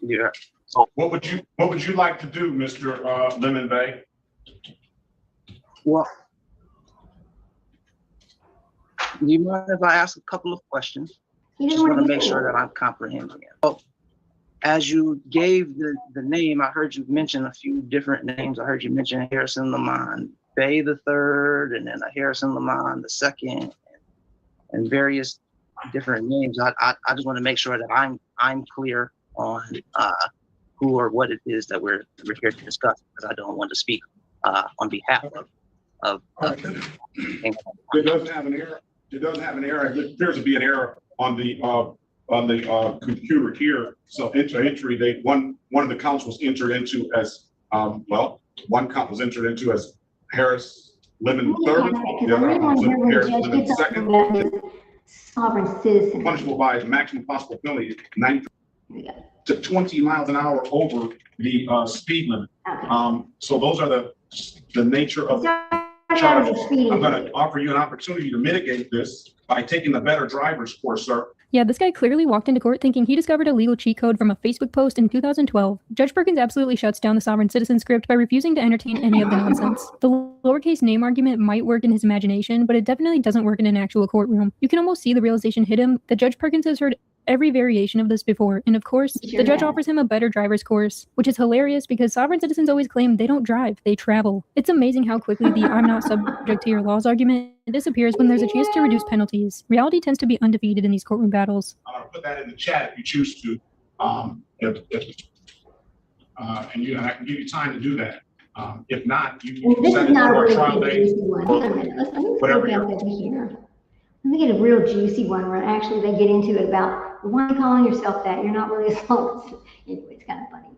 Yeah. What would you like to do, Mr. Lemon Bay? Well, do you mind if I ask a couple of questions? Just want to make sure that I'm comprehending it. Oh, as you gave the name, I heard you mention a few different names. I heard you mention Harrison Lamont Bay III, and then a Harrison Lamont II, and various different names. I just want to make sure that I'm clear on who or what it is that we're here to discuss, because I don't want to speak on behalf of It doesn't have an error. It doesn't have an error. It appears to be an error on the computer here. So entry date, one of the counts was entered into as one count was entered into as Harris Lemon III. The other count was Harris Lemon II. Sovereign citizen. Punishable by maximum possible penalty, 90 to 20 miles an hour over the speed limit. Okay. So those are the nature of charges. I'm going to offer you an opportunity to mitigate this by taking the better driver's course, sir. Yeah, this guy clearly walked into court thinking he discovered a legal cheat code from a Facebook post in 2012. Judge Perkins absolutely shuts down the sovereign citizen script by refusing to entertain any of the nonsense. The lowercase name argument might work in his imagination, but it definitely doesn't work in an actual courtroom. You can almost see the realization hit him that Judge Perkins has heard every variation of this before, and of course, the judge offers him a better driver's course, which is hilarious because sovereign citizens always claim they don't drive, they travel. It's amazing how quickly the I'm not subject to your laws argument disappears when there's a chance to reduce penalties. Reality tends to be undefeated in these courtroom battles. I'm going to put that in the chat if you choose to, and I can give you time to do that. If not, you can set it for a trial date. Whatever Let me get a real juicy one where actually they get into it about why are you calling yourself that? You're not really a sovereign. Anyway, it's kind of funny.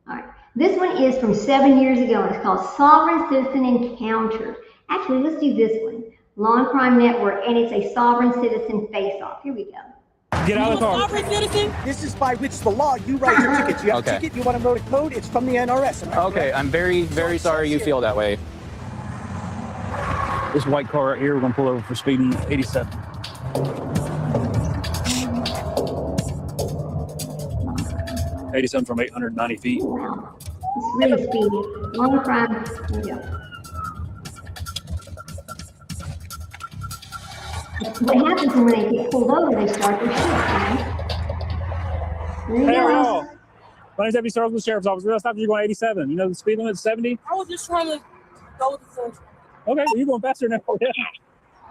All right. This one is from 7 years ago, and it's called Sovereign Citizen Encounter. Actually, let's do this one. Law and Crime Network, and it's a sovereign citizen face-off. Here we go. Get out of the car. Sovereign citizen? This is by which the law, you write your tickets. You have a ticket, you want to know the code, it's from the NRS. Okay, I'm very, very sorry you feel that way. This white car right here, we're going to pull over for speeding 87. From 890 feet. Wow. It's really speedy. Law and Crime. Here we go. What happens when they get pulled over, they start their shift, right? There you Hey, go. y'all. My name's Deputy Charles with the Sheriff's Office. We're going to stop you going 87. You know the speed limit is 70? I was just trying to go with the phone. Okay, well, you're going faster now. Yeah.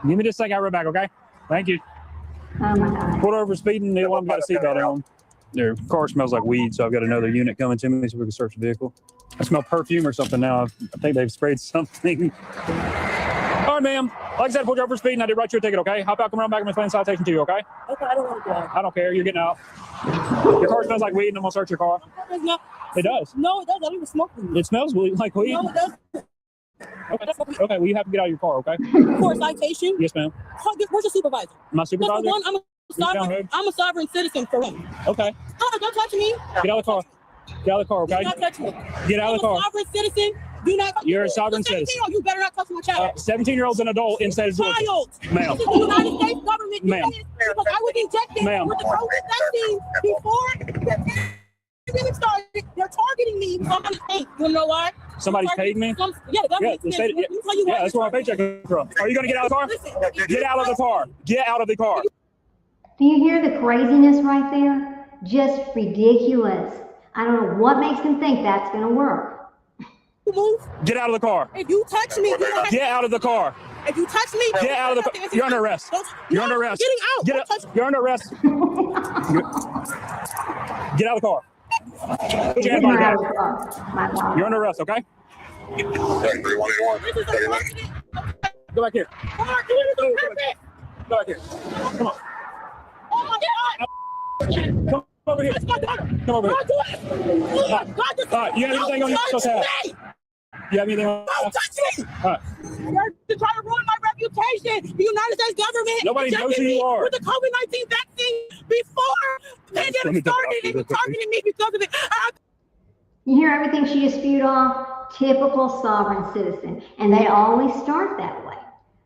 Give me just a second, I'll right back, okay? Thank you. Oh my God. Pulled over speeding, the one got a seatbelt on. Their car smells like weed, so I've got another unit coming to me so we can search the vehicle. I smell perfume or something now. I think they've sprayed something. All right, ma'am. Like I said, I pulled you over for speeding. I did write you a ticket, okay? Hop out, come around back and explain the citation to you, okay? Okay, I don't want to go. I don't care. You're getting out. Your car smells like weed, and I'm going to search your car. It does. No, it doesn't. I don't even smoke weed. It smells like weed? No, it doesn't. Okay, well, you have to get out of your car, okay? For a citation? Yes, ma'am. Where's your supervisor? My supervisor? No, for one, I'm a sovereign citizen for one. Okay. Oh, don't touch me. Get out of the car. Get out of the car, okay? Do not touch me. Get out of the car. I'm a sovereign citizen. Do not. You're a sovereign citizen. You better not touch my child. 17-year-old's an adult inside his child. Ma'am. This is the United States government. Ma'am. Because I was injected Ma'am. with the COVID vaccine before. really started. They're targeting me. Somebody's paid. You know what? Somebody's paid me? Yeah, the government. Yeah, that's where my paycheck comes from. Are you going to get out of the car? Get out of the car. Get out of the car. Do you hear the craziness right there? Just ridiculous. I don't know what makes them think that's going to work. Move. Get out of the car. If you touch me, get out of the car. If you touch me, get out of the car. You're under arrest. You're under arrest. Getting out. Get up. You're under arrest. Get out of the car. Put your hand on your back. You're under arrest, okay? Go back here. Go back here. Come on. Oh my God. Come over here. Come over here. You have anything on your social tab? You have anything on? Don't touch me! You're trying to ruin my reputation. The United States government. Nobody knows who you are. With the COVID-19 vaccine before the pandemic started, they were targeting me because of it. You hear everything she just spewed off? Typical sovereign citizen, and they always start that way.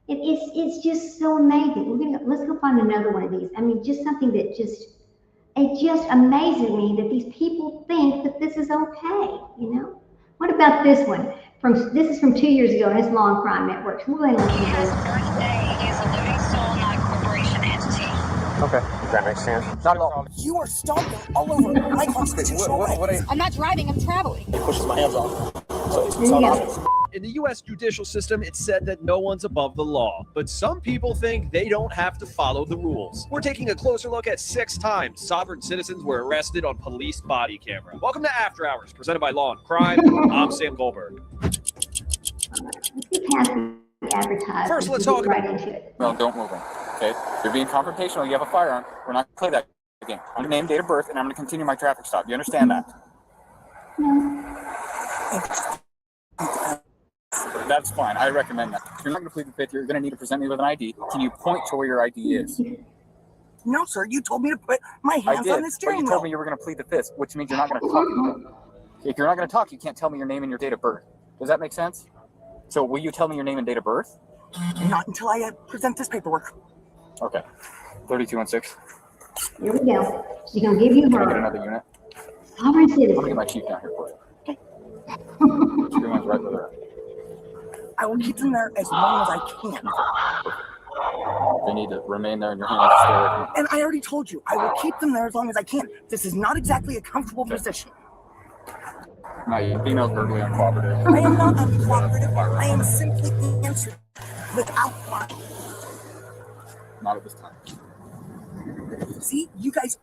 It's just so amazing. Let's go find another one of these. I mean, just something that it just amazes me that these people think that this is okay. You know? What about this one? This is from 2 years ago, and it's Law and Crime Network. So we'll go ahead and listen to this. Birthday is a living soul, not a corporation entity. Okay, that makes sense. Not at all. You are stomping all over my constitutional rights. I'm not driving, I'm traveling. He pushes my hands off. So it's not obvious. In the U.S. judicial system, it's said that no one's above the law, but some people think they don't have to follow the rules. We're taking a closer look at 6 times sovereign citizens were arrested on police body camera. Welcome to After Hours, presented by Law and Crime. I'm Sam Goldberg. First, let's talk right into it. No, don't move in. Okay? You're being confrontational. You have a firearm. We're not going to play that game. I'm going to name, date of birth, and I'm going to continue my traffic stop. You understand that? That's fine. I recommend that. If you're not going to plead the fifth, you're going to need to present me with an ID. Can you point to where your ID is? No, sir. You told me to put my hands on the steering wheel. You told me you were going to plead the fifth, which means you're not going to talk. If you're not going to talk, you can't tell me your name and your date of birth. Does that make sense? So will you tell me your name and date of birth? Not until I present this paperwork. Okay. 3216. Here we go. She's going to give you her. Can I get another unit? Sovereign citizen. I'm going to get my chief down here for you. Everyone's right there. I will keep them there as long as I can. They need to remain there in your hands. Stay with you. And I already told you, I will keep them there as long as I can. This is not exactly a comfortable position. No, your female's verbally uncooperative. I am not uncooperative. I am simply answering without lying. Not at this time. See, you guys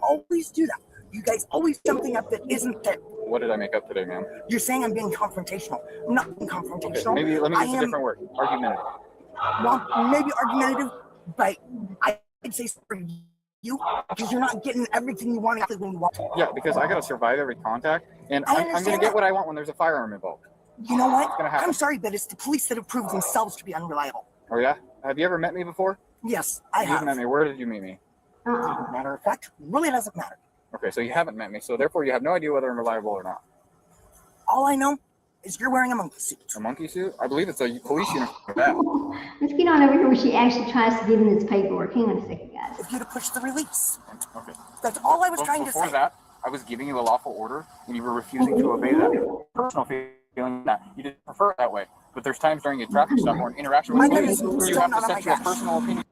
always do that. You guys always something up that isn't there. What did I make up today, ma'am? You're saying I'm being confrontational. I'm not being confrontational. Okay, maybe let me use a different word. Argumentative. Well, maybe argumentative, but I'd say for you, because you're not getting everything you want exactly when you want to. Yeah, because I gotta survive every contact, and I'm gonna get what I want when there's a firearm involved. You know what? It's gonna happen. I'm sorry, but it's the police that have proved themselves to be unreliable. Oh yeah? Have you ever met me before? Yes, I have. You've met me. Where did you meet me? Matter of fact, really doesn't matter. Okay, so you haven't met me, so therefore you have no idea whether I'm reliable or not. All I know is you're wearing a monkey suit. A monkey suit? I believe it's a police uniform for that. Let's get on over here where she actually tries to give him this paperwork. Hang on a second, guys. If you'd have pushed the release. Okay. That's all I was trying to say. Before that, I was giving you a lawful order, and you were refusing to obey that. Personal feeling that you didn't prefer it that way. But there's times during a traffic stop or an interaction with police where you have to set your personal opinion.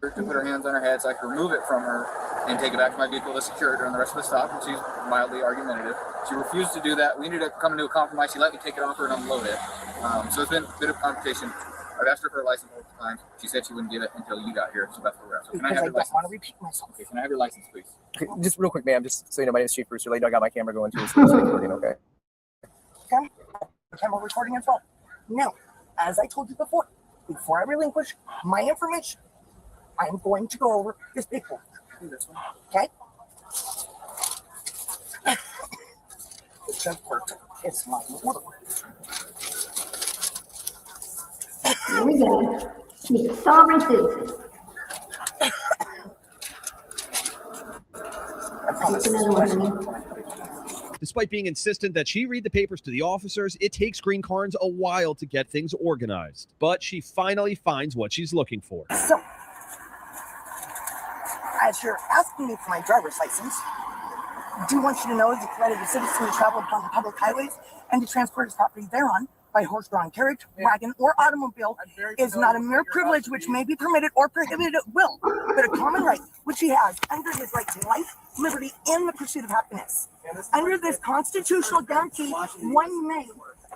To put her hands on her head so I could remove it from her and take it back to my vehicle to secure it during the rest of the stop, and she's mildly argumentative. She refused to do that. We ended up coming to a compromise. She let me take it off her and unload it. So it's been a bit of confrontation. I've asked her for a license multiple times. She said she wouldn't give it until you got here, so that's where we're at. So can I have your license? I want to repeat myself. Okay, can I have your license, please? Okay, just real quick, ma'am, just so you know, my name is Chief Brewster Lady. I got my camera going too, so it's recording, okay? Camera recording as well. Now, as I told you before I relinquish my information, I'm going to go over this paperwork. Okay? It's just perfect. It's my order. Here we go. She's a sovereign citizen. That's another one. Despite being insistent that she read the papers to the officers, it takes Green Carnes a while to get things organized. But she finally finds what she's looking for. So, as you're asking me for my driver's license, do want you to know that the right of the citizen to travel upon the public highways and to transport his property thereon by horse-drawn carriage, wagon, or automobile is not a mere privilege which may be permitted or prohibited at will, but a common right which he has under his right to life, liberty, and the pursuit of happiness. Under this constitutional guarantee, one may,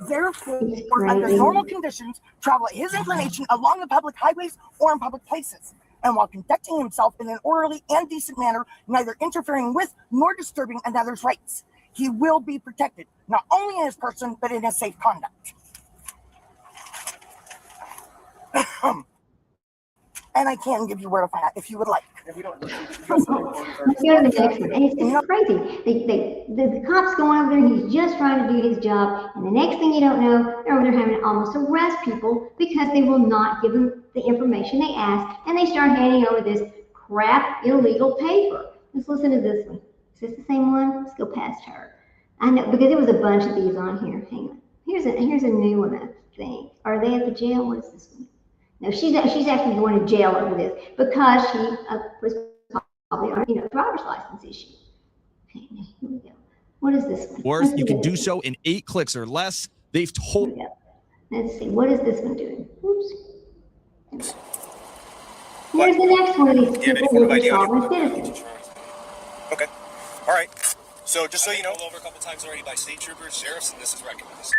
therefore, under normal conditions, travel at his inclination along the public highways or in public places, and while conducting himself in an orderly and decent manner, neither interfering with nor disturbing another's rights. He will be protected, not only in his person, but in his safe conduct. And I can give you where to find that if you would like. Let's go to the next one. And it's crazy. The cop's going over there, he's just trying to do his job, and the next thing you don't know, they're over there having to almost arrest people because they will not give them the information they ask, and they start handing over this crap illegal paper. Let's listen to this one. Is this the same one? Let's go past her. I know, because there was a bunch of these on here. Hang on. Here's a new one, I think. Are they at the jail? What is this one? No, she's actually going to jail over this because she was probably on, driver's license issue. Okay, here we go. What is this one? Or you can do so in 8 clicks or less. They've told. Let's see. What is this one doing? Oops. Here's the next one of these people with the sovereign citizen. Okay. All right. So just so you know, over a couple times already by state troopers, sheriffs, and this is recognized.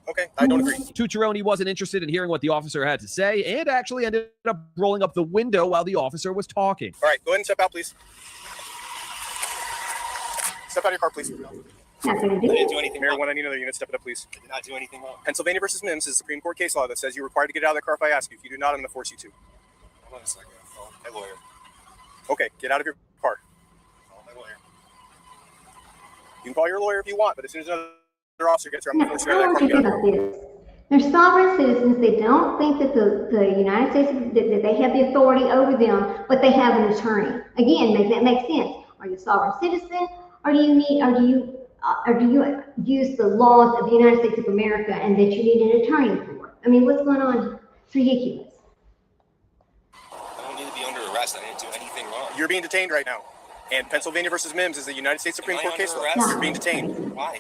Okay, I don't agree. Tucciarone wasn't interested in hearing what the officer had to say and actually ended up rolling up the window while the officer was talking. All right, go ahead and step out, please. Step out of your car, please. Not going to do I didn't do anything wrong. Marijuana, I need another unit. Step it up, please. I did not do anything wrong. Pennsylvania versus Mims is a Supreme Court case law that says you're required to get out of the car if I ask you. If you do not, I'm going to force you to. Hold on a second. I'll call my lawyer. Okay, get out of your car. Call my lawyer. You can call your lawyer if you want, but as soon as another officer gets here, I'm going to force you out of that car. They're sovereign citizens. They don't think that the United States, that they have the authority over them, but they have an attorney. Again, that makes sense. Are you a sovereign citizen, or do you use the laws of the United States of America and that you need an attorney for? I mean, what's going on? It's ridiculous. I don't need to be under arrest. I didn't do anything wrong. You're being detained right now. And Pennsylvania versus Mims is the United States Supreme Court case law. You're being detained. Why?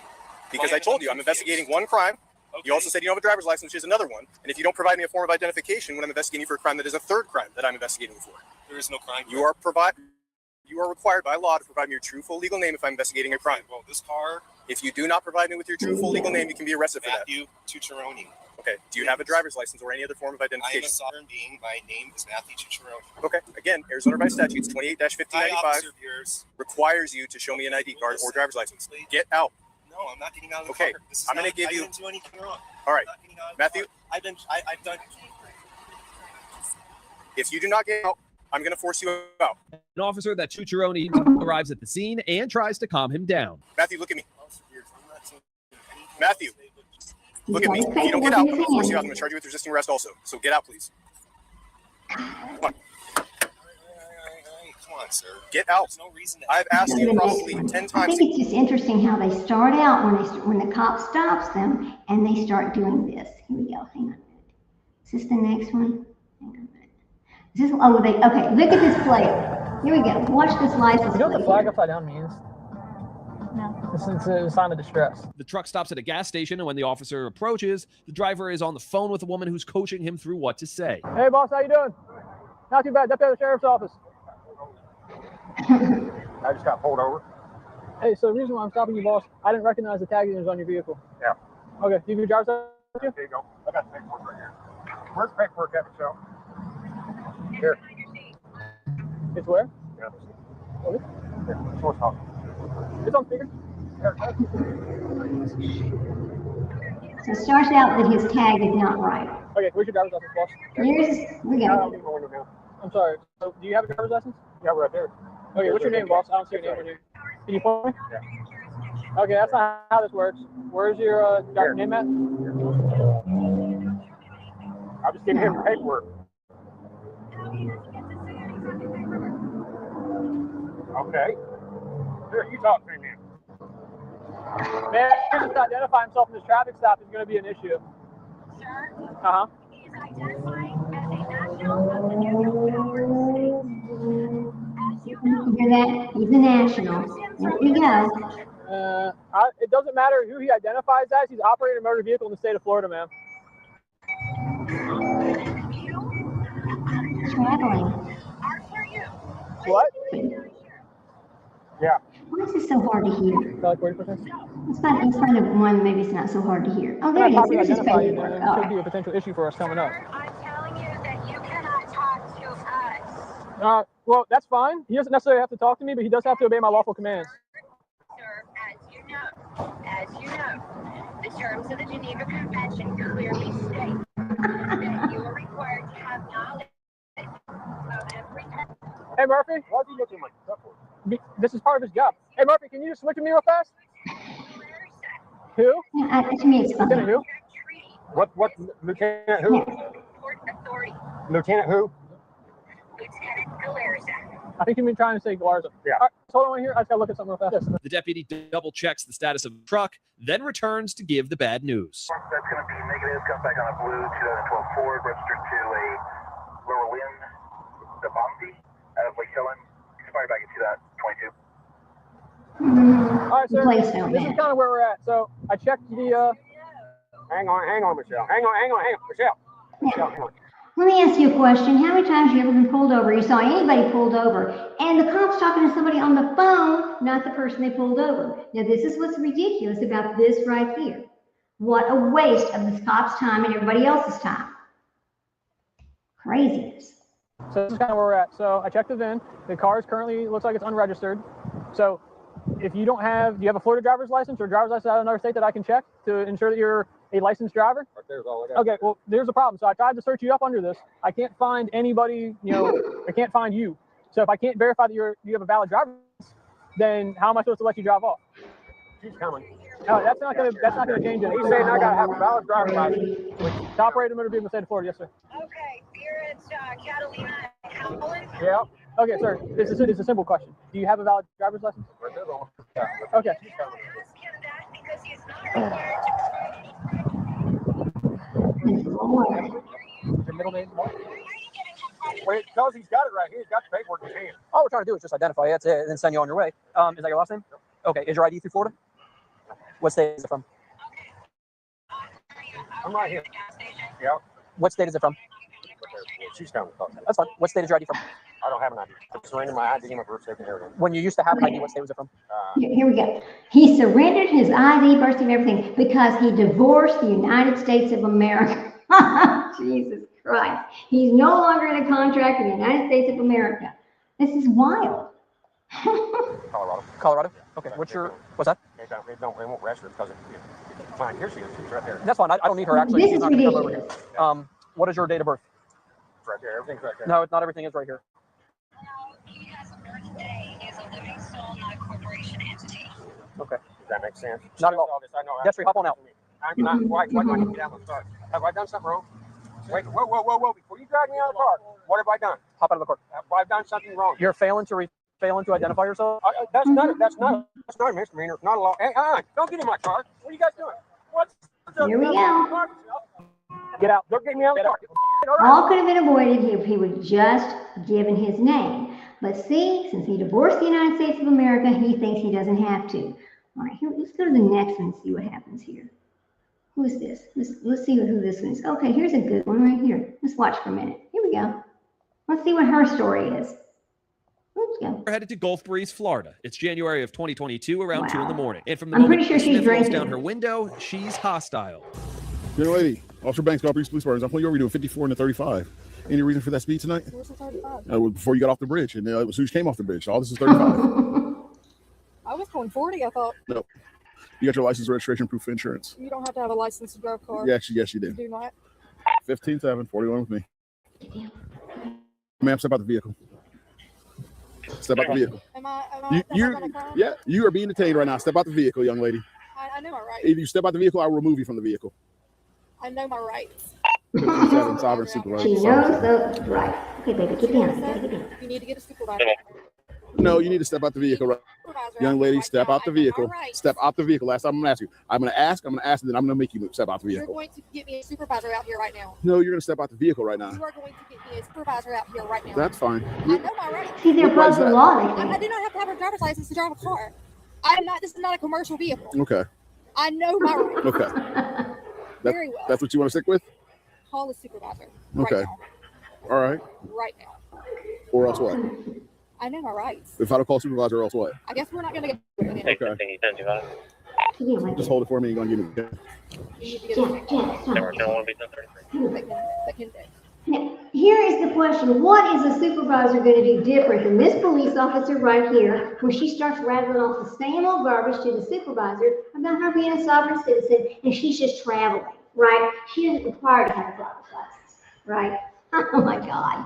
Because I told you I'm investigating one crime. Okay. You also said you don't have a driver's license, which is another one. And if you don't provide me a form of identification when I'm investigating you for a crime, that is a third crime that I'm investigating you for. There is no crime. You are required by law to provide me your true full legal name if I'm investigating a crime. Well, this car. If you do not provide me with your true full legal name, you can be arrested for that. Matthew Tucciarone. Okay. Do you have a driver's license or any other form of identification? I am a sovereign being. My name is Matthew Tucciarone. Okay. Again, Arizona Vice Statutes 28-1595 requires you to show me an ID card or driver's license. Get out. No, I'm not getting out of the car. I'm going to give you. I didn't do anything wrong. All right, Matthew. I've done. If you do not get out, I'm going to force you out. An officer that Tucciarone arrives at the scene and tries to calm him down. Matthew, look at me. Matthew, look at me. If you don't get out, I'm going to force you out. I'm going to charge you with resisting arrest also. So get out, please. Come on. Come on, sir. Get out. There's no reason to. I've asked you probably 10 times. I think it's just interesting how they start out when the cop stops them and they start doing this. Here we go. Hang on a minute. Is this the next one? Hang on a minute. Is this? Oh, okay. Look at this plate. Here we go. Watch this license. You know what the flag upside down means? No. It's a sign of distress. The truck stops at a gas station, and when the officer approaches, the driver is on the phone with a woman who's coaching him through what to say. Hey, boss, how you doing? Not too bad. Deputy of the sheriff's office. I just got pulled over. Hey, so the reason why I'm stopping you, boss, I didn't recognize the tag that was on your vehicle. Yeah. Okay, do you have your driver's license with you? There you go. I got the paperwork right here. Where's the paperwork at, Michelle? Here. It's where? Yeah. Okay. Here, it's what's talking. It's on speaker. So it starts out that his tag is not right. Okay, where's your driver's license, boss? We go. I'm sorry. So, do you have a driver's license? Yeah, right there. Okay, what's your name, boss? I don't see your name on here. Can you point me? Yeah. Okay, that's not how this works. Where's your name at? I'm just giving him the paperwork. Okay. Here, you talk to me, man. Man, just to identify himself in this traffic stop is going to be an issue. Sir? Uh-huh. He is identifying as a national of the New York State Police. As you know, You hear that? He's a national. There you go. It doesn't matter who he identifies as. He's operating a motor vehicle in the state of Florida, ma'am. Traveling. What? Yeah. Why is this so hard to hear? Like 40%? Let's find a one. Maybe it's not so hard to hear. Oh, there I'm it not is. There's his identify you, paperwork. then All it could right. be a potential issue for us coming up. I'm telling you that you cannot talk to us. Well, that's fine. He doesn't necessarily have to talk to me, but he does have to obey my lawful commands. Sir, as you know, the terms of the Geneva Convention clearly state that you are required to have knowledge of every. Hey, Murphy. Why is he looking like stuff for? This is part of his job. Hey, Murphy, can you just switch with me real fast? Who? To me, it's funny. Lieutenant who? What, Lieutenant who? Lieutenant who? I think you've been trying to say Galarza. Yeah. All right, hold on here. I just gotta look at something real fast. The deputy double checks the status of the truck, then returns to give the bad news. That's going to be negative. Comes back on a blue 2012 Ford, registered to a Lower Lynn, the Bombay, out of Lake Helen, expired back in 2022. All right, sir. This is kind of where we're at. So I checked the. Hang on, Michelle. Hang on, Michelle. Michelle, hang on. Let me ask you a question. How many times have you ever been pulled over? You saw anybody pulled over, and the cop's talking to somebody on the phone, not the person they pulled over. Now, this is what's ridiculous about this right here. What a waste of this cop's time and everybody else's time. Craziness. So this is kind of where we're at. So I checked the VIN. The car is currently looks like it's unregistered. So if you don't have, do you have a Florida driver's license or a driver's license out of another state that I can check to ensure that you're a licensed driver? Right there's all I got. Okay, well, there's a problem. So I tried to search you up under this. I can't find anybody, I can't find you. So if I can't verify that you have a valid driver's license, then how am I supposed to let you drive off? She's coming. No, that's not gonna change it. He's saying I gotta have a valid driver's license. To operate a motor vehicle in the state of Florida, yes, sir. Okay, you're at Catalina and Howland. Yeah. Okay, sir. It's a simple question. Do you have a valid driver's license? Right there's all. Okay. Ask him that because he's not required to Your middle name? Well, because he's got it right here. He's got the paperwork in his hand. All we're trying to do is just identify it, that's it, and then send you on your way. Is that your last name? Okay. Is your ID through Florida? What state is it from? I'm right here. Yeah. What state is it from? She's coming. That's fine. What state is your ID from? I don't have an ID. I surrendered my ID, my birth certificate, and everything. When you used to have an ID, what state was it from? Here we go. He surrendered his ID, birth certificate, everything, because he divorced the United States of America. Jesus Christ. He's no longer in a contract with the United States of America. This is wild. Colorado. Colorado? Okay. What's that? They won't arrest her because it's fine. Here she is. She's right there. That's fine. I don't need her actually. This She's is not gonna come over ridiculous. here. What is your date of birth? It's right there. Everything's right there. No, not everything is right here. He has a birthday. He is a living soul, not a corporation entity. Okay. Does that make sense? Not at all. I know. Yes, sir. Hop on out. I'm not. Why do I need to get out of the car? Have I done something wrong? Wait, whoa. Before you drag me out of the car, what have I done? Hop out of the car. Have I done something wrong? You're failing to identify yourself. That's not a misdemeanor. It's not a law. Hey, don't get in my car. What are you guys doing? What? Here we go. Get out. Don't get me out of the car. All could have been avoided if he would just given his name. But see, since he divorced the United States of America, he thinks he doesn't have to. All right, here, let's go to the next one and see what happens here. Who is this? Let's see who this one is. Okay, here's a good one right here. Let's watch for a minute. Here we go. Let's see what her story is. Let's go. We're headed to Gulf Breeze, Florida. It's January of 2022, around 2 in the morning. And from the I'm moment pretty sure she's Smith rolls drinking. down her window, she's hostile. Young lady, Officer Banks, Gulf Breeze Police Department. I'm pulling you over. You're doing 54 and a 35. Any reason for that speed tonight? Where's the 35? Before you got off the bridge, and as soon as you came off the bridge, all this is 35. I was going 40, I thought. No. You got your license, registration, proof of insurance. You don't have to have a license to drive a car. Yes, you do. You do not? 15-7, 41 with me. Ma'am, step out the vehicle. Step out the vehicle. Am I Yeah, you are being detained right now. Step out the vehicle, young lady. I know my rights. If you step out the vehicle, I will remove you from the vehicle. I know my rights. 15-7, sovereign supervisor. She knows the right. Okay, baby, get down. Get down. You need to get a supervisor. No, you need to step out the vehicle. Right? Young lady, step out the vehicle. Step out the vehicle. Last time I'm going to ask you. I'm going to ask, and then I'm going to make you step out the You're vehicle. going to get me a supervisor out here right now. No, you're going to step out the vehicle right now. You are going to get me a supervisor out here right now. That's fine. I know my rights. See, they're above the law. I do not have to have a driver's license to drive a car. I'm not. This is not a commercial vehicle. Okay. I know my rights. Okay. Very well. That's what you want to stick with? Call the supervisor. Okay. Right now. All right. Right now. Or else what? I know my rights. If I don't call supervisor, or else what? I guess we're not going to get. Okay. Just hold it for me. You're going to give me. You need to get Now, here is the question. What is a supervisor going to do different than this police officer right here, where she starts rattling off the same old garbage to the supervisor about her being a sovereign citizen, and she's just traveling, right? She isn't required to have a driver's license, right? Oh my God.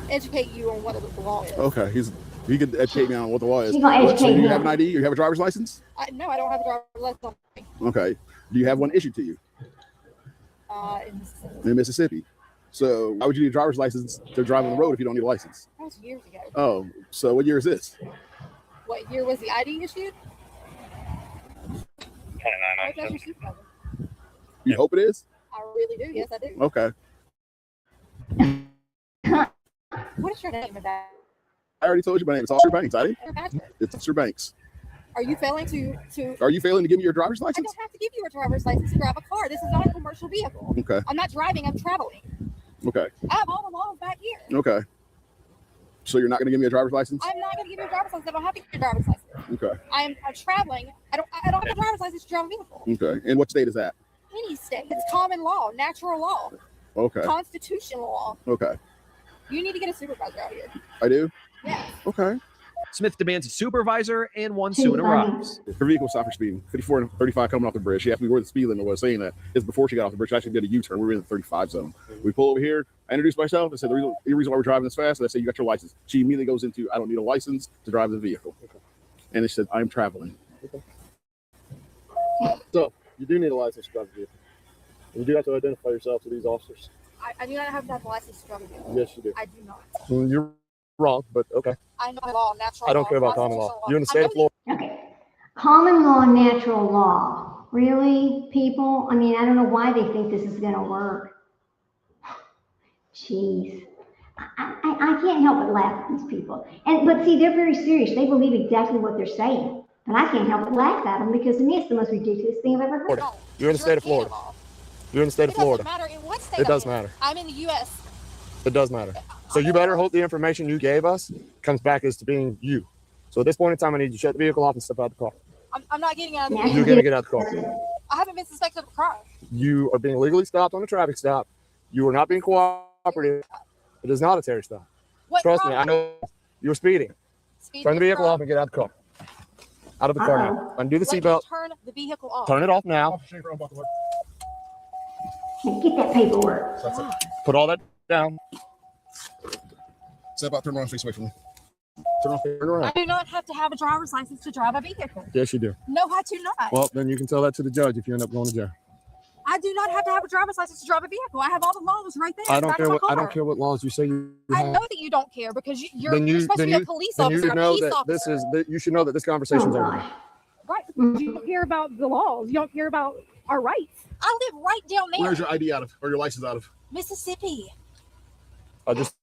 Educate you on what the law is. Okay. He could educate me on what the law is. He's gonna educate So you me. have an ID? You have a driver's license? No, I don't have a driver's license. Okay. Do you have one issued to you? In Mississippi. So why would you need a driver's license to drive on the road if you don't need a license? That was years ago. Oh, so what year is this? What year was the ID issued? You hope it is? I really do. Yes, I do. Okay. What is your name, Madam? I already told you my name. It's Officer Banks, I It's Officer Banks. Are you failing to? Are you failing to give me your driver's I license? don't have to give you a driver's license to drive a car. This is not a commercial vehicle. Okay. I'm not driving. I'm traveling. Okay. I have all the laws back here. Okay. So you're not going to give me a driver's license? I'm not going to give you a driver's license. I don't have to give you a driver's license. Okay. I'm traveling. I don't have a driver's license to drive a vehicle. Okay. And what state is that? Any state. It's common law, natural law, Okay. constitutional law. Okay. You need to get a supervisor out here. I do? Yeah. Okay. Smith demands a supervisor, and one soon arrives. Her vehicle stopped for speeding. 54 and 35 coming off the bridge. She asked me where the speed limit was, saying that it's before she got off the bridge. She actually did a U-turn. We were in the 35 zone. We pull over here. I introduced myself. I said, the reason why we're driving this fast, and I said, you got your license. She immediately goes into, I don't need a license to drive the vehicle. And they said, I'm traveling. So, you do need a license to drive the vehicle. You do have to identify yourself to these officers. I do not have to have a license to drive a vehicle. Yes, you do. I do not. Well, you're wrong, but okay. I know law, natural I don't law, care about common law. constitutional You're in the state of Florida. Okay. Common law, natural law. Really, people? I mean, I don't know why they think this is going to work. Jeez. I can't help but laugh at these people. But see, they're very serious. They believe exactly what they're saying. But I can't help but laugh at them because to me, it's the most ridiculous thing I've ever heard. You're in the state of Florida. You're in the state of Florida. It doesn't matter in what state It does I'm in. matter. I'm in the U.S. It does matter. So you better hope the information you gave us comes back as to being you. So at this point in time, I need you to shut the vehicle off and step out of the car. I'm not getting out of the vehicle. You're going to get out of the car. I haven't been suspected of a crime. You are being legally stopped on a traffic stop. You are not being cooperative. It is not a Terry stop. What Trust me, crime? I know you're speeding. Turn the vehicle off and get out of the car. Out of the car now. Undo the seatbelt. Turn the vehicle off. Turn it off now. Get that paperwork. Put all that down. Step out, turn around, face away from me. Turn around. I do not have to have a driver's license to drive a vehicle. Yes, you do. No, I do not. Well, then you can tell that to the judge if you end up going to jail. I do not have to have a driver's license to drive a vehicle. I have all the laws right there. I don't Back care of my what I car. don't care what laws you say you I have. know that you don't care because you're Then supposed to be a police then officer, you a know peace that officer. you should know that this conversation's over. Right. You don't care about the laws. You don't care about our rights. I live right down there. Where's your ID out of, or your license out of? Mississippi. I just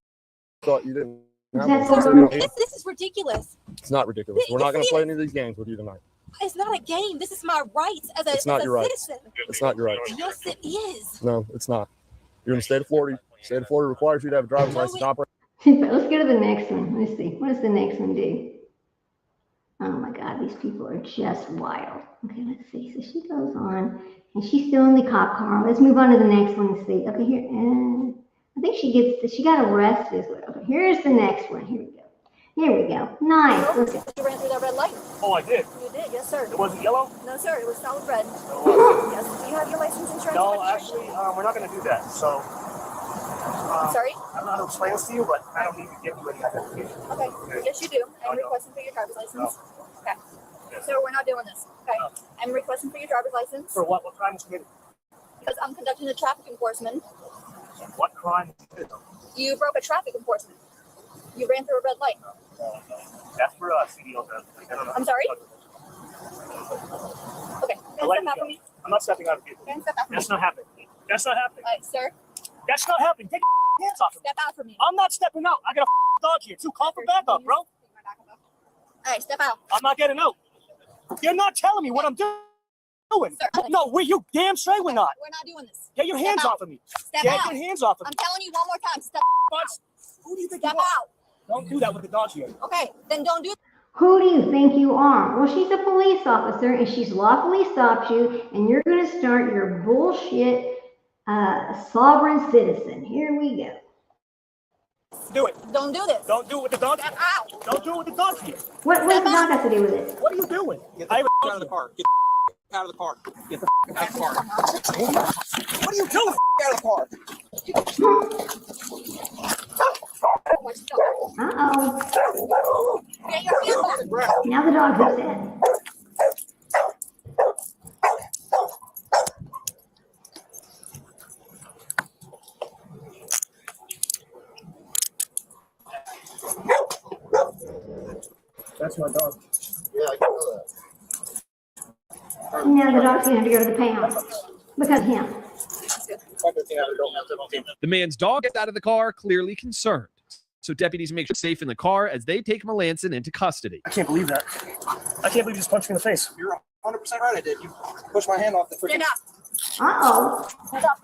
thought you didn't. This is ridiculous. It's not ridiculous. We're not going to play any of these games with you tonight. It's not a game. This is my rights as a, It's not as a your rights. citizen. It's not your rights. Yes, it is. No, it's not. You're in the state of Florida. The state of Florida requires you to have a driver's license to operate. Let's go to the next one. Let's see. What does the next one do? Oh my God, these people are just wild. Okay, let's see. So she goes on, and she's still in the cop car. Let's move on to the next one and see. Okay, here, I think she got arrested. Okay, here's the next one. Here we go. Here we go. Nice. Let's go. You ran through that red light. Oh, I did. You did, yes, sir. It wasn't yellow? No, sir. It was solid red. Yes. Do you have your license, insurance? No, and registration? actually, we're not going to do that. So, Sorry? I don't know how to explain this to you, but I don't need to give you any identification. Okay. Yes, you do. I'm requesting for your driver's license. Okay. So we're not doing this. Okay. I'm requesting for your driver's license. For what? What crime was committed? Because I'm conducting a traffic enforcement. What crime was committed? You broke a traffic enforcement. You ran through a red light. That's for CDL. I don't know. I'm sorry? Okay. I'll let you go. I'm not stepping out of vehicle. That's not happening. That's not happening. Sir? That's not happening. Take your hands off of me. Step out from me. I'm not stepping out. I got a dog here too. Call for backup, bro. right, step out. I'm not getting out. You're not telling me what I'm doing. Sir, No, you damn straight we're not. We're not doing this. Get your hands off of me. Step Get out. your hands off of me. I'm telling you one more time. Step Who do you think Step you are? out. Don't do that with the dogs here. Okay, then don't do Who do you think you are? Well, she's a police officer and she's lawfully stopped you, and you're going to start your bullshit sovereign citizen. Here we go. Do it. Don't do this. Don't do it with the dogs. Step out. Don't do it with the dogs here. What does the dog have to do with it? What are you doing? Get the out of the car. Get the out of the car. Get the out of the car. What are you doing? Out of the car. Uh-oh. Get your hands back. Now the dog's upset. That's my dog. Yeah, I can know that. Now the dog's going to have to go to the pound because of him. The man's dog gets out of the car, clearly concerned. So deputies make sure he's safe in the car as they take Melanson into custody. I can't believe that. I can't believe you just punched me in the face. You're 100% right. I did. You pushed my hand off the freaking. Stand up. Uh-oh. Stand up.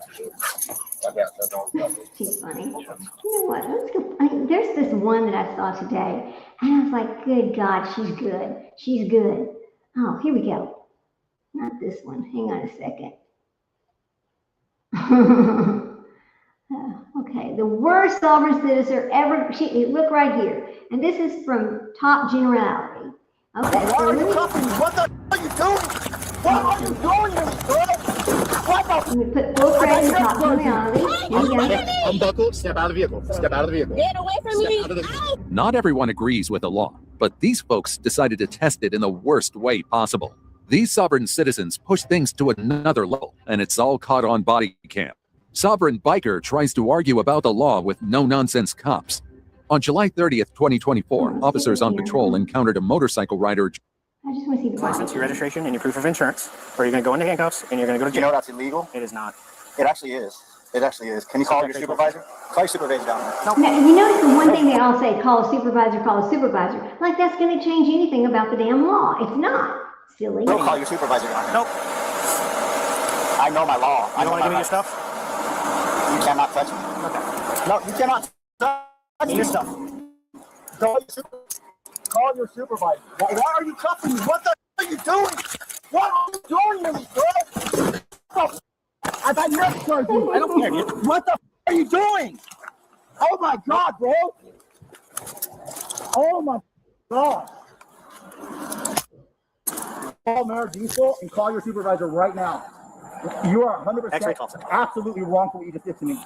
She's funny. You know what? Let's go. There's this one that I saw today, and I was like, good God, she's good. She's good. Oh, here we go. Not this one. Hang on a second. Okay, the worst sovereign citizen ever. Look right here. And this is from Top Generality. Okay, Why are you cuffing me? What the are you doing? What are you doing, bro? What the? Let me put full credit in Top Generality. Here we go. Unbuckled. Step out of the vehicle. Step out of the vehicle. Get away from me. Not everyone agrees with the law, but these folks decided to test it in the worst way possible. These sovereign citizens push things to another level, and it's all caught on body cam. Sovereign biker tries to argue about the law with no-nonsense cops. On July 30th, 2024, officers on patrol encountered a motorcycle rider. I just want to see the License, your registration, and your proof of insurance, or you're going to go into handcuffs, and you're going to go to jail. You know that's illegal? It is not. It actually is. It actually is. Can you call your supervisor? Call your supervisor down there. Now, you notice the one thing they all say, call a supervisor, call a supervisor. Like that's going to change anything about the damn law. It's not. Silly. Don't call your supervisor down there. Nope. I know my law. You don't want to give me your stuff? You cannot touch me. Okay. No, you cannot touch Your stuff. Call your supervisor. Why are you cuffing me? What the are you doing? What are you doing to me, bro? I've had neck surgery. I don't care, dude. What the are you doing? Oh my God, bro. Oh my God. Call Mayor Diesel and call your supervisor right now. You are 100% absolutely wrong for what you just did to me.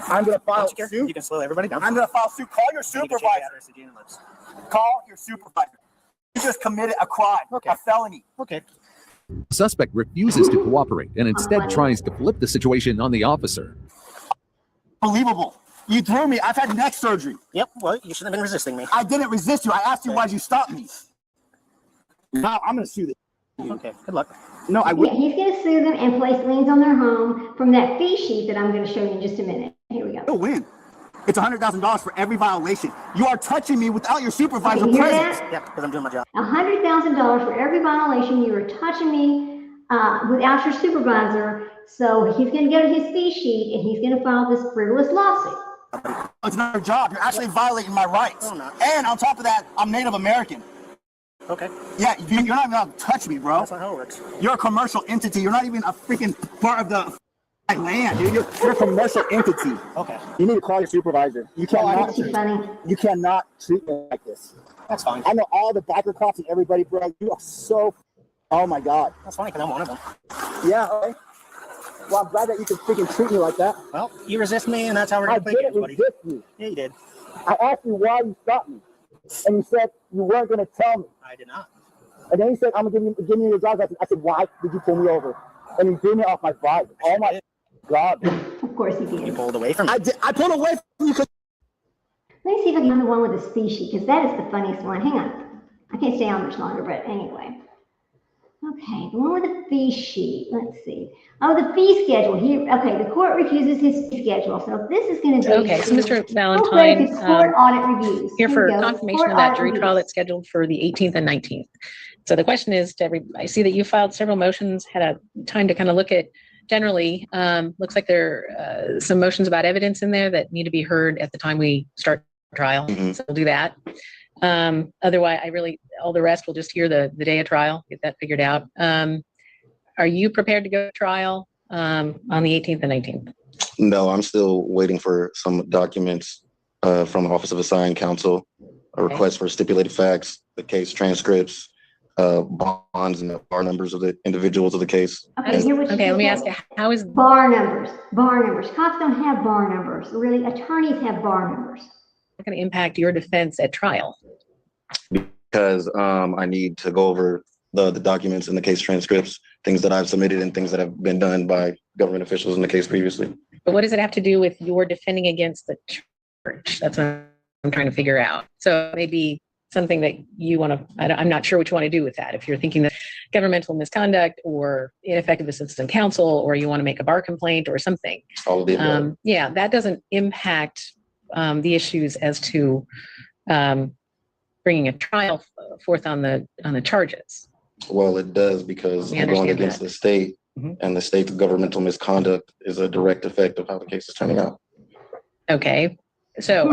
I'm going to file suit. You can slow everybody down. I'm going to file suit. Call your supervisor. Call your supervisor. You just committed a crime, a felony. Okay. The suspect refuses to cooperate and instead tries to flip the situation on the officer. Unbelievable. You threw me. I've had neck surgery. Yep. Well, you shouldn't have been resisting me. I didn't resist you. I asked you why you stopped me. Now I'm going to sue this. Okay. Good luck. No, I Yeah, wouldn't. he's going to sue them and place liens on their home from that fee sheet that I'm going to show you in just a minute. Here we go. You'll win. It's $100,000 for every violation. You are touching me without your supervisor Okay, you hear present. that? Yeah, because I'm doing my job. $100,000 for every violation. You are touching me without your supervisor. So he's going to go to his fee sheet and he's going to file this frivolous lawsuit. It's not your job. You're actually violating my rights. No, I'm not. And on top of that, I'm Native American. Okay. Yeah, you're not even allowed to touch me, bro. That's not how it works. You're a commercial entity. You're not even a freaking part of the land, dude. You're a commercial entity. Okay. You need to call your supervisor. You cannot. That's funny. You cannot treat me like this. That's fine. I know all the biker cops and everybody, bro. You are so. Oh my God. That's funny because I'm one of them. Yeah. Okay. Well, I'm glad that you can freaking treat me like that. Well, you resist me, and that's how we're I going to play games, didn't buddy. resist you. Yeah, you did. I asked you why you stopped me, and you said you weren't going to tell me. I did not. And then you said, "I'm going to give me your driver's license." I said, "Why did you pull me over?" And you threw me off my bike. Oh my God. Of course he did. You pulled away from me. I did. I pulled away from you. Let me see if I can find the one with the fee sheet because that is the funniest one. Hang on. I can't stay on much longer, but anyway. Okay, the one with the fee sheet, let's see. Oh, the fee schedule here. Okay, the court refuses his fee schedule. So this is going to be. Okay, so Mr. Valentine, court audit reviews. here we for go. confirmation Court of that audit jury trial reviews. that's scheduled for the 18th and 19th. So the question is to I see that you filed several motions, had a time to kind of look at generally, looks like there are some motions about evidence in there that need to be heard at the time we start trial. So we'll do that. Otherwise, all the rest, we'll just hear the day of trial, get that figured out. Are you prepared to go to trial on the 18th and 19th? No, I'm still waiting for some documents from the Office of Assigned Counsel, a request for stipulated facts, the case transcripts, bonds, and the bar numbers of the individuals of the case. Okay, let me ask you, how is bar numbers? Bar numbers. Cops don't have bar numbers. Really, attorneys have bar numbers. Going to impact your defense at trial? Because I need to go over the documents and the case transcripts, things that I've submitted and things that have been done by government officials in the case previously. But what does it have to do with your defending against the church? That's what I'm trying to figure out. So maybe something that you want to, I'm not sure what you want to do with that. If you're thinking that governmental misconduct or ineffective assistance of counsel, or you want to make a bar complaint or something. All of the above. Yeah, that doesn't impact the issues as to bringing a trial forth on the charges. Well, it does, because I'm going against the state, and the state's governmental misconduct is a direct effect of how the case is turning out. Okay, so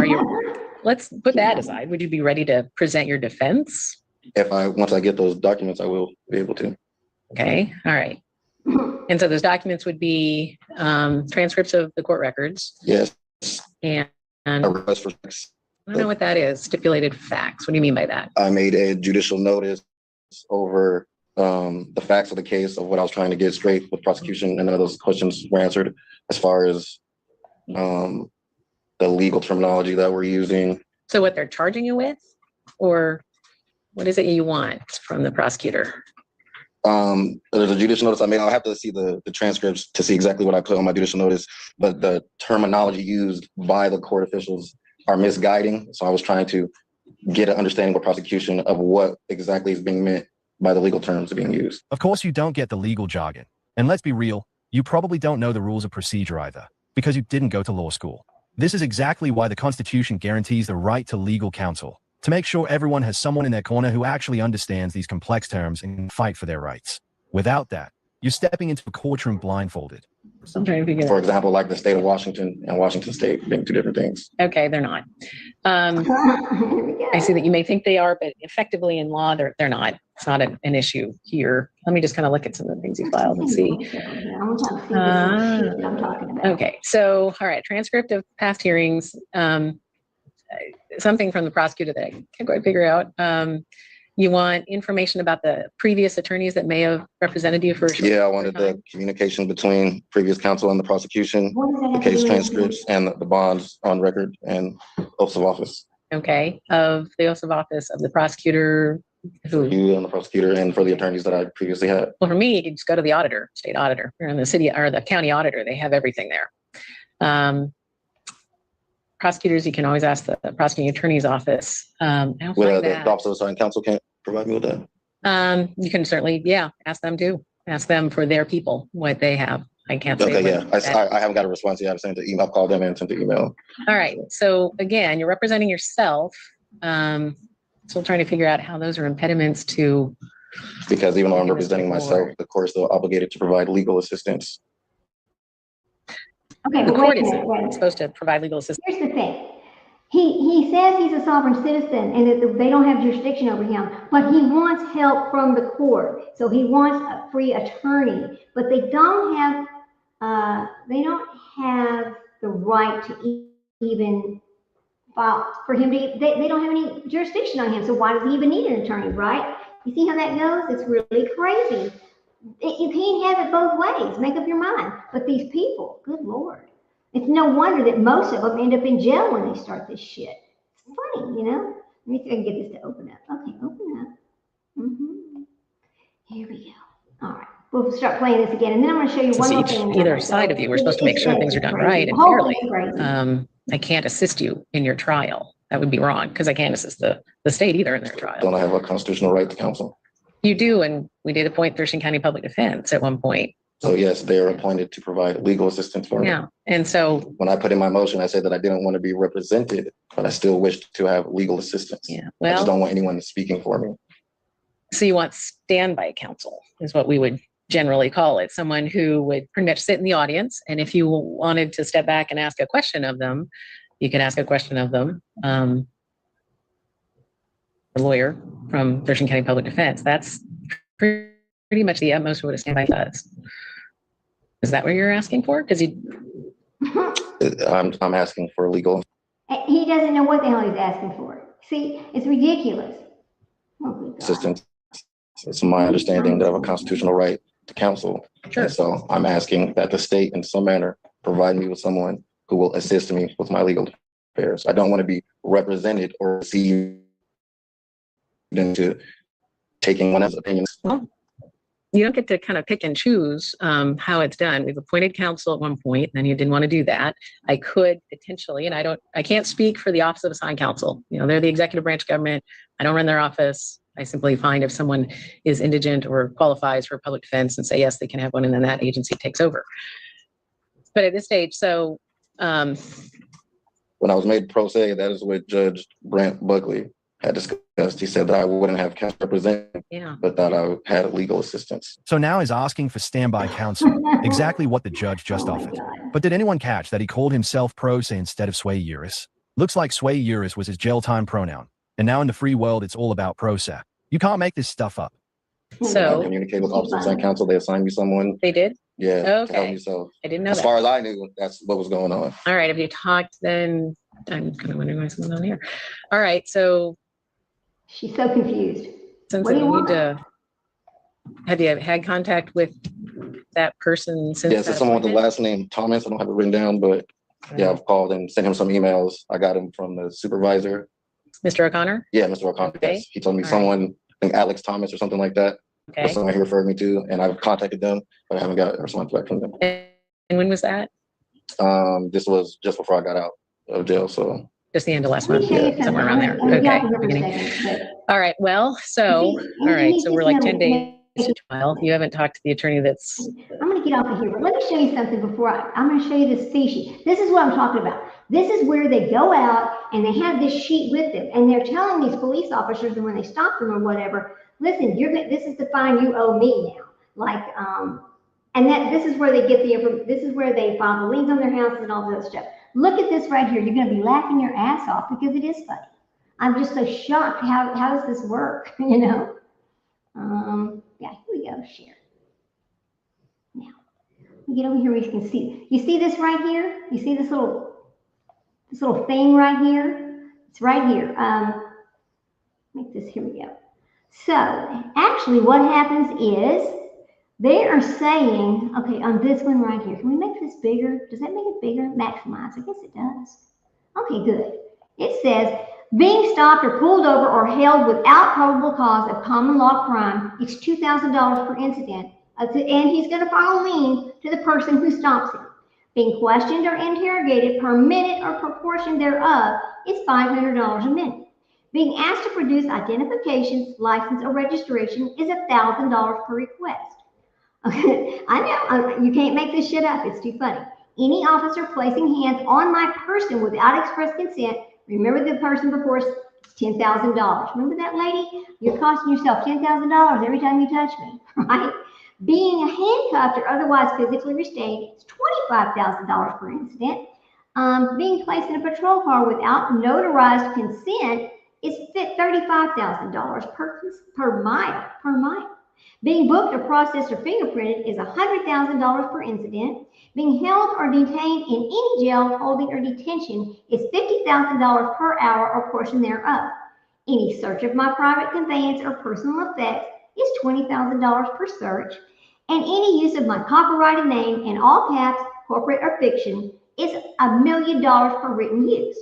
let's put that aside. Would you be ready to present your defense? Once I get those documents, I will be able to. Okay, all right. And so those documents would be transcripts of the court records. Yes. And a request for facts. I don't know what that is. Stipulated facts. What do you mean by that? I made a judicial notice over the facts of the case of what I was trying to get straight with prosecution, and none of those questions were answered as far as the legal terminology that we're using. So what they're charging you with, or what is it you want from the prosecutor? There's a judicial notice I made. I'll have to see the transcripts to see exactly what I put on my judicial notice, but the terminology used by the court officials are misguiding. So I was trying to get an understanding with prosecution of what exactly is being meant by the legal terms being used. Of course, you don't get the legal jargon. And let's be real, you probably don't know the rules of procedure either, because you didn't go to law school. This is exactly why the Constitution guarantees the right to legal counsel, to make sure everyone has someone in their corner who actually understands these complex terms and can fight for their rights. Without that, you're stepping into a courtroom blindfolded. For example, like the state of Washington and Washington State being two different things. Okay, they're not. I see that you may think they are, but effectively in law, they're not. It's not an issue here. Let me just kind of look at some of the things you filed and see. Okay, so all right, transcript of past hearings. Something from the prosecutor that I can't quite figure out. You want information about the previous attorneys that may have represented you for a short I wanted the communication between previous counsel and the prosecution, the case transcripts, and the bonds on record and oaths of office. Okay, of the oaths of office of the prosecutor. For you and the prosecutor, and for the attorneys that I previously had. Well, for me, you can just go to the auditor, state auditor, or in the city or the county auditor. They have everything there. Prosecutors, you can always ask the prosecuting attorney's office. The Office of Assigned Counsel can't provide me with that. You can certainly, ask them too. Ask them for their people what they have. I can't say. Okay, I haven't got a response yet. I've sent the email. I've called them and sent the email. All right. So again, you're representing yourself. Still trying to figure out how those are impediments to. Because even though I'm representing myself, the court is still obligated to provide legal assistance. Okay, the but court wait a is minute. supposed to provide legal assistance. Here's the thing. He says he's a sovereign citizen and that they don't have jurisdiction over him, but he wants help from the court. So he wants a free attorney, but they don't have the right to even file for him to. They don't have any jurisdiction on him. So why does he even need an attorney, right? You see how that goes? It's really crazy. You can't have it both ways. Make up your mind. But these people, good Lord. It's no wonder that most of them end up in jail when they start this shit. It's funny, Let me see if I can get this to open up. Okay, open up. Here we go. All right. We'll start playing this again. And then I'm going to show you one more thing. Either side of you, we're supposed to make sure things are done right and fairly. I can't assist you in your trial. That would be wrong because I can't assist the state either in their trial. Don't I have a constitutional right to counsel? You do, and we did appoint Thurston County Public Defense at one point. So yes, they are appointed to provide legal assistance for me. Yeah, and so when I put in my motion, I said that I didn't want to be represented, but I still wished to have legal assistance. Yeah, I well, just don't want anyone speaking for me. so you want standby counsel is what we would generally call it. Someone who would pretty much sit in the audience, and if you wanted to step back and ask a question of them, you can ask a question of them. A lawyer from Thurston County Public Defense. That's pretty much the utmost what a standby does. Is that what you're asking for? Because I'm asking for legal. He doesn't know what the hell he's asking for. See, it's ridiculous. Oh, assistance. It's my understanding that I have a constitutional right to counsel. Sure. And so I'm asking that the state in some manner provide me with someone who will assist me with my legal affairs. I don't want to be represented or received into taking one else's opinion. Well, you don't get to kind of pick and choose how it's done. We've appointed counsel at one point, and you didn't want to do that. I could potentially, and I can't speak for the Office of Assigned Counsel. You know, they're the executive branch of government. I don't run their office. I simply find if someone is indigent or qualifies for public defense and say, yes, they can have one, and then that agency takes over. But at this stage, so. When I was made pro se, that is what Judge Brent Buckley had discussed. He said that I wouldn't have counsel representing, but that I had legal assistance. So now is asking for standby counsel, exactly what the judge just offered. But did anyone catch that he called himself pro se instead of Sway Uris? Looks like Sway Uris was his jail time pronoun. And now in the free world, it's all about pro se. You can't make this stuff up. So I communicate with Office of Assigned Counsel. They assigned me someone. They did? Yeah. To help Okay. me, so I didn't know as that. far as I knew, that's what was going on. All right. Have you talked then? I'm kind of wondering why someone's on here. All right. So she's so confused. Since What do you you want? need to, have you had contact with that person since? Yes, it's someone with the last name Thomas. I don't have it written down, but yeah, I've called and sent him some emails. I got him from the supervisor. Mr. O'Connor? Yeah, Mr. O'Connor. Okay. Yes. He told me All someone, I think Alex Thomas or something like that. Okay. That's someone he referred me to, and I've contacted them, but I haven't got a response back from them. And when was that? This was just before I got out of jail, so. Just the end of last month, Yeah. somewhere around there. Okay. Beginning. All right. Well, so, all right. So we're like 10 days to trial. You haven't talked to the attorney that's. I'm going to get off of here, but let me show you something before I'm going to show you this fee sheet. This is what I'm talking about. This is where they go out and they have this sheet with them, and they're telling these police officers, and when they stop them or whatever, listen, this is the fine you owe me now. Like, and this is where they get the information. This is where they file the liens on their houses and all that stuff. Look at this right here. You're going to be laughing your ass off because it is funny. I'm just so shocked. How does this work? You know? Yeah, here we go. Share. Now, we get over here where you can see. You see this right here? You see this little thing right here? It's right here. Make this. Here we go. So actually, what happens is they are saying, okay, on this one right here, can we make this bigger? Does that make it bigger? Maximize. I guess it does. Okay, good. It says, being stopped or pulled over or held without probable cause of common law crime, it's $2,000 per incident. And he's going to file a lien to the person who stops him. Being questioned or interrogated per minute or proportion thereof is $500 a minute. Being asked to produce identification, license, or registration is $1,000 per request. Okay, I know, you can't make this shit up. It's too funny. Any officer placing hands on my person without express consent, remember the person before, it's $10,000. Remember that lady? You're costing yourself $10,000 every time you touch me, right? Being handcuffed or otherwise physically restrained, it's $25,000 per incident. Being placed in a patrol car without notarized consent is $35,000 per mile. Being booked or processed or fingerprinted is $100,000 per incident. Being held or detained in any jail, holding, or detention is $50,000 per hour or portion thereof. Any search of my private conveyance or personal effects is $20,000 per search. And any use of my copyrighted name in all caps, corporate or fiction, is $1 million per written use.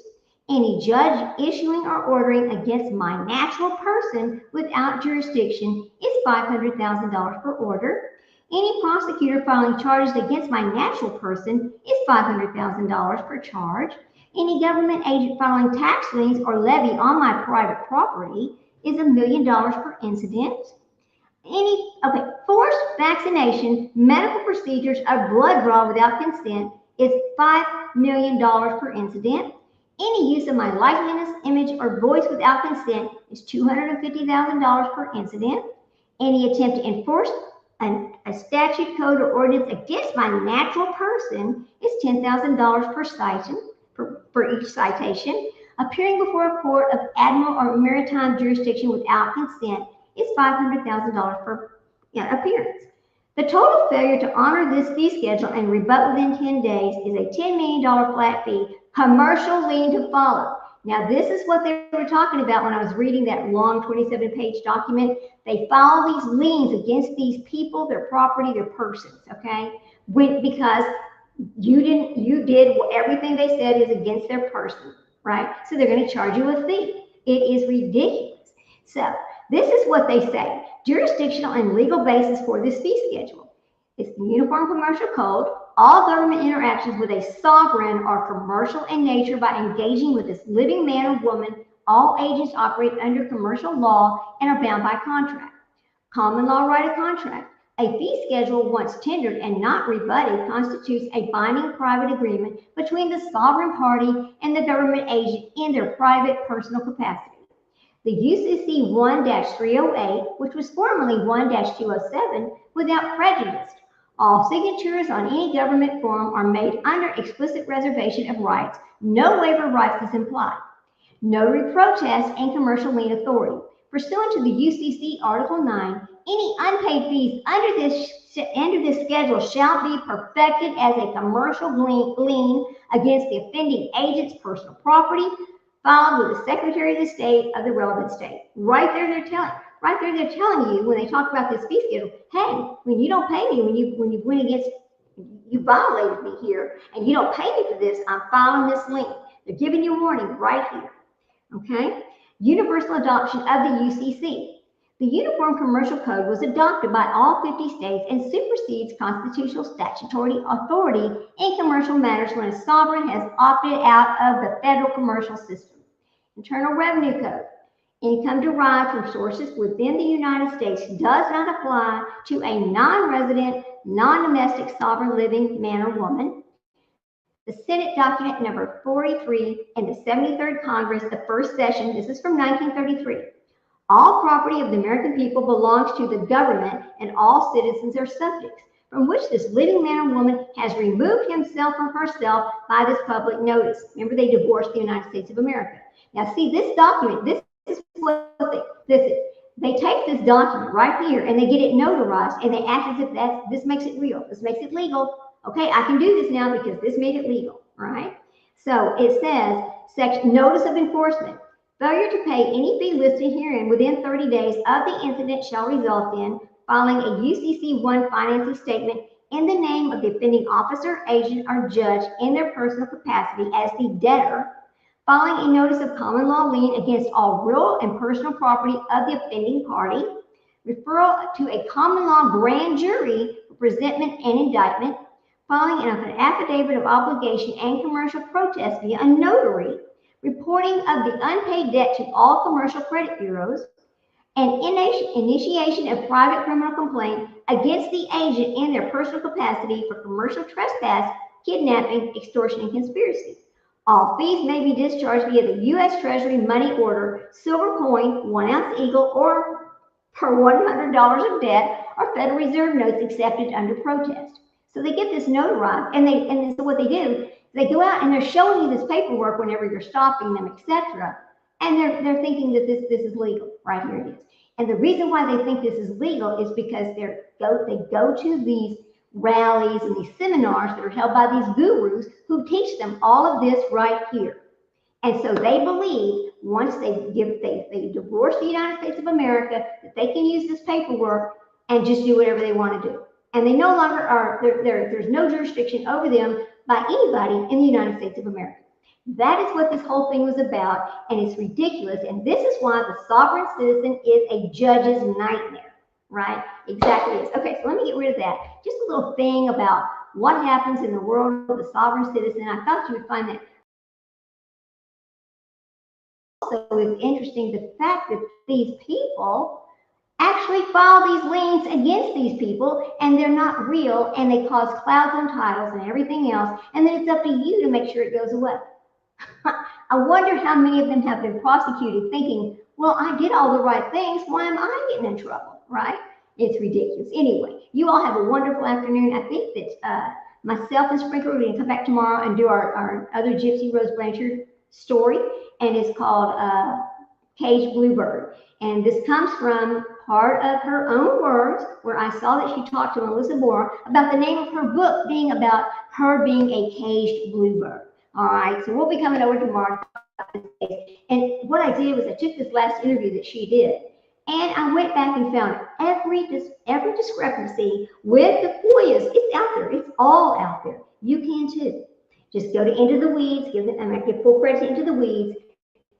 Any judge issuing or ordering against my natural person without jurisdiction is $500,000 per order. Any prosecutor filing charges against my natural person is $500,000 per charge. Any government agent filing tax liens or levy on my private property is $1 million per incident. Forced vaccination, medical procedures, a blood draw without consent is $5 million per incident. Any use of my likeness, image, or voice without consent is $250,000 per incident. Any attempt to enforce a statute, code, or ordinance against my natural person is $10,000 per citation, for each citation. Appearing before a court of admiral or maritime jurisdiction without consent is $500,000 per appearance. The total failure to honor this fee schedule and rebut within 10 days is a $10 million flat fee, commercial lien to follow. Now, this is what they were talking about when I was reading that long 27-page document. They file these liens against these people, their property, their persons, okay? Because you did everything they said is against their person, right? So they're going to charge you a fee. It is ridiculous. So this is what they say. Jurisdictional and legal basis for this fee schedule. It's the Uniform Commercial Code. All government interactions with a sovereign are commercial in nature by engaging with this living man or woman. All agents operate under commercial law and are bound by contract. Common law right of contract. A fee schedule, once tendered and not rebutted, constitutes a binding private agreement between the sovereign party and the government agent in their private personal capacity. The UCC 1-308, which was formerly 1-207, without prejudice. All signatures on any government form are made under explicit reservation of rights. No waiver of rights is implied. Notary protest and commercial lien authority. Pursuant to the UCC Article 9, any unpaid fees under this schedule shall be perfected as a commercial lien against the offending agent's personal property, filed with the Secretary of the State of the relevant state. Right there, they're telling you when they talk about this fee schedule, hey, when you don't pay me, when you went against, you violated me here, and you don't pay me for this, I'm filing this lien. They're giving you a warning right here. Okay? Universal adoption of the UCC. The Uniform Commercial Code was adopted by all 50 states and supersedes constitutional statutory authority in commercial matters when a sovereign has opted out of the federal commercial system. Internal Revenue Code. Income derived from sources within the United States does not apply to a non-resident, non-domestic sovereign living man or woman. The Senate document number 43 in the 73rd Congress, the first session, this is from 1933. All property of the American people belongs to the government and all citizens are subjects, from which this living man or woman has removed himself or herself by this public notice. Remember, they divorced the United States of America. Now, see, this document, this is what they take this document right here and they get it notarized and they act as if this makes it real. This makes it legal. Okay, I can do this now because this made it legal, right? So it says, section notice of enforcement. Failure to pay any fee listed herein within 30 days of the incident shall result in filing a UCC 1 financing statement in the name of the offending officer, agent, or judge in their personal capacity as the debtor, filing a notice of common law lien against all real and personal property of the offending party, referral to a common law grand jury for presentment and indictment, filing an affidavit of obligation and commercial protest via a notary, reporting of the unpaid debt to all commercial credit bureaus, and initiation of private criminal complaint against the agent in their personal capacity for commercial trespass, kidnapping, extortion, and conspiracy. All fees may be discharged via the U.S. Treasury money order, silver coin, 1 ounce eagle, or per $100 of debt, or Federal Reserve notes accepted under protest. So they get this notarized, and so what they do, they go out and they're showing you this paperwork whenever you're stopping them, etc. And they're thinking that this is legal. Right here it is. And the reason why they think this is legal is because they go to these rallies and these seminars that are held by these gurus who teach them all of this right here. And so they believe once they divorce the United States of America that they can use this paperwork and just do whatever they want to do. And they no longer are, there's no jurisdiction over them by anybody in the United States of America. That is what this whole thing was about, and it's ridiculous. And this is why the sovereign citizen is a judge's nightmare, right? Exactly is. Okay, so let me get rid of that. Just a little thing about what happens in the world of the sovereign citizen. I thought you would find that also is interesting, the fact that these people actually file these liens against these people, and they're not real, and they cause clouds on titles and everything else, and then it's up to you to make sure it goes away. I wonder how many of them have been prosecuted thinking, well, I did all the right things, why am I getting in trouble, right? It's ridiculous. Anyway, you all have a wonderful afternoon. I think that myself and Sprinkler, we're gonna come back tomorrow and do our other Gypsy Rose Blanchard story, and it's called Caged Bluebird. And this comes from part of her own words, where I saw that she talked to Melissa Moore about the name of her book being about her being a caged bluebird. All right, so we'll be coming over tomorrow. And what I did was I took this last interview that she did, and I went back and found every discrepancy with the FOIAs. It's out there. It's all out there. You can too. Just go to Into the Weeds. I'm going to give full credit to Into the Weeds.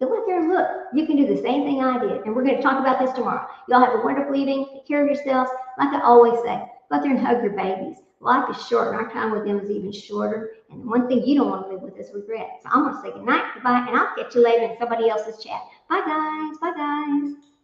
Go out there and look. You can do the same thing I did. And we're going to talk about this tomorrow. Y'all have a wonderful evening. Take care of yourselves. Like I always say, go out there and hug your babies. Life is short, and our time with them is even shorter. And one thing you don't want to live with is regret. So I'm going to say goodnight, goodbye, and I'll catch you later in somebody else's chat. Bye, guys. Bye, guys.